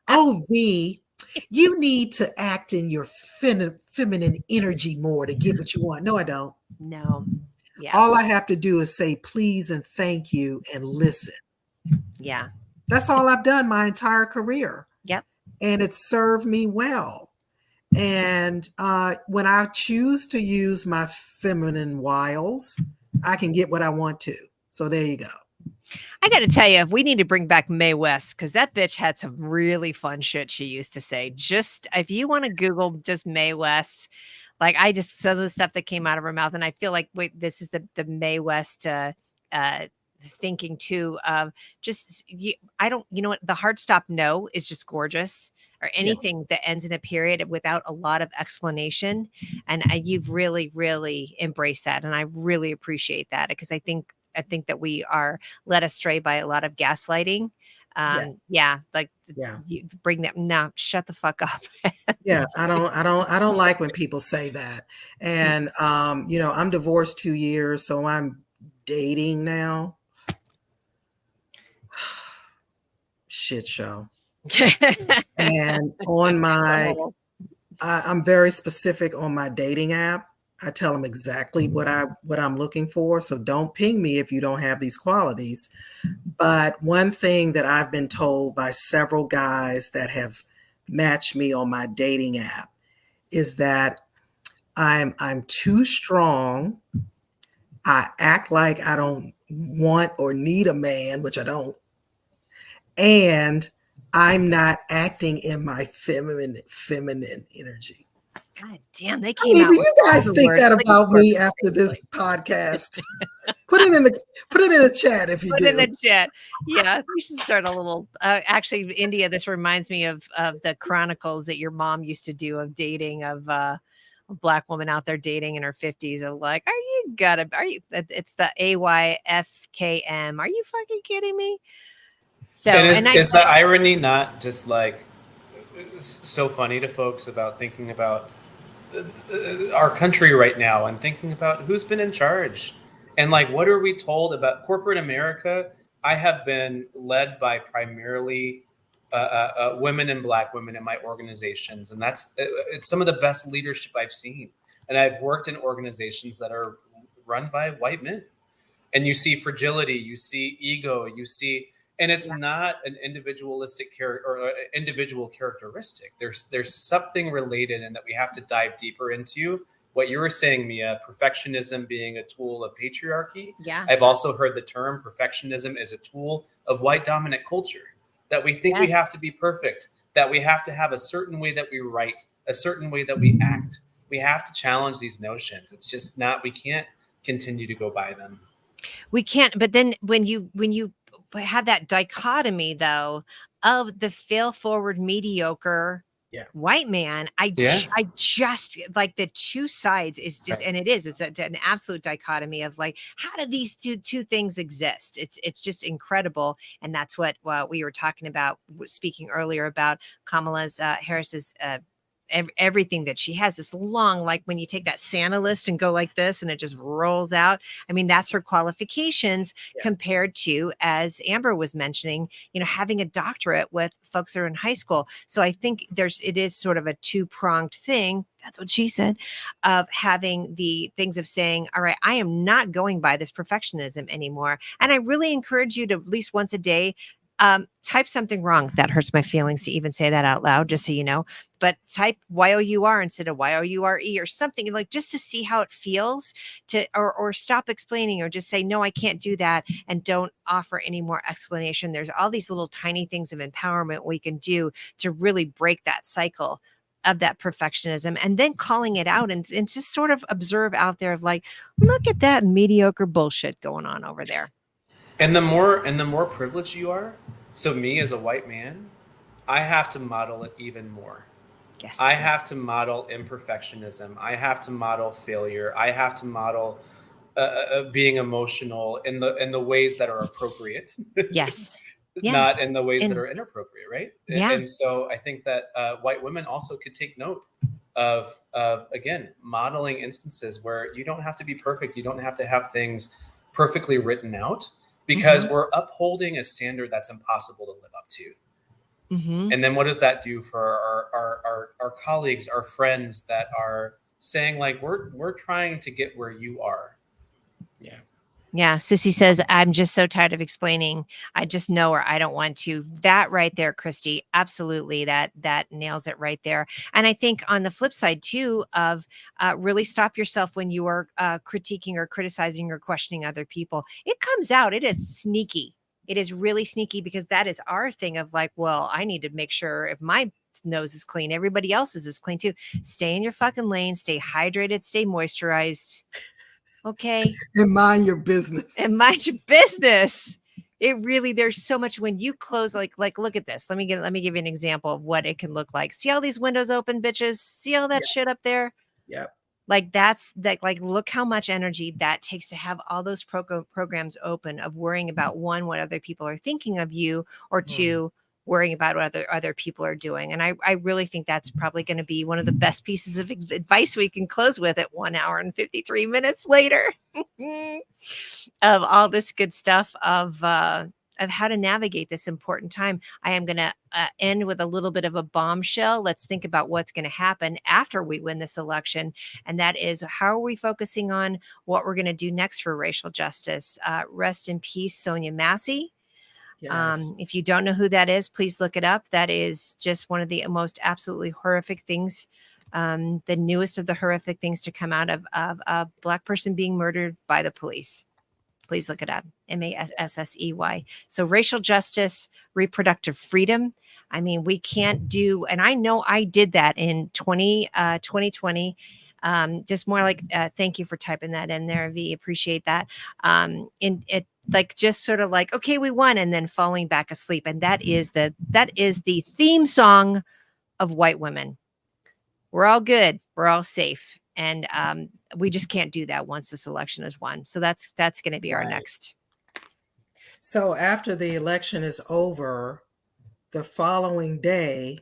[SPEAKER 1] Oh, Vee, you need to act in your feminine energy more to get what you want. No, I don't.
[SPEAKER 2] No. Yeah.
[SPEAKER 1] All I have to do is say please and thank you and listen.
[SPEAKER 2] Yeah.
[SPEAKER 1] That's all I've done my entire career.
[SPEAKER 2] Yep.
[SPEAKER 1] And it served me well. And when I choose to use my feminine wiles, I can get what I want to. So there you go.
[SPEAKER 2] I got to tell you, we need to bring back Mae West, because that bitch had some really fun shit she used to say. Just if you want to Google just Mae West, like some of the stuff that came out of her mouth, and I feel like this is the Mae West thinking too of just I don't, you know what, the hard stop no is just gorgeous, or anything that ends in a period without a lot of explanation, and you've really embraced that, and I really appreciate that, because I think that we are led astray by a lot of gaslighting
[SPEAKER 1] Yeah.
[SPEAKER 2] Yeah, like
[SPEAKER 1] Yeah.
[SPEAKER 2] you bring that. No, shut the fuck up.
[SPEAKER 1] Yeah. I don't like when people say that. And, I'm divorced 2 years, so I'm dating now. Shit show. And on I'm very specific on my dating app. I tell them exactly what I'm looking for. So don't ping me if you don't have these qualities. But one thing that I've been told by several guys that have matched me on my dating app is that I'm too strong. I act like I don't want or need a man, which I don't. And I'm not acting in my feminine energy.
[SPEAKER 2] God damn, they
[SPEAKER 1] I
[SPEAKER 2] came
[SPEAKER 1] mean, do
[SPEAKER 2] out with
[SPEAKER 1] you
[SPEAKER 2] all
[SPEAKER 1] guys
[SPEAKER 2] the
[SPEAKER 1] think
[SPEAKER 2] words
[SPEAKER 1] that
[SPEAKER 2] like a
[SPEAKER 1] about me
[SPEAKER 2] Corbin,
[SPEAKER 1] after
[SPEAKER 2] basically.
[SPEAKER 1] this podcast? Put it in the chat if you
[SPEAKER 2] Put
[SPEAKER 1] do.
[SPEAKER 2] in the chat. Yeah, you should start a little. Actually, India, this reminds me of the chronicles that your mom used to do of dating of a black woman out there dating in her 50s of like, are you? It's the AYFKM. Are you fucking kidding me? So,
[SPEAKER 3] And
[SPEAKER 2] and I
[SPEAKER 3] is the irony not just like so funny to folks about thinking about our country right now and thinking about who's been in charge and like what are we told about corporate America? I have been led by primarily women and black women in my organizations, and it's some of the best leadership I've seen. And I've worked in organizations that are run by white men, and you see fragility, you see ego, you see, and it's not an individualistic character or individual characteristic. There's something related, and that we have to dive deeper into. What you were saying, Mia, perfectionism being a tool of patriarchy.
[SPEAKER 2] Yeah.
[SPEAKER 3] I've also heard the term perfectionism as a tool of white dominant culture. That we think we have to be perfect, that we have to have a certain way that we write, a certain way that we act. We have to challenge these notions. It's just not, we can't continue to go by them.
[SPEAKER 2] We can't. But then when you have that dichotomy though of the fail forward mediocre white man, I just like the two sides is just, and it's an absolute dichotomy of like, how do these two things exist? It's just incredible. And that's what we were talking about, speaking earlier about Kamala's Harris's everything that she has, this long, like when you take that Santa list and go like this and it just rolls out. I mean, that's her qualifications compared to, as Amber was mentioning, having a doctorate with folks that are in high school. So I think it is sort of a two-pronged thing. That's what she said, of having the things of saying, all right, I am not going by this perfectionism anymore. And I really encourage you to at least once a day type something wrong. That hurts my feelings to even say that out loud, just so you know. But type Y-O-U-R instead of Y-O-U-R-E or something, like just to see how it feels to, or stop explaining, or just say, no, I can't do that. And don't offer any more explanation. There's all these little tiny things of empowerment we can do to really break that cycle of that perfectionism, and then calling it out and just sort of observe out there of like, look at that mediocre bullshit going on over there.
[SPEAKER 3] And the more privileged you are, so me as a white man, I have to model it even more.
[SPEAKER 2] Yes.
[SPEAKER 3] I have to model imperfectionism. I have to model failure. I have to model being emotional in the ways that are appropriate.
[SPEAKER 2] Yes.
[SPEAKER 3] Not in the ways that are inappropriate, right?
[SPEAKER 2] Yeah.
[SPEAKER 3] And so I think that white women also could take note of again, modeling instances where you don't have to be perfect. You don't have to have things perfectly written out, because we're upholding a standard that's impossible to live up to. And then what does that do for our colleagues, our friends that are saying like, we're trying to get where you are?
[SPEAKER 2] Yeah. Sissy says, I'm just so tired of explaining. I just know, or I don't want to. That right there, Christy, absolutely. That nails it right there. And I think on the flip side too, of really stop yourself when you are critiquing or criticizing or questioning other people. It comes out. It is sneaky. It is really sneaky, because that is our thing of like, well, I need to make sure if my nose is clean, everybody else's is clean too. Stay in your fucking lane, stay hydrated, stay moisturized. Okay.
[SPEAKER 1] And mind your business.
[SPEAKER 2] And mind your business. It really, there's so much when you close, like, look at this. Let me give you an example of what it can look like. See all these windows open, bitches? See all that shit up there?
[SPEAKER 1] Yep.
[SPEAKER 2] Like that's that, like, look how much energy that takes to have all those programs open of worrying about one, what other people are thinking of you, or two, worrying about what other people are doing. And I really think that's probably going to be one of the best pieces of advice we can close with at 1 hour and 53 minutes later of all this good stuff of how to navigate this important time. I am going to end with a little bit of a bombshell. Let's think about what's going to happen after we win this election. And that is, how are we focusing on what we're going to do next for racial justice? Rest in peace, Sonia Massey.
[SPEAKER 1] Yes.
[SPEAKER 2] If you don't know who that is, please look it up. That is just one of the most absolutely horrific things, the newest of the horrific things to come out of a Black person being murdered by the police. Please look it up. Massey. So racial justice, reproductive freedom. I mean, we can't do, and I know I did that in 2020. Just more like, thank you for typing that in there, V. Appreciate that. In it, like, just sort of like, okay, we won, and then falling back asleep. And that is the theme song of white women. We're all good. We're all safe. And we just can't do that once this election is won. So that's going to be our next.
[SPEAKER 1] So after the election is over, the following day,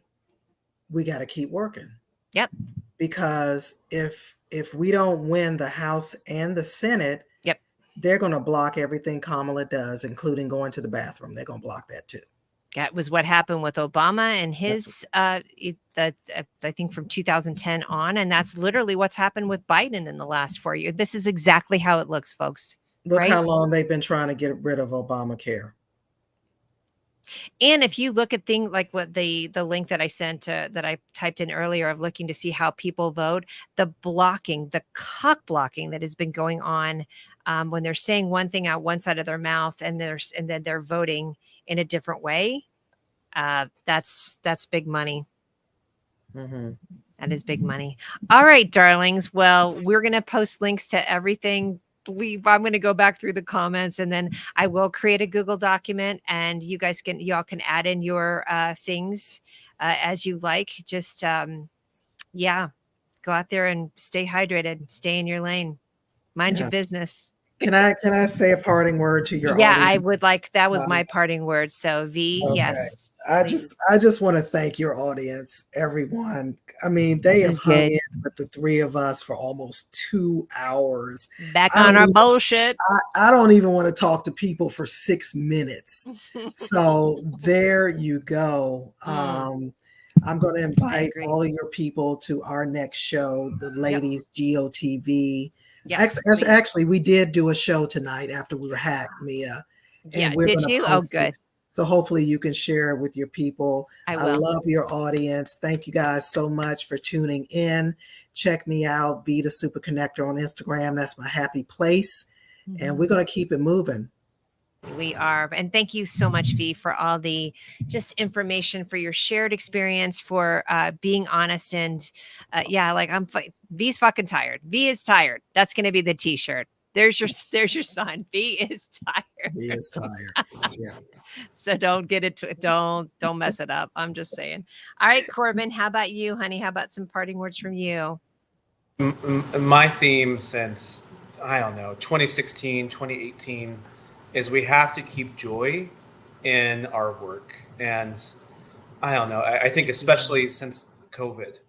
[SPEAKER 1] we got to keep working.
[SPEAKER 2] Yep.
[SPEAKER 1] Because if we don't win the House and the Senate,
[SPEAKER 2] yep,
[SPEAKER 1] they're going to block everything Kamala does, including going to the bathroom. They're going to block that too.
[SPEAKER 2] That was what happened with Obama and his, I think from 2010 on. And that's literally what's happened with Biden in the last 4 years. This is exactly how it looks, folks.
[SPEAKER 1] Look how long they've been trying to get rid of Obamacare.
[SPEAKER 2] And if you look at things like what the link that I sent, that I typed in earlier, of looking to see how people vote, the blocking, the cock blocking that has been going on, when they're saying one thing out one side of their mouth and then they're voting in a different way, that's big money.
[SPEAKER 1] Mm-hmm.
[SPEAKER 2] That is big money. All right, darlings. Well, we're going to post links to everything. I'm going to go back through the comments, and then I will create a Google document, and y'all can add in your things as you like. Just go out there and stay hydrated, stay in your lane, mind your business.
[SPEAKER 1] Can I say a parting word to your audience?
[SPEAKER 2] I would like, that was my parting word. So V, okay. Yes.
[SPEAKER 1] I just want to thank your audience, everyone. I mean, they have hung in with the three of us for almost 2 hours.
[SPEAKER 2] Back on our bullshit.
[SPEAKER 1] I don't even want to talk to people for 6 minutes. So there you go. I'm going to invite all of your people to our next show, the Ladies GOTV. Yes, actually, we did do a show tonight after we were hacked, Mia.
[SPEAKER 2] And did you? Oh, good.
[SPEAKER 1] So hopefully you can share it with your people. I love your audience. Thank you guys so much for tuning in. Check me out, Vee the Super Connector on Instagram. That's my happy place. Mm-hmm. And we're going to keep it moving.
[SPEAKER 2] We are. And thank you so much, Vee, for all the just information, for your shared experience, for being honest. And Vee's fucking tired. Vee is tired. That's going to be the t-shirt. There's your sign. Vee is tired.
[SPEAKER 1] Vee is tired. Yeah.
[SPEAKER 2] So don't get it don't mess it up. I'm just saying. All right, Corbin, how about you, honey? How about some parting words from you?
[SPEAKER 3] My theme since, I don't know, 2016, 2018 is we have to keep joy in our work. And I don't know, I think especially since COVID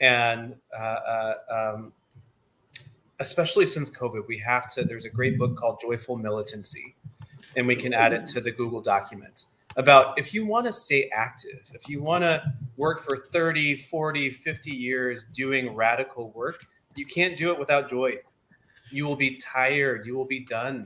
[SPEAKER 3] and especially since COVID, we have to, there's a great book called Joyful Militancy, and we can add it to the Google document about if you want to stay active, if you want to work for 30, 40, 50 years doing radical work, you can't do it without joy. You will be tired. You will be done.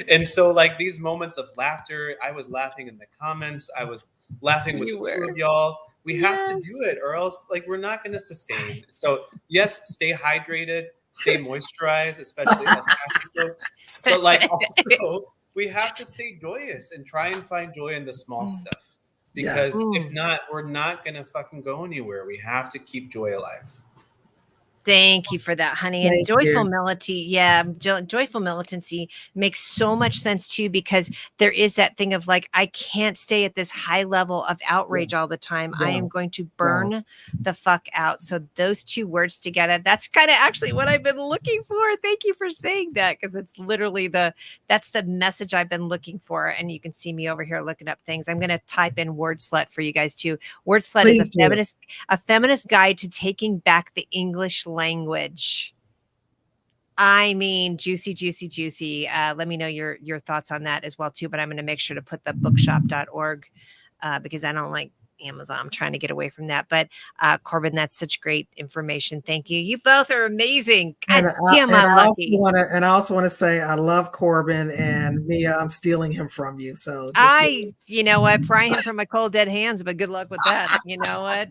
[SPEAKER 3] And so like these moments of laughter, I was laughing in the comments. I was laughing with the two of y'all. We have to do it or else like we're not going to sustain. So yes, stay hydrated, stay moisturized, especially us happy folks. But like also we have to stay joyous and try and find joy in the small stuff. Because if not, we're not going to fucking go anywhere. We have to keep joy alive.
[SPEAKER 2] Thank you for that, honey. And
[SPEAKER 1] Thank
[SPEAKER 2] joyful
[SPEAKER 1] you.
[SPEAKER 2] militancy, joyful militancy makes so much sense too, because there is that thing of like, I can't stay at this high level of outrage all the time. I am
[SPEAKER 1] No,
[SPEAKER 2] going to
[SPEAKER 1] no.
[SPEAKER 2] burn the fuck out. So those two words together, that's kind of actually what I've been looking for. Thank you for saying that, because it's literally that's the message I've been looking for. And you can see me over here looking up things. I'm going to type in word slut for you guys too. Word slut is
[SPEAKER 1] Please do.
[SPEAKER 2] a feminist guide to taking back the English language. I mean, juicy, juicy, juicy. Let me know your thoughts on that as well too. But I'm going to make sure to put the bookshop.org because I don't like Amazon. I'm trying to get away from that. But Corbin, that's such great information. Thank you. You both are amazing. God damn, I'm lucky.
[SPEAKER 1] I also want to say I love Corbin, and Mia, I'm stealing him from you. So just
[SPEAKER 2] You know what, pry him from my cold dead hands, but good luck with that. You know what?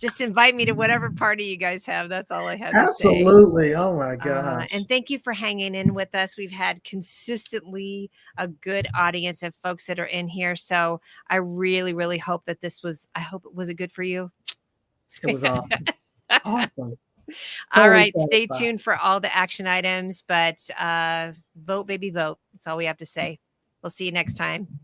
[SPEAKER 2] Just invite me to whatever party you guys have. That's all I have to say.
[SPEAKER 1] absolutely. Oh my gosh.
[SPEAKER 2] And thank you for hanging in with us. We've had consistently a good audience of folks that are in here. So I really, really hope that I hope it was good for you.
[SPEAKER 1] It was awesome. Awesome.
[SPEAKER 2] All right. Stay tuned for all the action items, but vote, baby, vote. That's all we have to say. We'll see you next time.